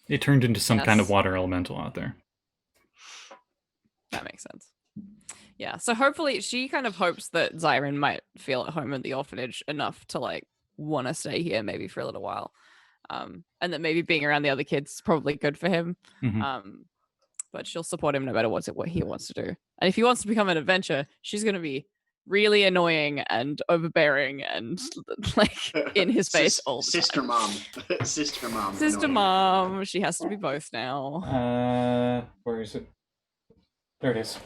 It turned into some kind of water elemental out there. That makes sense. Yeah, so hopefully she kind of hopes that Zyron might feel at home in the orphanage enough to like want to stay here maybe for a little while. And that maybe being around the other kids is probably good for him. But she'll support him no matter what he wants to do. And if he wants to become an adventurer, she's going to be really annoying and overbearing and like in his face all the time. Sister mom. She has to be both now. Where is it? There it is.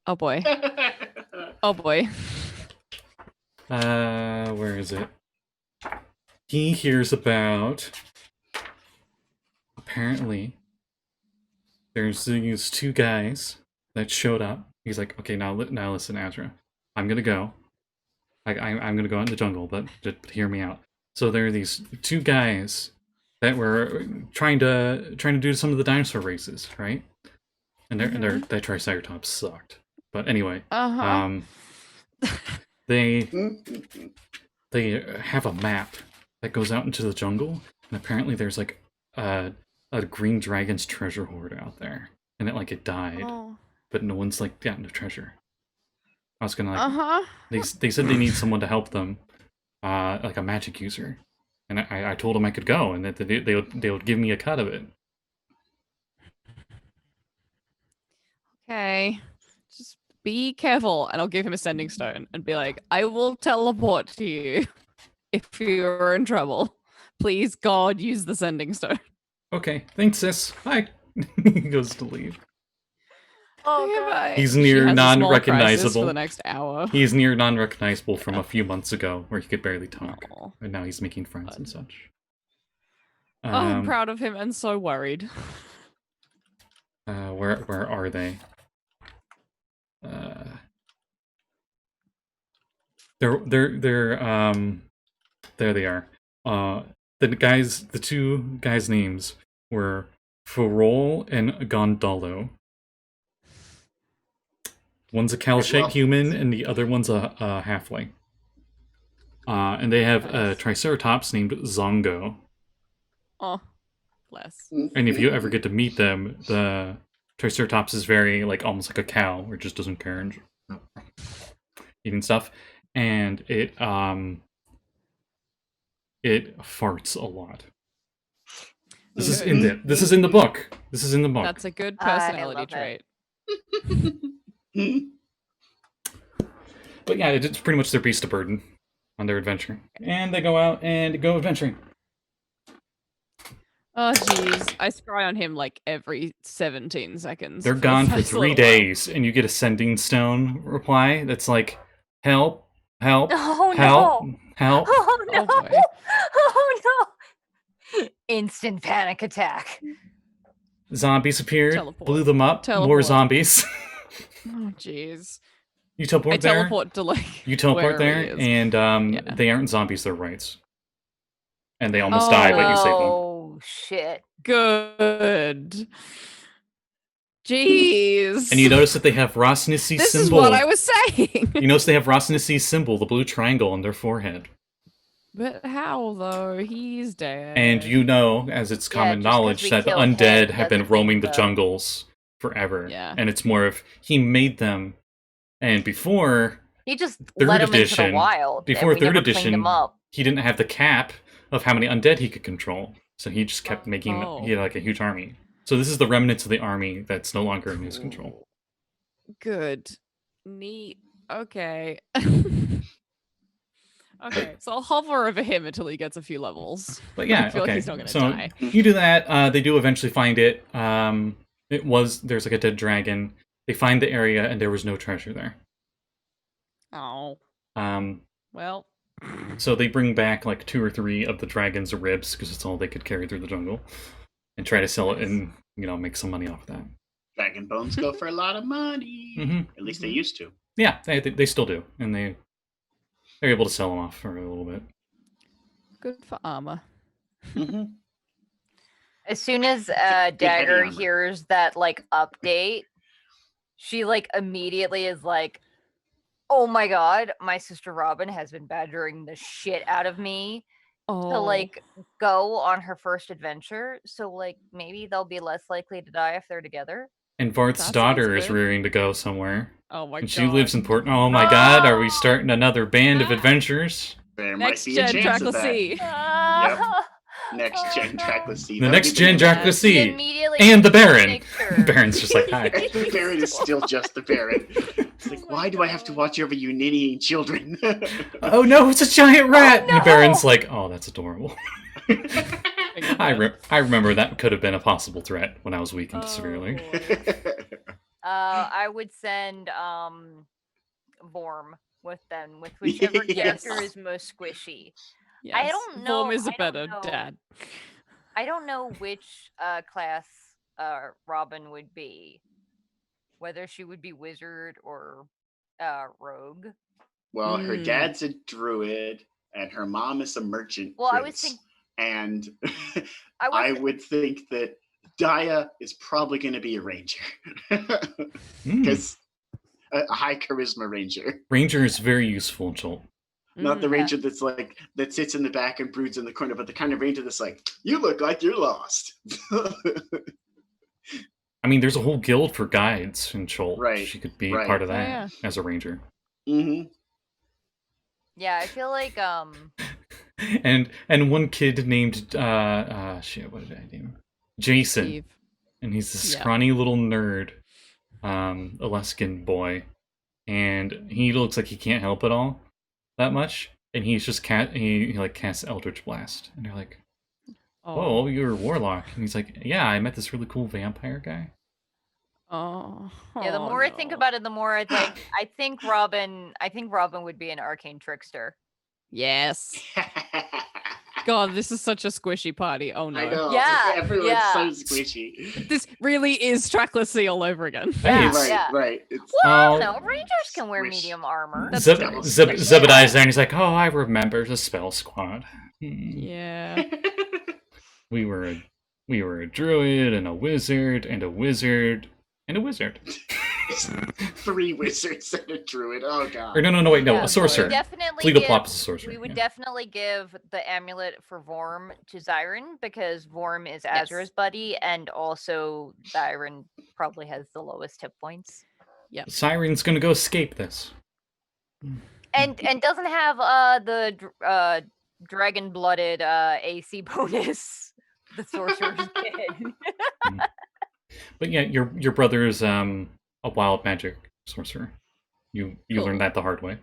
Oh boy. Oh boy. Where is it? He hears about. Apparently, there's these 2 guys that showed up. He's like, okay, now listen, Azra. I'm gonna go. I'm gonna go out in the jungle, but just hear me out. So there are these 2 guys that were trying to do some of the dinosaur races, right? And that Triceratops sucked. But anyway, they have a map that goes out into the jungle, and apparently there's like a green dragon's treasure hoard out there, and it died, but no one's like gotten the treasure. I was gonna they said they need someone to help them, like a magic user. And I told them I could go, and that they would give me a cut of it. Okay, just be careful, and I'll give him a sending stone and be like, I will teleport to you if you're in trouble. Please, God, use the sending stone. Okay, thanks, sis. Bye. He goes to leave. Oh god. He's She near has a small crisis non-recognizable. for the next hour. He's near non-recognizable from a few months ago, where he could barely talk, Aw. and now he's making friends and such. Oh, I'm proud of him and so worried. Where are they? They're there they are. The two guys' names were Farol and Gondolo. One's a Kalshite human, and the other one's a halfling. And they have a Triceratops named Zongo. Oh, bless. And if you ever get to meet them, the Triceratops is very, like, almost like a cow, or just doesn't care and eating stuff. And it farts a lot. This is in the book. This is in the book. That's a good I personality love it. trait. But yeah, it's pretty much their beast of burden on their adventure. And they go out and go adventuring. Oh, jeez. I scry on him like every 17 seconds. They're for gone a for nice 3 little days, and you get a sending stone reply that's like, help, help, Oh help, no. help. Oh no. Oh, boy. Oh no. Instant panic attack. Zombies appeared, Teleport. blew them up, more Teleport. zombies. Oh, jeez. You teleport I there. teleport to like. You teleport wherever he there, is. and Yeah. they aren't zombies, they're rights. And they almost die, but you save them. Oh shit. Good. Jeez. And you notice that they have Rosnissy's this symbol. is what I was saying. You notice they have Rosnissy's symbol, the blue triangle, on their forehead. But how though? He's dead. And you know, as it's common just 'cause knowledge, we that the killed him undead have been doesn't roaming mean the the- jungles forever. Yeah. And it's more of, he made them. And before He just Third let him into edition- the wild. and before we third never cleaned edition, him up. he didn't have the cap of how many undead he could control. So he just kept making, Oh. he had like a huge army. So this is the remnants of the army that's no longer in his control. Good. Neat. Okay. Okay, so I'll hover over him until he gets a few levels. But yeah, I feel okay. like he's not gonna so die. you do that. They do eventually find it. There's like a dead dragon. They find the area, and there was no treasure there. Oh, Um, well. so they bring back like 2 or 3 of the dragon's ribs because it's all they could carry through the jungle, and try to sell it and make some money off of that. Dragon bones go for a lot of money. Hmm. At least they used to. Yeah, they still do, and they're able to sell them off for a little bit. Good for armor. Mhm. As soon as heavy Dagger armor. hears that like update, she like immediately is like, "Oh my god, my sister Robin has been badgering the shit out of me Oh, to like go on her first adventure. So like maybe they'll be less likely to die if they're together." And Varth's That daughter sounds is good. rearing to go somewhere, oh my and god. she lives in Port. Oh my God, are we Oh! starting another band of adventures? There Next might be a gen chance of Trackless that. C. Next gen Trackless C. The That'll next be gen the Jack the She Sea, immediately and the wants to Baron. make sure. Baron's just like, hi. The Baron is still just the Baron. It's like, Oh my why do I have to God. watch over you ninnying children? Oh no, it's a giant rat! no! And Baron's like, oh, that's adorable. I remember that could have been a possible threat when I was weakened Oh, severely. boy. I would send Vorm with them, with whichever Yes. character is most squishy. Yes. don't know- Vorm is a I don't better know. dad. I don't know which class Robin would be, whether she would be wizard or rogue. Well, her Mm. dad's a druid, and her mom is a merchant. Well, I was prince. think- And I I was would think that Daya is probably going to be a ranger. Hmm. Because a high charisma ranger. Ranger is very useful, Joel. Not the Mm. ranger that's like, that sits in the back and broods in the corner, but the kind of ranger that's like, you look like you're lost. I mean, there's a whole guild for guides in Chol. Right, She could be right. part of Oh, that yeah. as a ranger. hmm yeah. I feel like And one kid named shit, what did I name? Jason. Steve. And he's this Yeah. scrawny little nerd, Alaskan boy, and he looks like he can't help it all that much. And he's just he like casts Eldritch Blast, and they're like, Oh. "Whoa, you're a warlock." And he's like, "Yeah, I met this really cool vampire guy." Oh. Yeah, the more I think about it, the more I like. I think Robin would be an arcane trickster. Yes. God, this is such a squishy party. Oh no. I know. Yeah, Everyone's yeah. so squishy. This really is Trackless all over again. Hey, Yeah, it's- Right. It's Well, Oh. no, Rangers can wear Squish. medium armor. That's Zebediah's there, and he's like, "Oh, I remember the spell squad. Yeah. We were a druid and a wizard and a wizard and a wizard. 3 wizards and a druid. Oh god. Or no, wait, no, Yeah, a sorcerer. We definitely Fleetoplop give- is a sorcerer. We would yeah. definitely give the amulet for Vorm to Zyron because Vorm is Yes. Azra's buddy, and also Zyron probably has the lowest hit points, Siren's gonna go escape this. and doesn't have the dragon-blooded AC bonus. The sorcerer's kid. But yeah, your brother is a wild magic sorcerer. You Cool. learned that the hard way.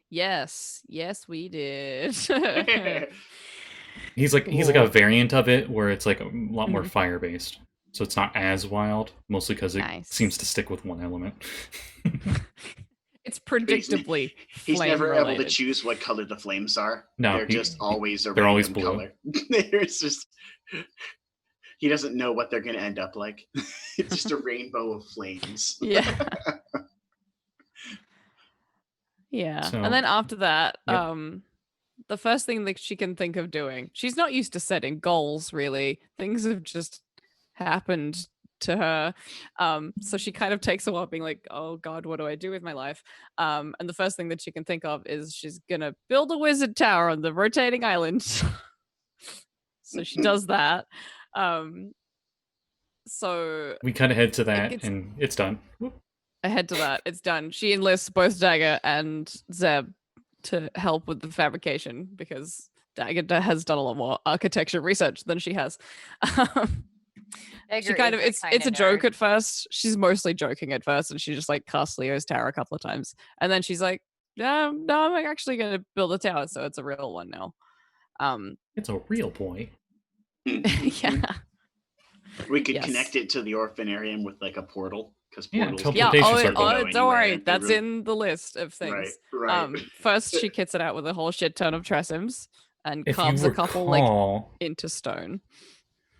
Yes, we did. He's like a variant of it where it's like a lot more Mhm. fire based. So it's not as wild, mostly because it Nice. seems to stick with one element. It's predictably He's never able to flame-related. choose what color the flames are. No, they're just always a they're always random blue. color. There's just he doesn't know what they're gonna end up like. It's just a rainbow of flames. Yeah. Yeah. So- And then after that, Yep. the first thing that she can think of doing, she's not used to setting goals really. Things have just happened to her. So she kind of takes a while being like, oh God, what do I do with my life? And the first thing that she can think of is she's gonna build a wizard tower on the rotating island. So she does that. So We cut ahead to that, gets- and it's done. Whoop. ahead to that, it's done. She enlists both Dagger and Zeb to help with the fabrication because Dagger has done a lot more architecture research than she has. She Dagger kind of is it's a kinda joke nerd. at first. She's mostly joking at first, and she just like casts Leo's tower a couple of times, and then she's like, no, I'm actually gonna build a tower, so it's a real one now. It's a real boy. Yeah. We could Yes. connect it to the orphanarium with like a portal because Yeah, portals. teleportation Yeah, Teleportation circle. don't worry, Anywhere. that's in the list of Right, things. right. First she kits it out with a whole shit ton of tressums and If carves you a couple like recall, into stone.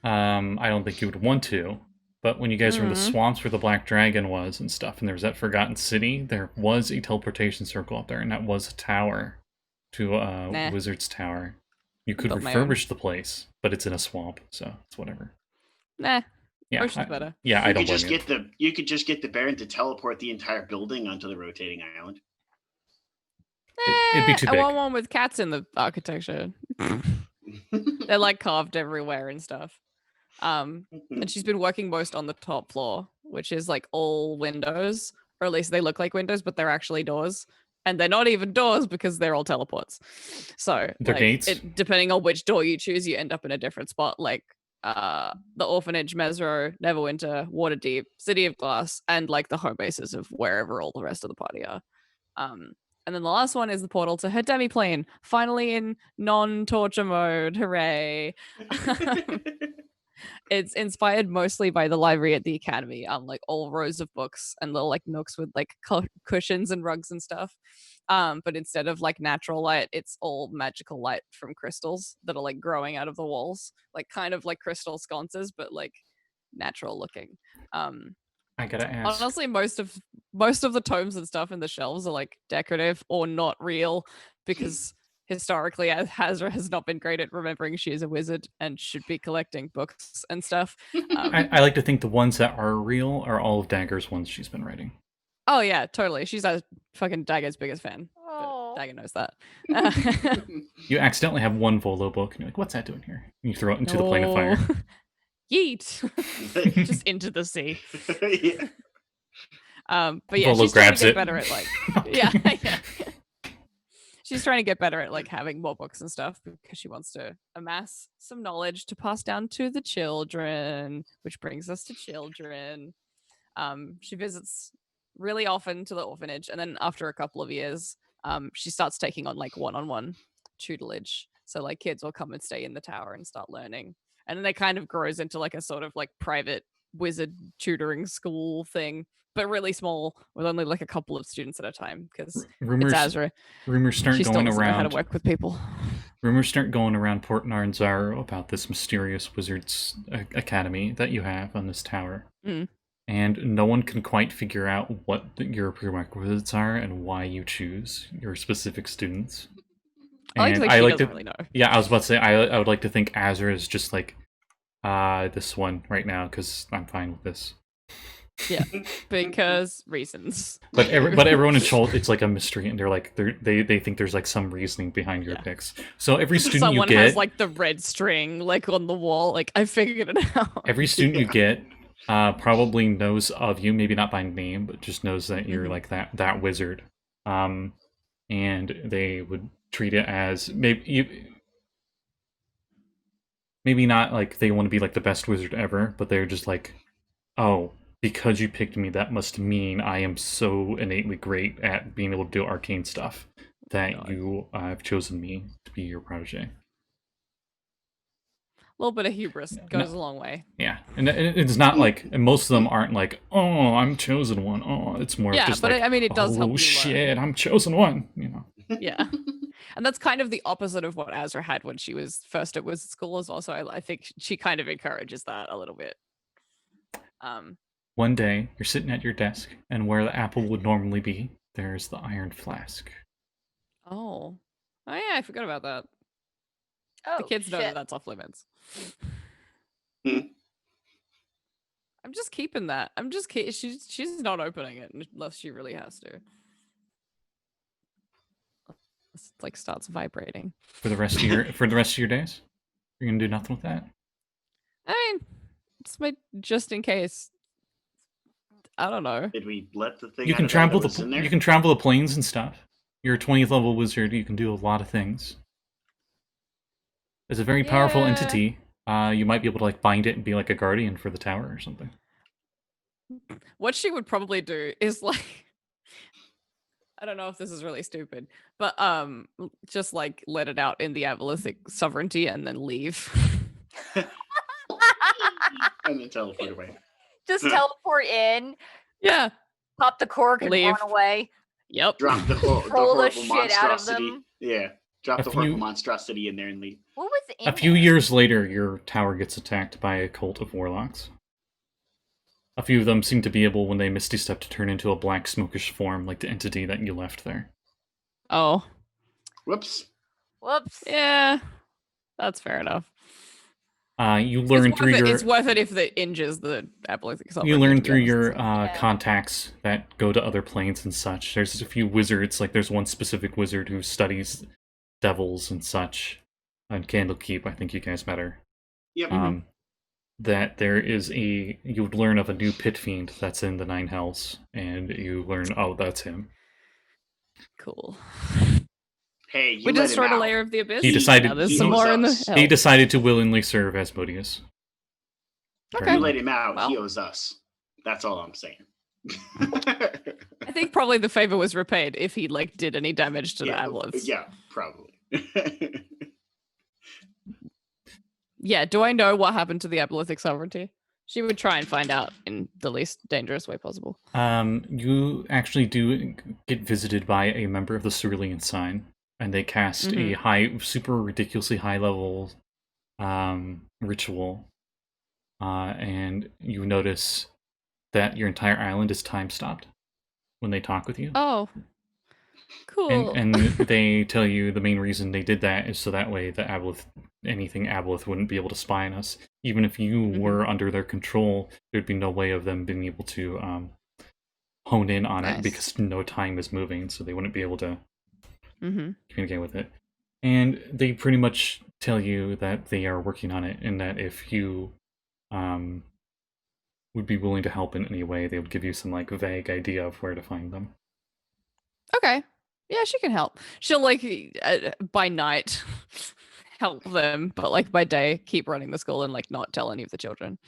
I don't think you would want to, but when you guys were in the Mhm. swamps where the Black Dragon was and stuff, and there was that Forgotten City, there was a teleportation circle up there, and that was a tower to Nah. Wizard's Tower. You could Built my own. refurbish the place, but it's in a swamp, so it's whatever. Nah, Yeah, ocean's better. Yeah, I You don't could just blame you. you could just get the Baron to teleport the entire building onto the rotating island. It'd be too I big. want one with cats in the architecture. They're like carved everywhere and stuff. And she's been working most on the top floor, which is like all windows, or at least they look like windows, but they're actually doors. And they're not even doors because they're all teleports. So They're like, gates? depending on which door you choose, you end up in a different spot. Like the orphanage, Mesro, Neverwinter, Waterdeep, City of Glass, and like the home bases of wherever all the rest of the party are. And then the last one is the portal to her demiplane, finally in non-torture mode. Hooray! It's inspired mostly by the library at the academy, like all rows of books and little like nooks with like cushions and rugs and stuff. But instead of like natural light, it's all magical light from crystals that are like growing out of the walls, like kind of like crystal sconces, but like natural looking. I gotta ask. Honestly, most of the tomes and stuff in the shelves are like decorative or not real because historically Azra has not been great at remembering she is a wizard and should be collecting books and stuff. I like to think the ones that are real are all of Dagger's ones she's been writing. Oh yeah, totally. She's a fucking Dagger's biggest fan. But Oh. Dagger knows that. You accidentally have one Volo book, and you're like, what's that doing here? And you throw it into the plane of fire. No. Yeet. Just into the sea. Yeah. But yeah, Volo she's trying grabs to get it. better at like yeah. She's trying to get better at like having more books and stuff because she wants to amass some knowledge to pass down to the children, which brings us to children. She visits really often to the orphanage, and then after a couple of years, she starts taking on like one-on-one tutelage. So like kids will come and stay in the tower and start learning. And then it kind of grows into like a sort of like private wizard tutoring school thing, but really small with only like a couple of students at a time because it's Rumors Azra. start She still going doesn't know how to around. work with people. Rumors start going around Port Naranzaro about this mysterious wizards academy that you have on this tower. Mm. And no one can quite figure out what your prerequisites are and why you choose your specific students. I like to think she doesn't really know. Yeah, I was about to say, I would like to think Azra is just like, this one right now, because I'm fine with this. Yeah, because reasons. But everyone in Cholt, it's like a mystery, and they're like they think there's like some reasoning behind your picks. So every student Someone you get has like the red string like on the wall. Like I figured it out. Every student you get probably knows of you, maybe not by name, but just knows that you're like that wizard. And they would treat it as maybe not like they want to be like the best wizard ever, but they're just like, oh, because you picked me, that must mean I am so innately great at being able to do arcane stuff that you have chosen me to be your protege. A little bit of hubris goes a long way. Yeah, and it's not like, and most of them aren't like, oh, I'm chosen one. Oh, it's more just but like, I mean, it does help. Oh shit, I'm chosen one. You know. Yeah, and that's kind of the opposite of what Azra had when she was first at wizard school as well. So I think she kind of encourages that a little bit. One day, you're sitting at your desk, and where the apple would normally be, there's the iron flask. Oh yeah, I forgot about that. Oh, the kids know shit. that's off limits. Hmm. I'm just keeping that. She's not opening it unless she really has to. It like starts vibrating. For the rest of your days, you're gonna do nothing with that. I mean, it's just in case. I don't know. Did we let the thing? You can out of travel that was in there? you can travel the planes and stuff. You're a 20th level wizard. You can do a lot of things. It's a very powerful entity. You might be able to like bind it and be like a guardian for the tower or something. What she would probably do is like, I don't know if this is really stupid, but just like let it out in the Abolithic sovereignty and then leave. And then teleport away. Just teleport in, Yeah. pop the cork, and Leave. run away. Yep. Drop the Roll the horrible shit monstrosity. out of them. Yeah. Drop A the few- horrible monstrosity in there and leave. What was in A few there? years later, your tower gets attacked by a cult of warlocks. A few of them seem to be able, when they misty step, to turn into a black smokish form, like the entity that you left there. Oh. Whoops. Whoops. Yeah. That's fair enough. You learn through your It's worth it if it injures the Abolithic sovereignty. you learn to be through honest. your Yeah. contacts that go to other planes and such. There's a few wizards, like there's one specific wizard who studies devils and such on Candlekeep. I think you guys met her. Yep. That there is you would learn of a new pit fiend that's in the Nine Hells, and you learn, oh, that's him. Cool. Hey, you We let him destroyed a out. layer of the abyss. He decided- Now there's he some owes more in the us. hell. He decided to willingly serve as Modius. Okay. You let him out. Well. He owes us. That's all I'm saying. I think probably the favor was repaid if he like did any damage to the Aboliths. Yeah, probably. Yeah, do I know what happened to the Abolithic sovereignty? She would try and find out in the least dangerous way possible. You actually do get visited by a member of the Cerulean Sign, and they cast a super ridiculously high level ritual, and you notice that your entire island is time stopped when they talk with you. Oh, cool. And they tell you the main reason they did that is so that way the anything Aboleth wouldn't be able to spy on us. Even if you were under their control, there'd be no way of them being able to hone in on it because no time is moving, so they wouldn't be able to communicate with it. And they pretty much tell you that they are working on it, and that if you would be willing to help in any way, they would give you some like vague idea of where to find them. Okay. Yeah, she can help. She'll like by night help them, but like by day keep running the school and like not tell any of the children.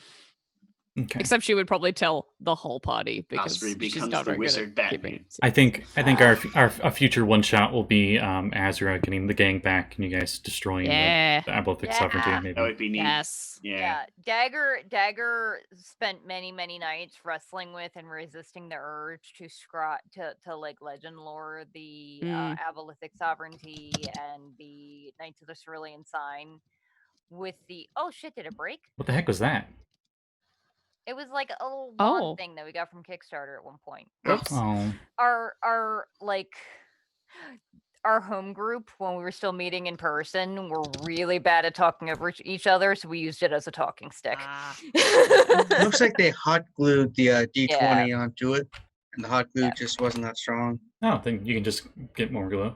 Okay. Except she would probably tell the whole party because Osprey she's becomes not the very good wizard at Batman. keeping. I think our future one shot will be Azra getting the gang back and you guys destroying Yeah. the Abolithic Yeah. sovereignty. That Maybe. would be neat. Yes. Yeah. Dagger spent many nights wrestling with and resisting the urge to like legend lore the Abolithic sovereignty and the Knights of the Cerulean Sign with the oh shit, did it break? What the heck was that? It was like a little Oh. wand thing that we got from Kickstarter at one point. Whoops. Oh, Our like our home group when we were still meeting in person were really bad at talking over each other, so we used it as a talking stick. Looks like they hot glued the D20 onto it, and the hot glue Yeah. just wasn't that strong. oh, then you can just get more glue.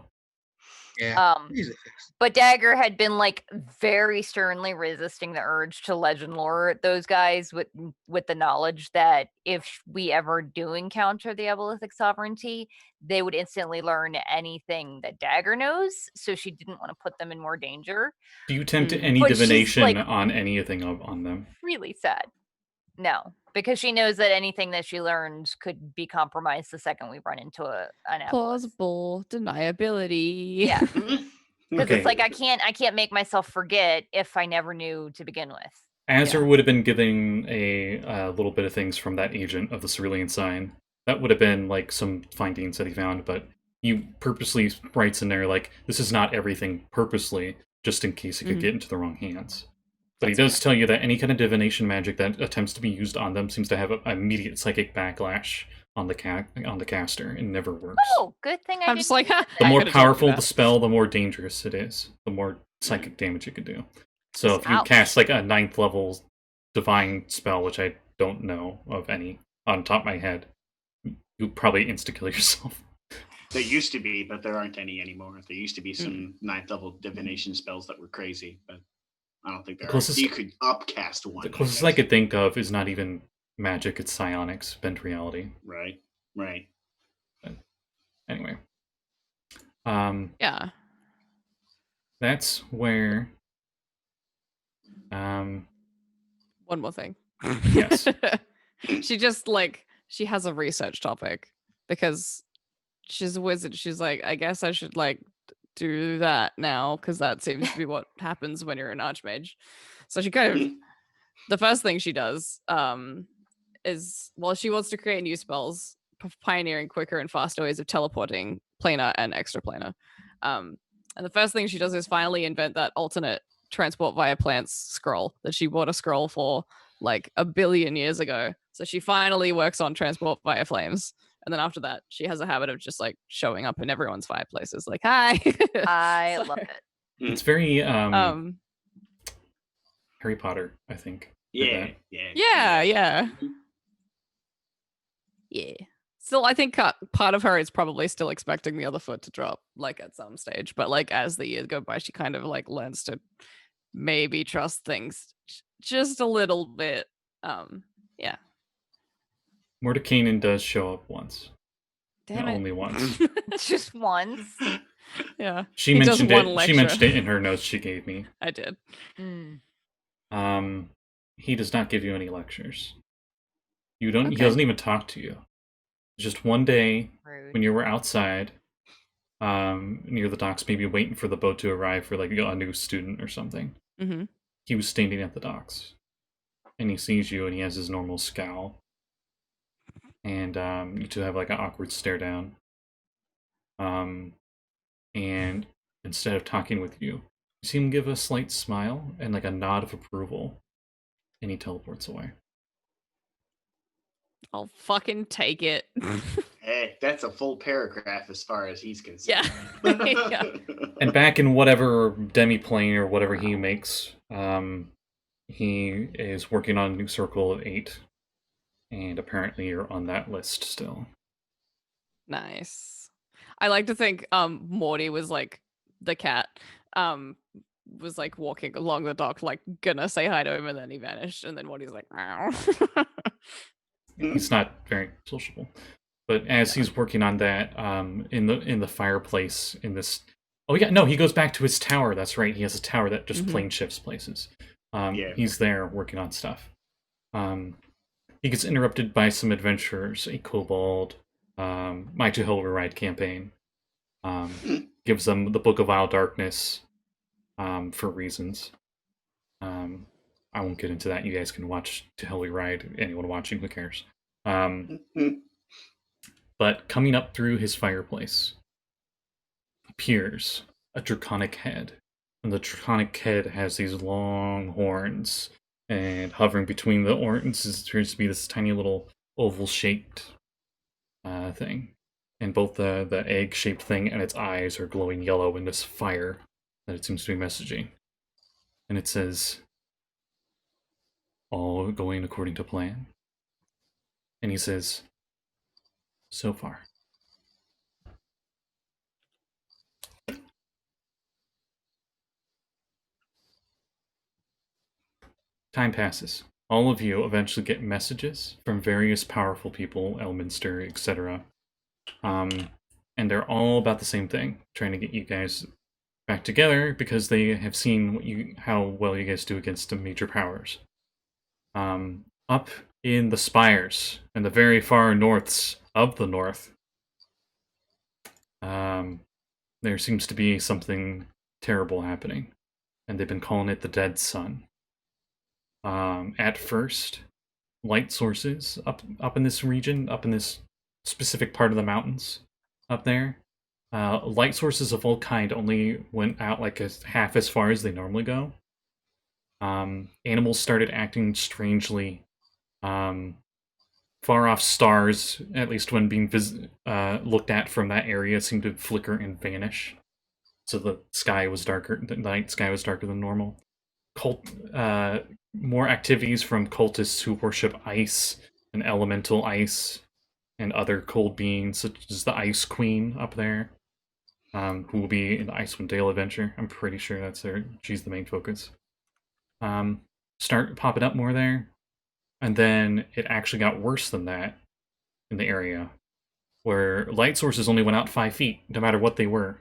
Yeah, easily fixed. But Dagger had been like very sternly resisting the urge to legend lore those guys with the knowledge that if we ever do encounter the Abolithic sovereignty, they would instantly learn anything that Dagger knows. So she didn't want to put them in more danger. Do you attempt any But she's, divination like, on anything on them? Really sad. No, because she knows that anything that she learns could be compromised the second we run into an Aboleth. Plausible deniability. Yeah. Because Okay. it's like I can't make myself forget if I never knew to begin with. Azra would have been giving a little bit of things from that agent of the Cerulean Sign. That would have been like some findings that he found, but he purposely writes in there like this is not everything purposely, just in case it could get into the wrong hands. But he does tell you that any kind of divination magic that attempts to be used on them seems to have an immediate psychic backlash on the caster and never works. Oh, good thing I'm just like, didn't The I more could've told you powerful that. the spell, the more dangerous it is. The more psychic damage it could do. So if you Ouch. cast like a 9th level divine spell, which I don't know of any on top of my head, you probably insta-kill yourself. There used to be, but there aren't any anymore. There used to be some 9th level divination spells that were crazy, but I don't think there are. You could upcast one. The closest I could think of is not even magic, it's psionics, bent reality. Right. But anyway. Yeah. That's where One more thing. Yes. She just like she has a research topic because she's a wizard. She's like, I guess I should like do that now because that seems to be what happens when you're an archmage. So she kind of the first thing she does is she wants to create new spells, pioneering quicker and faster ways of teleporting planar and extraplanar. And the first thing she does is finally invent that alternate transport via plants scroll that she bought a scroll for like 1 billion years ago. So she finally works on transport via flames. And then after that, she has a habit of just like showing up in everyone's fireplaces, like, hi. I love it. it's very Um, Harry Potter, I think. Yeah. yeah. Still, I think part of her is probably still expecting the other foot to drop, like at some stage. But like as the years go by, she kind of like learns to maybe trust things just a little bit. Yeah. Mordekainen does show up once. Damn and it. only once. Just once. Yeah. She He does mentioned one it. She lecture. mentioned it in her notes she gave me. I did. He does not give you any lectures. You don't. He Okay. doesn't even talk to you. Just one day Rude. when you were outside, near the docks, maybe waiting for the boat to arrive for like a new student or something. Mm-hmm. He was standing at the docks, and he sees you, and he has his normal scowl, and you two have like an awkward stare down. And instead of talking with you, you see him give a slight smile and like a nod of approval, and he teleports away. I'll fucking take it. Hey, that's a full paragraph as far as he's concerned. Yeah. Yeah. And back in whatever demi-plane or whatever he makes, he is working on a new circle of 8, and apparently you're on that list still. Nice. I like to think Morty was like the cat, was like walking along the dock, like gonna say hi to him, and then he vanished, and then Morty's like, meow. He's not very sociable. But as he's working on that, in the fireplace in this, oh yeah, no, he goes back to his tower. That's right, he has a tower that just plane shifts places. Yeah. He's there working on stuff. he gets interrupted by some adventurers, a kobold, my to Hell Ride campaign. Gives them the Book of Vile Darkness for reasons. I won't get into that. You guys can watch To Hell We Ride. Anyone watching, who cares? But coming up through his fireplace appears a draconic head. And the draconic head has these long horns. And hovering between the horns appears to be this tiny little oval-shaped thing. And both the egg-shaped thing and its eyes are glowing yellow in this fire that it seems to be messaging. And it says, all going according to plan. And he says, so far. Time passes. All of you eventually get messages from various powerful people, Elminster, etc. And they're all about the same thing, trying to get you guys back together because they have seen how well you guys do against the major powers. Up in the spires, in the very far norths of the north, there seems to be something terrible happening, and they've been calling it the Dead Sun. At first, light sources up in this region, up in this specific part of the mountains up there, light sources of all kind only went out like half as far as they normally go. Animals started acting strangely. Far off stars, at least when being looked at from that area, seemed to flicker and vanish. So the sky was darker. The night sky was darker than normal. More activities from cultists who worship ice and elemental ice, and other cold beings, such as the Ice Queen up there, who will be in the Icewind Dale adventure. I'm pretty sure she's the main focus. Start popping up more there. And then it actually got worse than that in the area, where light sources only went out 5 feet, no matter what they were.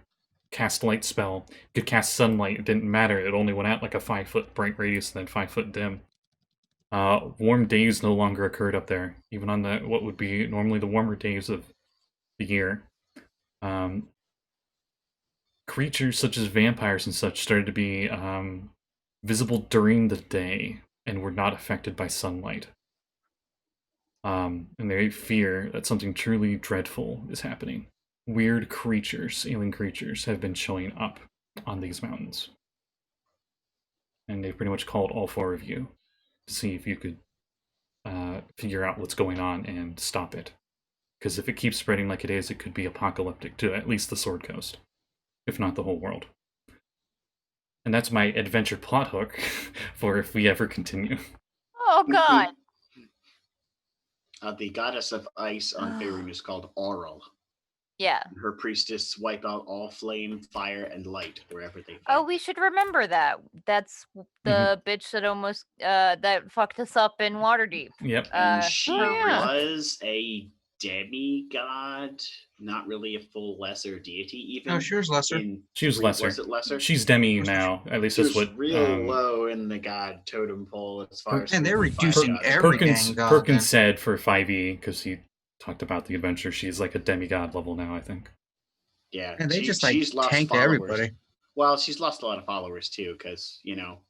Cast light spell, could cast sunlight, it didn't matter, it only went out like a 5-foot bright radius and then 5-foot dim. Warm days no longer occurred up there, even on what would be normally the warmer days of the year. Creatures such as vampires and such started to be visible during the day, and were not affected by sunlight. And they fear that something truly dreadful is happening. Weird creatures, alien creatures, have been showing up on these mountains. And they pretty much called all 4 of you to see if you could figure out what's going on and stop it. Because if it keeps spreading like it is, it could be apocalyptic to at least the Sword Coast, if not the whole world. And that's my adventure plot hook for if we ever continue. Oh, God. The goddess of ice on Faerun is called Auril. Yeah. And her priestess wipe out all flame, fire, and light wherever they find. Oh, we should remember that. That's the bitch that almost that fucked us up in Waterdeep. Yep. And she was a demigod, not really a full lesser deity even. No, she was lesser. She was lesser. Was it lesser? She's demi now. At least that's what. Real low in the god totem pole as far as. And they're reducing every Perkins said for 5e, because he talked about the adventure, she's like a demigod level now, I think. Yeah. And they just like she's lost tanked followers. everybody. Well, she's lost a lot of followers too, because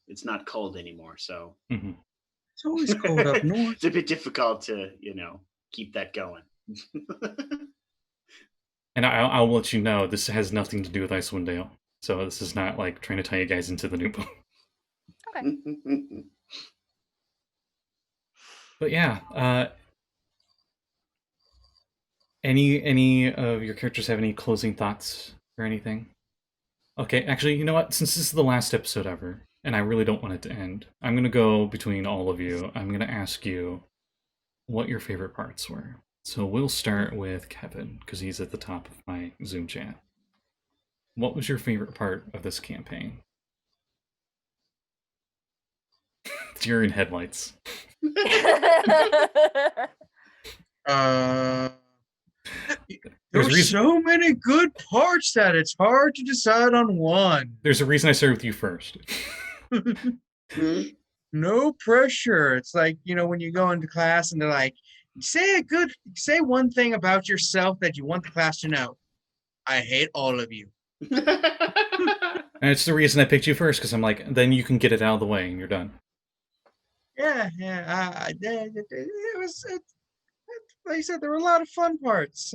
it's not cold anymore. So It's always cold up north. It's a bit difficult to keep that going. And I'll let you know, this has nothing to do with Icewind Dale. So this is not like trying to tie you guys into the new book. Okay. But yeah, any of your characters have any closing thoughts or anything? Okay, actually, you know what? Since this is the last episode ever, and I really don't want it to end, I'm going to go between all of you. I'm going to ask you what your favorite parts were. So we'll start with Kevin, because he's at the top of my Zoom chat. What was your favorite part of this campaign? You're in headlights. There were so many good parts that it's hard to decide on one. There's a reason I started with you first. no pressure. It's like, when you go into class and they're like, say one thing about yourself that you want the class to know. I hate all of you. And it's the reason I picked you first, because I'm like, then you can get it out of the way and you're done. Yeah. It was, like I said, there were a lot of fun parts.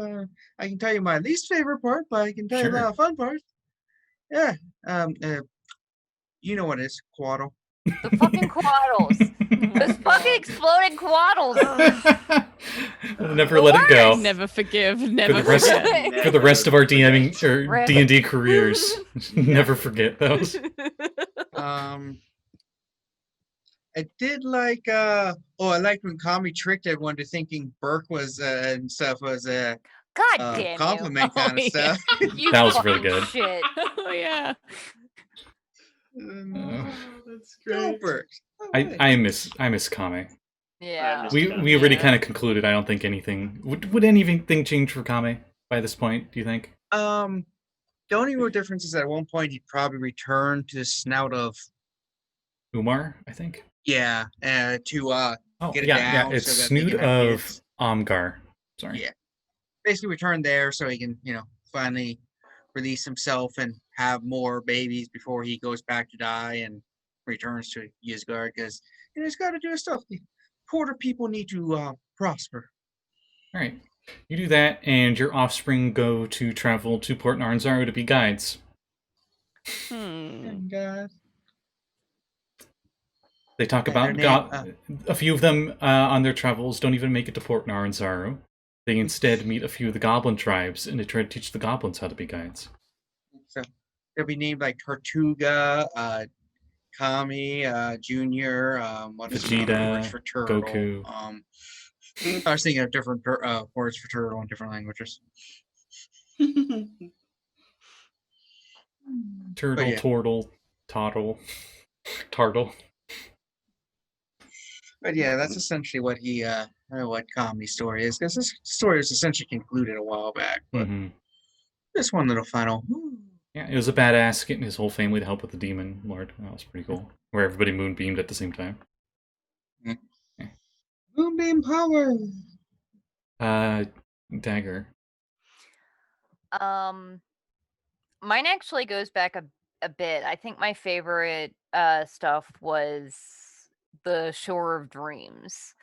I can tell you my least favorite part, but I can tell you a lot of fun parts. Yeah. You know what it is, Quaddle. The fucking quaddles. Those fucking exploding quaddles. We'll never let it go. Never forgive. For Never the rest, forget. for the rest of our DMing or Rip. D&D careers, never forget those. I did like I liked when Kami tricked everyone to thinking Burke was and stuff was a God damn compliment you. kind of Oh, yeah. stuff. You That was really fucking good. Shit. Oh yeah. That's Go great. Burke. I miss Kame. Yeah. We Kame, already yeah. kind of concluded. I don't think anything would anything change for Kame by this point. Do you think? The only real difference is at one point he'd probably return to the snout of Umar, I think. to Oh get it yeah, down it's so that they Snood can have of kids. Amgar. Sorry. Yeah. Basically return there so he can, finally release himself and have more babies before he goes back to die and returns to Ysgard because he's got to do his stuff. The Porter people need to prosper. All right. You do that, and your offspring go to travel to Port Narnzaro to be guides. And They talk And about their name, a few of them on their travels don't even make it to Port Narnzaro. They instead meet a few of the goblin tribes, and they try to teach the goblins how to be guides. so they'll be named like Tortuga, Kami, Junior, what is the Vegeta, words for turtle? Goku. I was thinking of different words for turtle in different languages. Turtle, yeah. Tortle, Toddle, Tartle. But yeah, that's essentially what what Kami's story is. Because this story was essentially concluded a while back, but this one little final. Yeah, it was a badass getting his whole family to help with the demon lord. That was pretty cool. Where everybody moonbeamed at the same time. Moonbeam power. Dagger. Mine actually goes back a bit. I think my favorite stuff was the Shore of Dreams.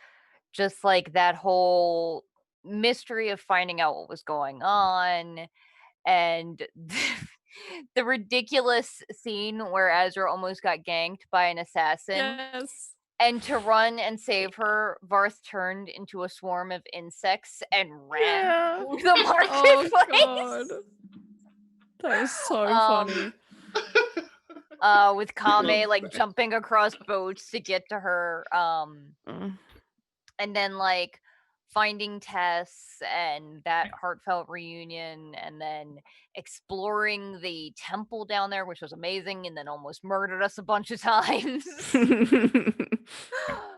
Just like that whole mystery of finding out what was going on and the ridiculous scene where Azra almost got ganked by an assassin. Yes. And to run and save her, Varth turned into a swarm of insects and ran through the marketplace. Oh god. That was so funny. With Kame like jumping across boats to get to her. And then like finding Tess and that heartfelt reunion, and then exploring the temple down there, which was amazing, and then almost murdered us a bunch of times.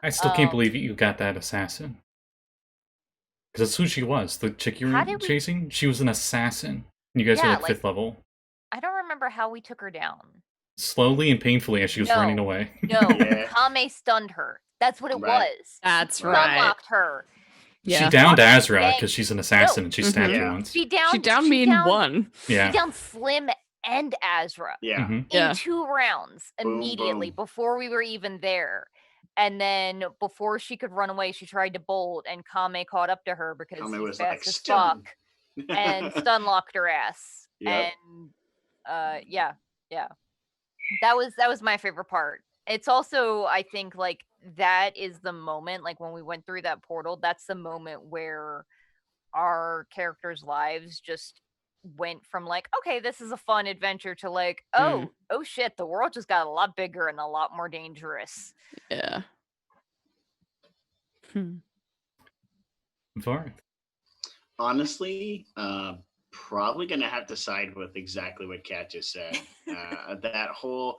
I still can't believe you got that assassin. Because that's who she was. The chick you were chasing, she was an assassin. And you guys were like 5th level. I don't remember how we took her down. Slowly and painfully as she was running away. No, Kame stunned her. That's what it was. That's He right. unlocked her. Yeah. She downed Azra because she's an assassin and she stabbed her once. She downed me in one. Yeah. She downed Slim and Azra. Yeah. In 2 rounds immediately before we were even there. And then before she could run away, she tried to bolt, and Kame caught up to her because he's fast as fuck and stun locked her ass. Yep. And yeah. That was my favorite part. It's also, I think, like, that is the moment, like, when we went through that portal, that's the moment where our characters' lives just went from, like, okay, this is a fun adventure to, like, oh shit, the world just got a lot bigger and a lot more dangerous. Yeah. Varth. Honestly, probably gonna have to side with exactly what Kat just said. That whole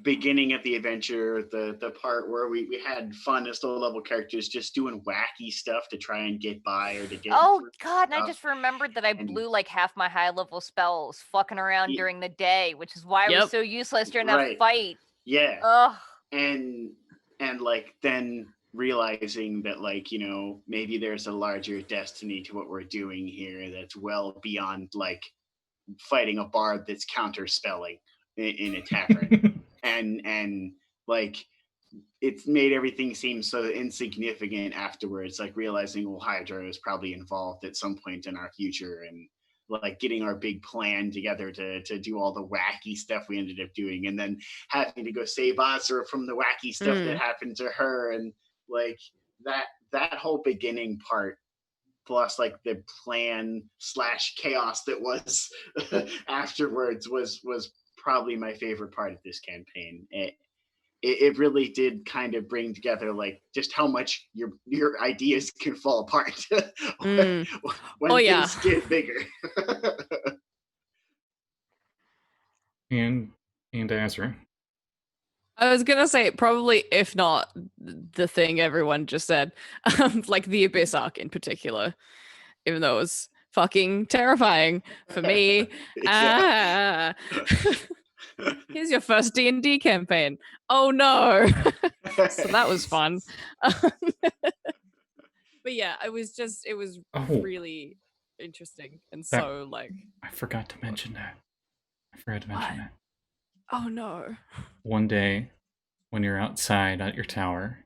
beginning of the adventure, the part where we had fun as low level characters just doing wacky stuff to try and get by or to get God, and I just remembered that I blew like half my high level spells fucking around during the day, which is why I was so useless during that fight. Yeah. Ugh. And and like then realizing that like maybe there's a larger destiny to what we're doing here that's well beyond like fighting a bard that's counter spelling in a tavern and like it's made everything seem so insignificant afterwards, like realizing well Hydra is probably involved at some point in our future, and like getting our big plan together to do all the wacky stuff we ended up doing, and then having to go save Azra from the wacky stuff that happened to her, and like that whole beginning part plus like the plan / chaos that was afterwards was probably my favorite part of this campaign. It really did kind of bring together like just how much your ideas can fall apart when things get bigger. and Azra. I was gonna say probably, if not the thing everyone just said, like the Abyss arc in particular, even though it was fucking terrifying for me. Here's your first D&D campaign. Oh no. So that was fun. But yeah, it was really interesting and so like. I forgot to mention that. Oh no. One day, when you're outside at your tower,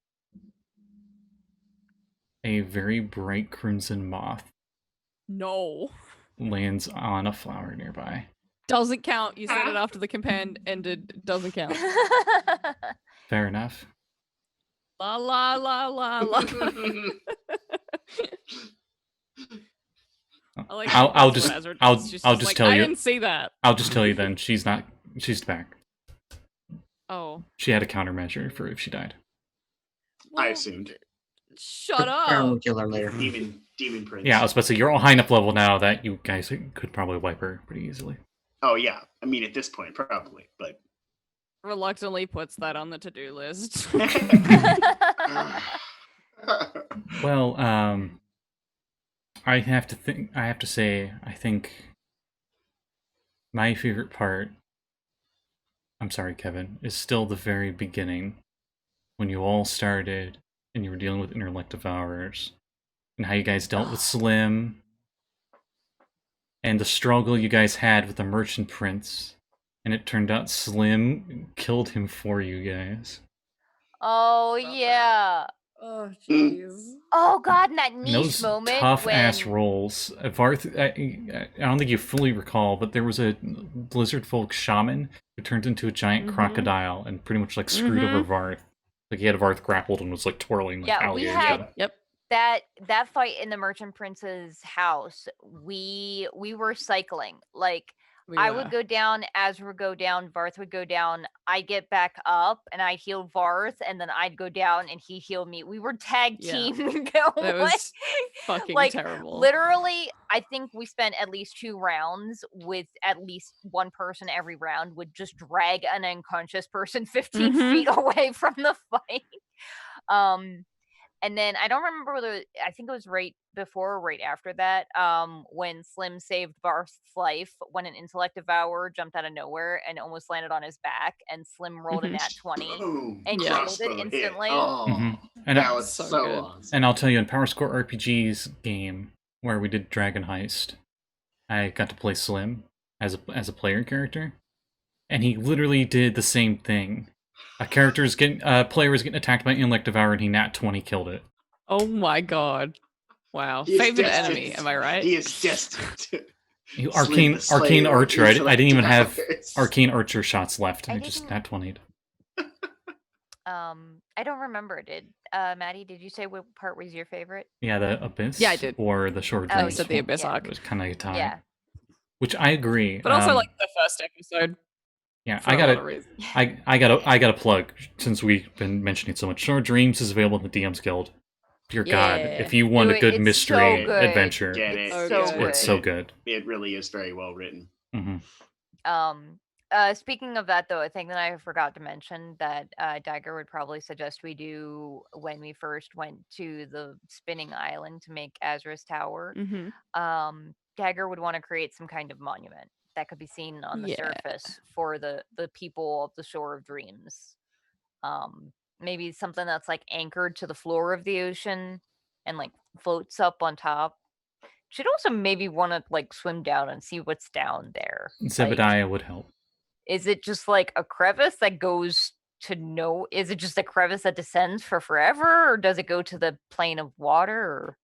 a very bright crimson moth lands on a flower nearby. Doesn't count. You said it after the campaign ended. Doesn't count. Fair enough. La la la la la. I'll just tell you. I didn't see that. I'll just tell you then. She's back. Oh. She had a countermeasure for if she died. I assumed. Shut up. We'll kill her later. Demon Prince. Yeah, I was about to say you're all high enough level now that you guys could probably wipe her pretty easily. Oh yeah, I mean at this point probably, but reluctantly puts that on the to-do list. Well, I have to say, I think my favorite part, I'm sorry, Kevin, is still the very beginning when you all started and you were dealing with Intellect Devourers and how you guys dealt with Slim and the struggle you guys had with the Merchant Prince, and it turned out Slim killed him for you guys. Oh yeah. Oh jeez. Oh god, and that niche those moment. Tough when... ass rolls. Varth, I don't think you fully recall, but there was a Blizzard Folk shaman who turned into a giant crocodile and pretty much like screwed over Varth. Like he had Varth grappled and was like twirling like alligator. Yep. That fight in the Merchant Prince's house, we were cycling. Like I would go down, Azra would go down, Varth would go down, I'd get back up and I'd heal Varth, and then I'd go down and he healed me. We were tag team going. That was fucking like, terrible. Literally, I think we spent at least 2 rounds with at least one person every round would just drag an unconscious person 15 feet away from the fight. And then I don't remember whether I think it was right before or right after that, when Slim saved Varth's life when an Intellect Devourer jumped out of nowhere and almost landed on his back, and Slim rolled a nat 20 and killed it instantly. And that was so awesome. And I'll tell you, in Power Score RPG's game where we did Dragon Heist, I got to play Slim as a player character, and he literally did the same thing. A player was getting attacked by Intellect Devourer, and he nat 20 killed it. Oh my god! Wow, favorite enemy. Am I right? He is destined. Arcane Archer. I didn't even have Arcane Archer shots left, and I just nat 20'd. I don't remember. Did Maddie? Did you say what part was your favorite? Yeah, the Abyss. Yeah, I did. Or the Short Dreams. Oh, said the Abyss arc. It was kind of a tie. Yeah. Which I agree. But also like the first episode. Yeah, I gotta plug, since we've been mentioning it so much. Short Dreams is available in the DM's Guild. Dear God, if you want a good mystery adventure, it's so good. It really is very well written. Speaking of that, though, I think that I forgot to mention that Dagger would probably suggest we do when we first went to the spinning island to make Azra's tower. Dagger would want to create some kind of monument that could be seen on the surface for the people of the Shore of Dreams. maybe something that's like anchored to the floor of the ocean and like floats up on top. Should also maybe want to like swim down and see what's down there. Like, Zebediah would help. is it just like a crevice that goes to no? Is it just a crevice that descends for forever, or does it go to the plane of water?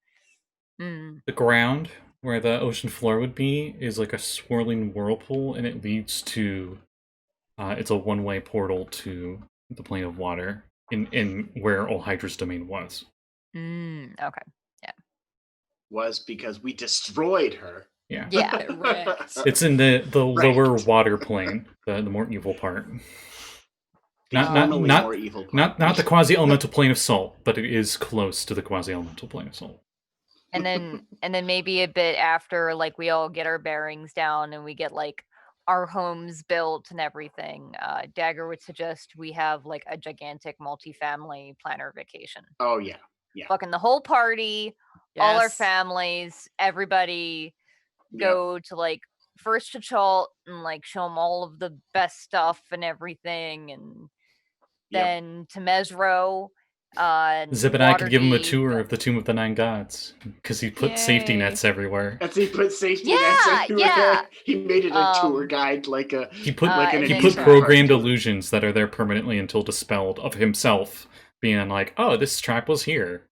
Or... The ground where the ocean floor would be is like a swirling whirlpool, and it leads to. It's a one-way portal to the plane of water in where Olhydra's domain was. Okay. Was because we destroyed her. Yeah. Yeah. Correct. It's in the Right. lower water plane, the more evil part. Phenomenally Not more evil part. not the quasi-elemental plane of salt, but it is close to the quasi-elemental plane of salt. And then maybe a bit after, like, we all get our bearings down and we get like our homes built and everything, Dagger would suggest we have like a gigantic multi-family planner vacation. Oh yeah. Fucking the whole party, all our Yes. families, everybody go to like first to Chalt and like show them all of the best stuff and everything, and then to Mesro. Zebediah could give him a Waterdeep. tour of the Tomb of the Nine Gods because he put safety Yay. nets everywhere. As he put safety Yeah, nets everywhere. yeah. He made it a tour guide, like a He put like an and he then- put amusement programmed park. illusions that are there permanently until dispelled of himself being like, oh, this track was here.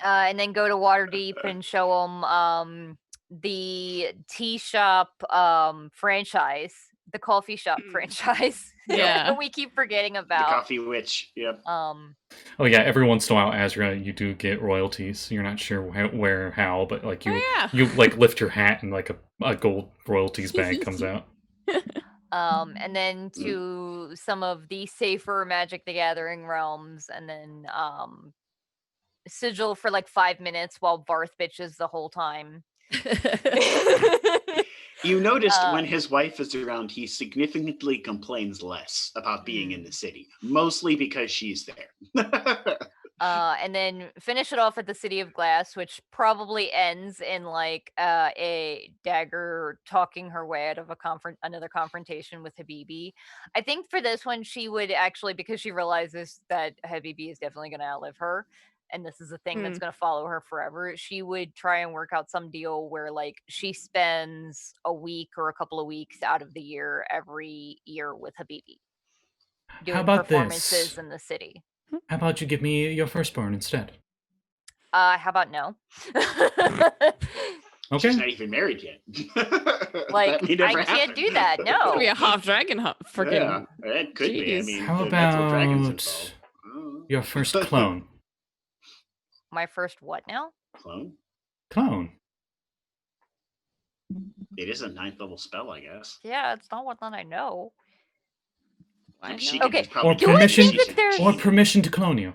And then go to Waterdeep and show them the tea shop franchise, the coffee shop franchise. Yeah. that we keep forgetting The about. Coffee Witch. Yep. Oh yeah, every once in a while, Azra, you do get royalties. You're not sure where, how, but like you, Oh, yeah. you like lift your hat and like a gold royalties bag comes out. And then to some of the safer Magic the Gathering realms, and then sigil for like 5 minutes while Varth bitches the whole time. You noticed when his wife is around, he significantly complains less about being in the city, mostly because she's there. And then finish it off at the City of Glass, which probably ends in like a Dagger talking her way out of another confrontation with Habibi. I think for this one, she would actually, because she realizes that Habibi is definitely going to outlive her, and this is a thing that's going to follow her forever, she would try and work out some deal where like she spends a week or a couple of weeks out of the year every year with Habibi doing about performances this? in the city. How about you give me your firstborn instead? How about no? Okay. She's not even married yet. Like, That may never I can't happen. do that, no. Could be a half dragon, freaking. Yeah, it could be. I Jeez. mean, How that's what dragons about involve. Oh. your first clone? My first what now? Clone? Clone. It is a 9th level spell, I guess. Yeah, it's not one that I know. Why She not? could Okay, just probably Or Do I permission, think that there's- or permission to clone you.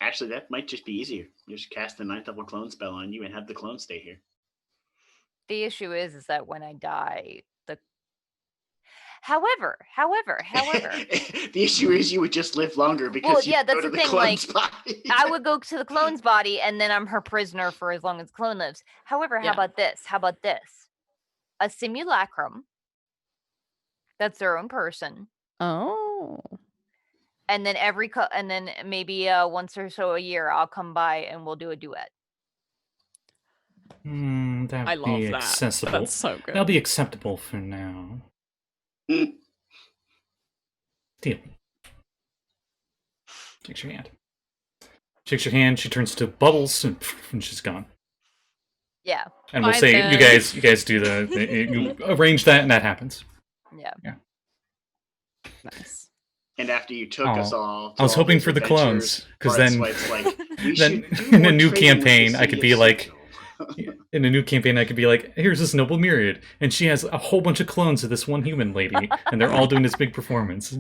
Actually, that might just be easier. You just cast the 9th level clone spell on you and have the clone stay here. The issue is that when I die, However, The issue is you would just live longer because you yeah, go that's to the the thing, clone's like, body. I would go to the clone's body and then I'm her prisoner for as long as the clone lives. However, Yeah. how about this? A simulacrum that's their own person. Oh. And then and then maybe once or so a year, I'll come by and we'll do a duet. That I would love be that. accessible. That's so good. That'll be acceptable for now. Deal. Shakes your hand. Shakes your hand. She turns to bubbles, and she's gone. Yeah. And we'll Bye, say then. you guys do you arrange that, and that happens. Yeah. Nice. And after you took us all, to I was all hoping those for the adventures, clones, 'cause Varth's then- wife's like, "We then should do in a more new trading with the campaign, I could city be of like- Citadel." In a new campaign, I could be like, here's this noble myriad, and she has a whole bunch of clones of this one human lady, and they're all doing this big performance.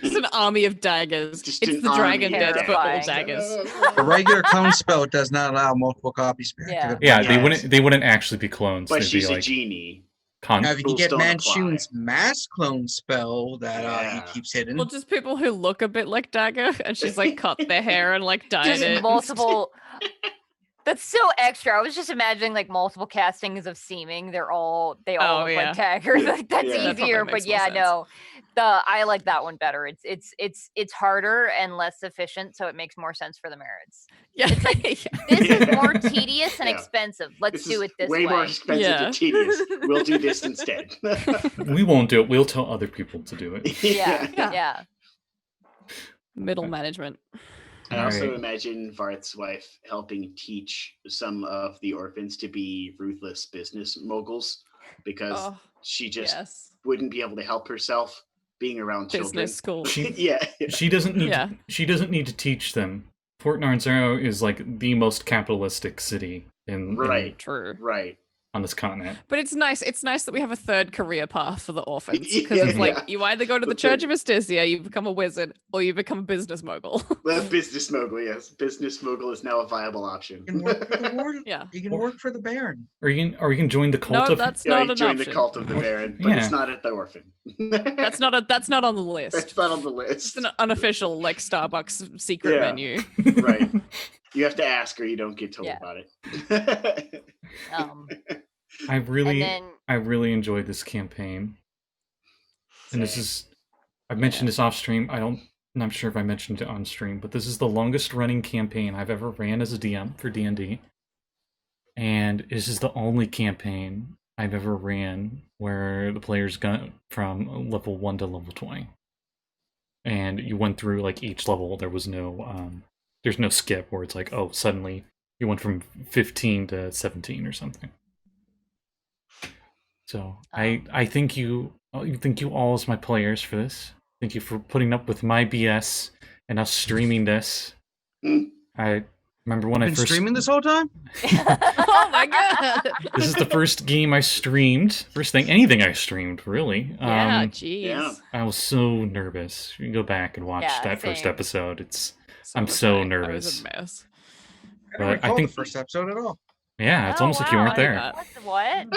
It's an army of daggers. Just It's an the dragon army of deads, but all daggers. daggers. A regular clone spell does not allow multiple copies per Yeah. active Yeah, ability. they wouldn't actually be clones. But They'd she's be a like genie. Now, if you Rules get don't apply. Manchun's mass clone spell that Yeah. he keeps hidden, Well, just people who look a bit like Dagger, and she's like cut their hair and like dyed Just it. multiple. That's so extra. I was just imagining like multiple castings of seeming. They all look like Dagger. Yeah. Like, that's Yeah. That probably easier. makes But more yeah, sense. no. I like that one better. It's harder and less efficient, so it makes more sense for the merits. Yeah. It's like, Yeah. This is more tedious and Yeah. expensive. Let's This do is it this way way. more expensive Yeah. and tedious. We'll do this instead. We won't do it. We'll tell other people to do it. Yeah. Yeah. Yeah. Middle management. I also Alright. imagine Varth's wife helping teach some of the orphans to be ruthless business moguls because Oh, she just yes. wouldn't be able to help herself being around Business school. She- yeah. She doesn't need. Yeah. She doesn't need to teach them. Port Narzaro is like the most capitalistic city in Right. True. Right. on this continent. But it's nice. It's nice that we have a third career path for the orphans because Yeah, it's like yeah. you either go to the The Church third- of Astisia, you become a wizard, or you become a business mogul. Well, business mogul, yes. Business mogul is now a viable option. You can work for the warden. Yeah. You can work for the Baron. Or you can join the cult No, of. that's Yeah, not you an join option. the cult of the Baron, but Yeah. it's not at the orphan. That's not on the list. That's not on the It's list. an unofficial like Starbucks secret Yeah. menu. Right. You have to ask or you don't get told Yeah. about it. I really, And then I really enjoyed this campaign, and this Same. is. I've mentioned this off stream. I'm not sure if I mentioned it on stream, but this is the longest running campaign I've ever ran as a DM for D&D, and this is the only campaign I've ever ran where the players got from level 1 to level 20, and you went through like each level. There was no there's no skip where it's like, oh, suddenly you went from 15 to 17 or something. So I thank you all as my players for this. Thank you for putting up with my BS and us streaming this. Mm. I remember when I Been first streaming this whole time? Oh my god. This is the first game I streamed. First thing, anything I streamed, really. Yeah, jeez. yeah. I was so nervous. You can go back and watch Yeah, that first same. episode. I'm was so I. I was nervous. a mess. I don't But I recall think- the first episode at all. Yeah, it's Oh, almost like you wow, weren't I there. got- What?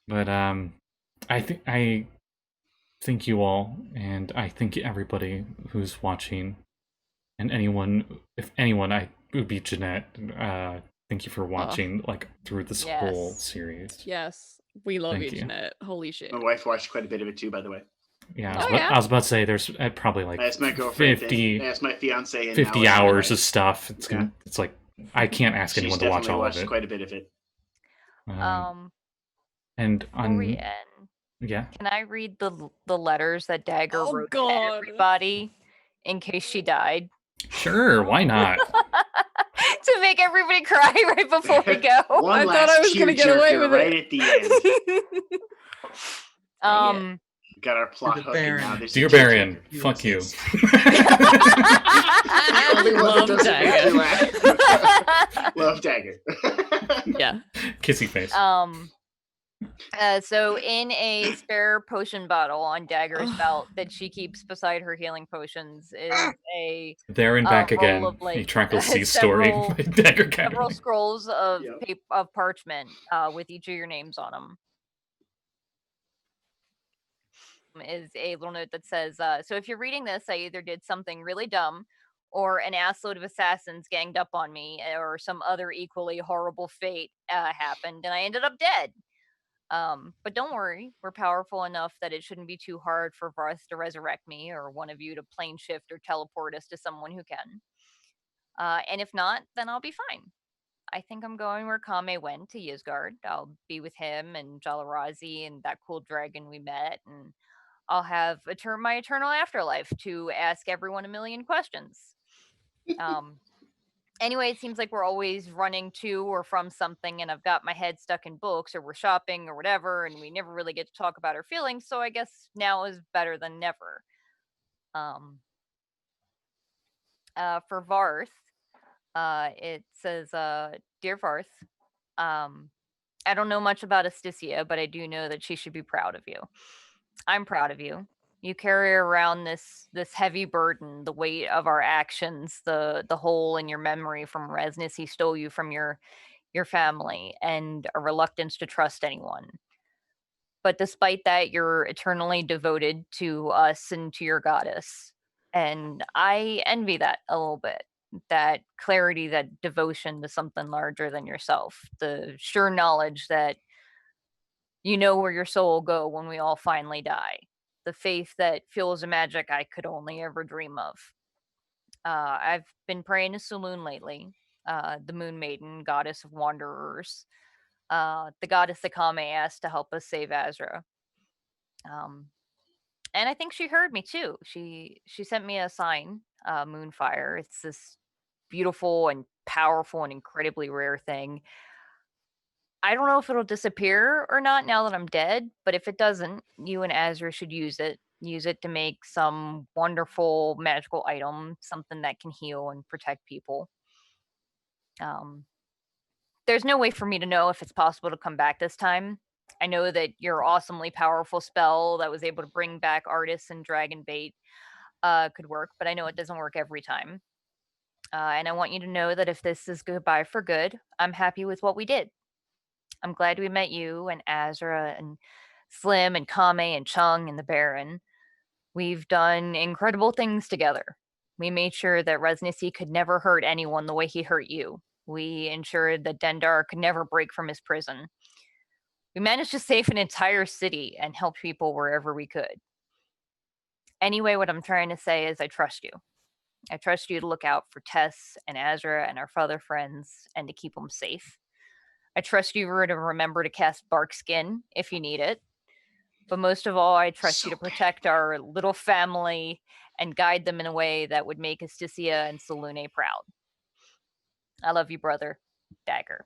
But I thank you all, and I thank everybody who's watching, and if anyone, it would be Jeanette. Thank you for watching, like through this whole Yes. series. Yes. We love Thank you, you. Jeanette. Holy shit. My wife watched quite a bit of it too, by the way. Yeah, Oh, yeah? I was about to say there's probably like I asked my girlfriend. 50 I asked my fiance. And 50 now hours I- of stuff. It's like I can't ask She's anyone to watch definitely all of watched it. quite a bit of it. And Before on we end, yeah, can I read the letters that Dagger Oh, wrote to God. everybody in case she died? sure, why not? To make everybody cry right before we go. One I last thought I was gonna get away tearjerker with right it. at the end. Got our plot the hook. And Baron. now there's a Dear Baron, tearjerker. fuck you. The only one that Love doesn't Dagger. make me laugh. Love Dagger. Yeah. Kissy face. So in a spare potion bottle on Dagger's belt that she keeps beside her healing potions is a There and back roll again. of, like, A Trackless Sea story several- by Dagger several Academy. scrolls of Yep. of parchment with each of your names on them. Is a little note that says, so if you're reading this, I either did something really dumb or an assload of assassins ganged up on me or some other equally horrible fate happened and I ended up dead. But don't worry, we're powerful enough that it shouldn't be too hard for Varth to resurrect me or one of you to plane shift or teleport us to someone who can. And if not, then I'll be fine. I think I'm going where Kame went, to Yizgard. I'll be with him and Jalarazi and that cool dragon we met, and I'll have my eternal afterlife to ask everyone a million questions. Anyway, it seems like we're always running to or from something, and I've got my head stuck in books, or we're shopping, or whatever, and we never really get to talk about our feelings, so I guess now is better than never. For Varth, it says, Dear Varth, I don't know much about Astisia, but I do know that she should be proud of you. I'm proud of you. You carry around this heavy burden, the weight of our actions, the hole in your memory from Resness he stole you from your family, and a reluctance to trust anyone. But despite that, you're eternally devoted to us and to your goddess. And I envy that a little bit. that clarity, that devotion to something larger than yourself, the sure knowledge that you know where your soul will go when we all finally die, the faith that fuels a magic I could only ever dream of. I've been praying to Saloon lately, the Moon Maiden, goddess of wanderers, the goddess that Kame asked to help us save Azra. And I think she heard me too. She sent me a sign, Moonfire. It's this beautiful and powerful and incredibly rare thing. I don't know if it'll disappear or not now that I'm dead, but if it doesn't, you and Azra should use it. Use it to make some wonderful magical item, something that can heal and protect people. There's no way for me to know if it's possible to come back this time. I know that your awesomely powerful spell that was able to bring back Artis and Dragon Bait could work, but I know it doesn't work every time. And I want you to know that if this is goodbye for good, I'm happy with what we did. I'm glad we met you and Azra and Slim and Kame and Chung and the Baron. We've done incredible things together. We made sure that Resnicy could never hurt anyone the way he hurt you. We ensured that Dendar could never break from his prison. We managed to save an entire city and help people wherever we could. Anyway, what I'm trying to say is I trust you. I trust you to look out for Tess and Azra and our other friends and to keep them safe. I trust you to remember to cast Bark Skin if you need it. But most of all, I trust you to protect our little family and guide them in a way that would make Asticia and Salune proud. I love you, brother. Dagger.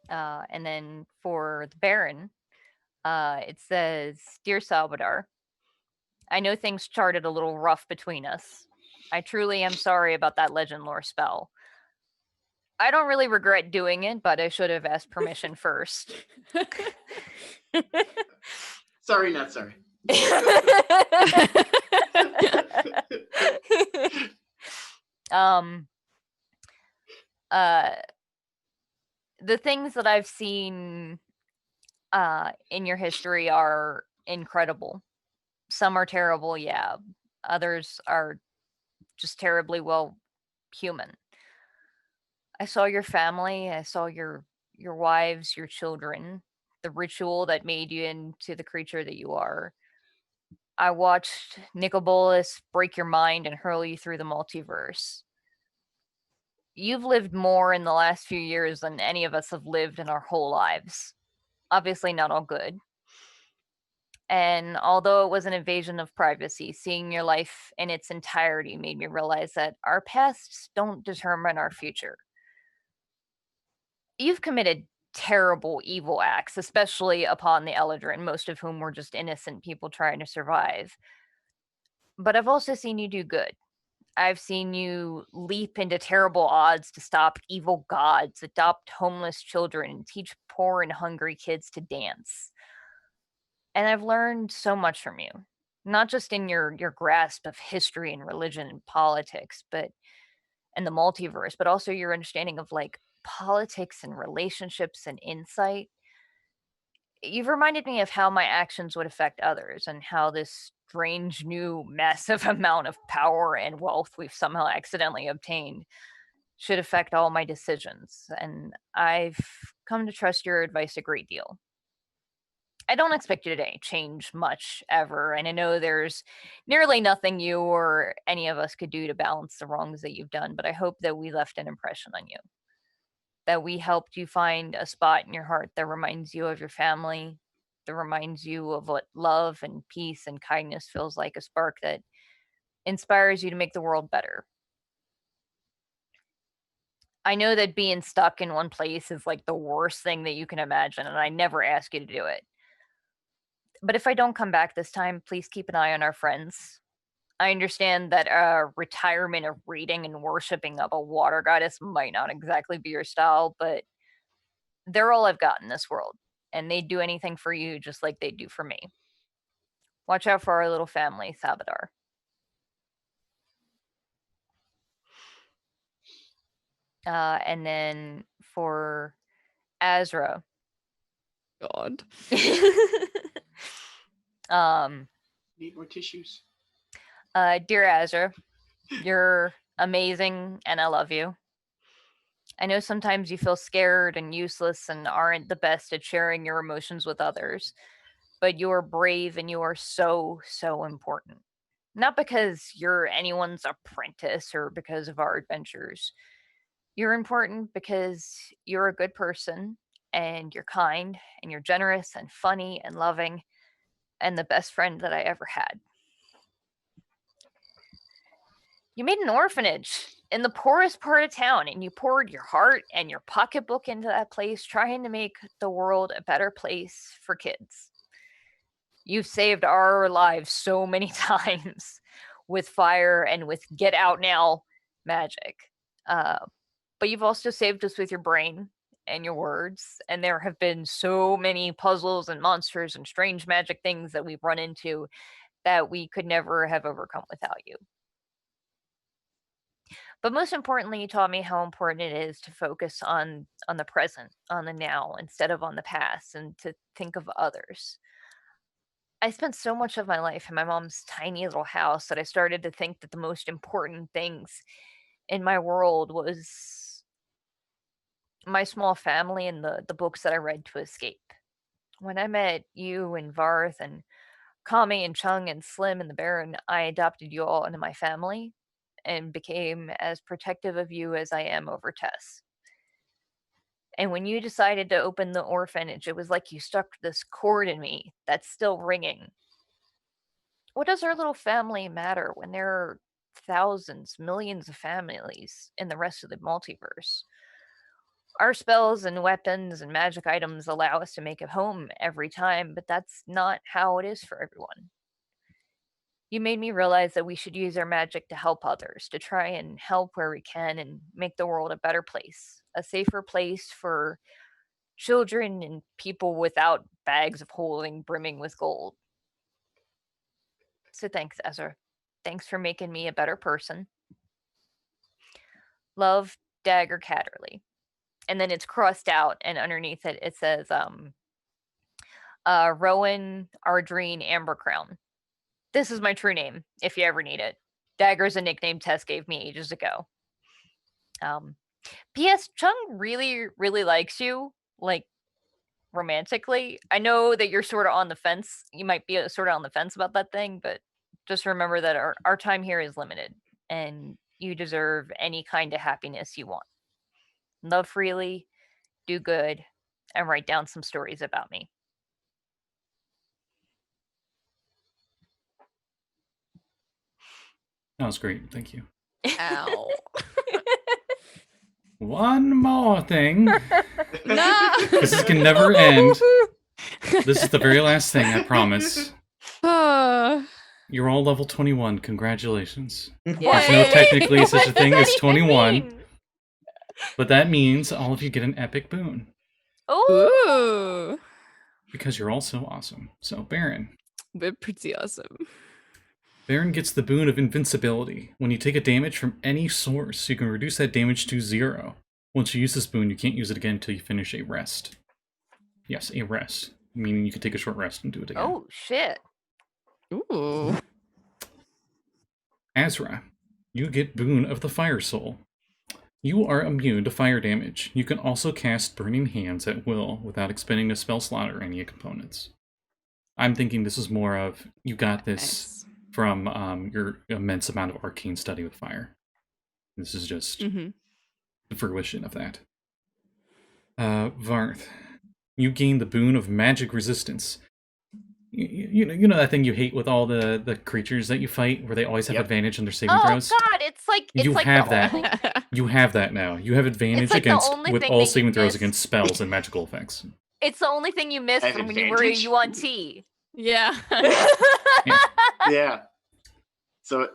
And then for the Baron, it says, Dear Salbador, I know things started a little rough between us. I truly am sorry about that legend lore spell. I don't really regret doing it, but I should have asked permission first. Sorry, not sorry. The things that I've seen in your history are incredible. Some are terrible, yeah. Others are just terribly well human. I saw your family, I saw your wives, your children, the ritual that made you into the creature that you are. I watched Nicobolus break your mind and hurl you through the multiverse. You've lived more in the last few years than any of us have lived in our whole lives. Obviously not all good. And although it was an invasion of privacy, seeing your life in its entirety made me realize that our pasts don't determine our future. You've committed terrible evil acts, especially upon the Eldrin, most of whom were just innocent people trying to survive. But I've also seen you do good. I've seen you leap into terrible odds to stop evil gods, adopt homeless children, and teach poor and hungry kids to dance. And I've learned so much from you, not just in your grasp of history and religion and politics, but and the multiverse, but also your understanding of like politics and relationships and insight. You've reminded me of how my actions would affect others and how this strange new massive amount of power and wealth we've somehow accidentally obtained should affect all my decisions. And I've come to trust your advice a great deal. I don't expect you to change much ever, and I know there's nearly nothing you or any of us could do to balance the wrongs that you've done, but I hope that we left an impression on you. That we helped you find a spot in your heart that reminds you of your family, that reminds you of what love and peace and kindness feels like, a spark that inspires you to make the world better. I know that being stuck in one place is like the worst thing that you can imagine, and I never ask you to do it. But if I don't come back this time, please keep an eye on our friends. I understand that retirement of reading and worshipping of a water goddess might not exactly be your style, but they're all I've got in this world, and they'd do anything for you just like they'd do for me. Watch out for our little family, Salbador. And then for Azra. God. Need more tissues. Dear Azra, you're amazing and I love you. I know sometimes you feel scared and useless and aren't the best at sharing your emotions with others, but you are brave and you are so, so important. Not because you're anyone's apprentice or because of our adventures. You're important because you're a good person and you're kind and you're generous and funny and loving and the best friend that I ever had. You made an orphanage in the poorest part of town and you poured your heart and your pocketbook into that place trying to make the world a better place for kids. You've saved our lives so many times with fire and with get out now magic. But you've also saved us with your brain and your words. And there have been so many puzzles and monsters and strange magic things that we've run into that we could never have overcome without you. But most importantly, you taught me how important it is to focus on the present, on the now, instead of on the past, and to think of others. I spent so much of my life in my mom's tiny little house that I started to think that the most important things in my world was my small family and the books that I read to escape. When I met you and Varth and Kami and Chung and Slim and the Baron, I adopted you all into my family and became as protective of you as I am over Tess. And when you decided to open the orphanage, it was like you struck this chord in me that's still ringing. What does our little family matter when there are thousands, millions of families in the rest of the multiverse? Our spells and weapons and magic items allow us to make it home every time, but that's not how it is for everyone. You made me realize that we should use our magic to help others, to try and help where we can and make the world a better place, a safer place for children and people without bags of holding brimming with gold. So thanks, Ezra. Thanks for making me a better person. Love, Dagger Catterley. And then it's crossed out, and underneath it, it says, Rowan Ardreen Ambercrown. This is my true name, if you ever need it. Dagger's a nickname Tess gave me ages ago. P.S. Chung really, really likes you, like, romantically. I know that you're sort of on the fence. You might be sort of on the fence about that thing, but just remember that our time here is limited, and you deserve any kind of happiness you want. Love freely, do good, and write down some stories about me. That was great. Thank you. Ow. One more thing. No. This can never end. This is the very last thing, I promise. You're all level 21. Congratulations. There's no technically such a thing as 21. But that means all of you get an epic boon. Ooh. Because you're all so awesome. So, Baron. We're pretty awesome. Baron gets the boon of invincibility. When you take a damage from any source, you can reduce that damage to 0. Once you use this boon, you can't use it again until you finish a rest. Yes, a rest. Meaning you can take a short rest and do it again. Oh, shit. Ooh. Azra, you get boon of the Fire Soul. You are immune to fire damage. You can also cast Burning Hands at will without expending a spell slot or any components. I'm thinking this is more of, you got this from your immense amount of arcane study with fire. This is just the fruition of that. Varth, you gain the boon of magic resistance. You know that thing you hate with all the creatures that you fight, where they always have advantage on their saving throws? Oh god, it's like you like have that. You have that now. You have advantage like against with all saving throws against spells and magical effects. It's the only thing you missed from when you were a UNT. Yeah. Yeah. So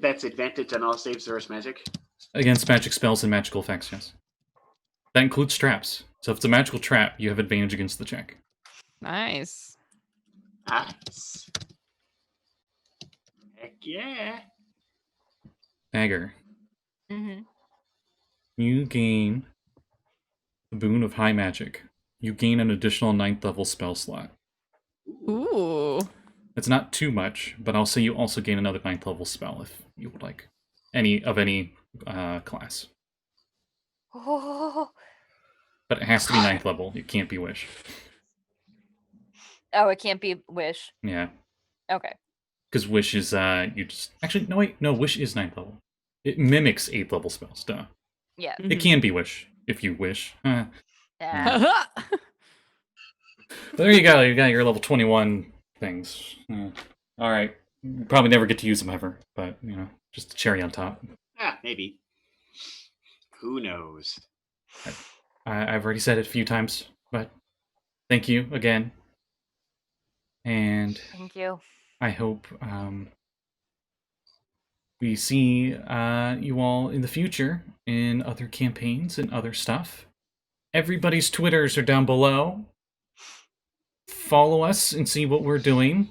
that's advantage on all saves versus magic? Against magic spells and magical effects, yes. That includes traps. So if it's a magical trap, you have advantage against the check. Nice. Nice. Heck yeah. Dagger. Mm-hmm. You gain the boon of high magic. You gain an additional 9th level spell slot. Ooh. It's not too much, but I'll say you also gain another 9th level spell if you would like. Any class. Oh, But it has to be 9th level. It can't be Wish. it can't be Wish. Yeah. Okay. Because Wish is, you just... Actually, no, wait. No, Wish is 9th level. It mimics 8th level spells, duh. Yeah. It can be Wish, if you wish. Yeah. But there you go. You got your level 21 things. All right. Probably never get to use them ever, but, just a cherry on top. Maybe. Who knows? I've already said it a few times, but thank you again. And Thank you. I hope we see you all in the future in other campaigns and other stuff. Everybody's Twitters are down below. Follow us and see what we're doing.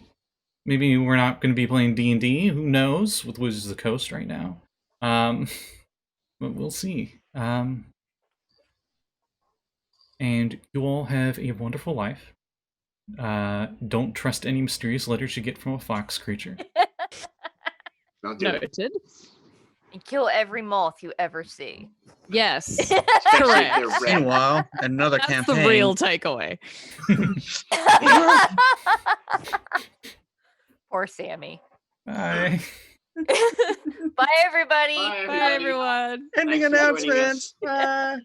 Maybe we're not going to be playing D&D. Who knows? With Wizards of the Coast right now. But we'll see. And you all have a wonderful life. Don't trust any mysterious letters you get from a fox creature. Don't do it. Noted. And kill every moth you ever see. Yes. Especially if Correct. they're red. Meanwhile, another That's campaign. the real takeaway. Poor Sammy. Bye. Bye, everybody. Bye, Bye, everybody. everyone. Ending Thanks for joining announcements. us. Bye.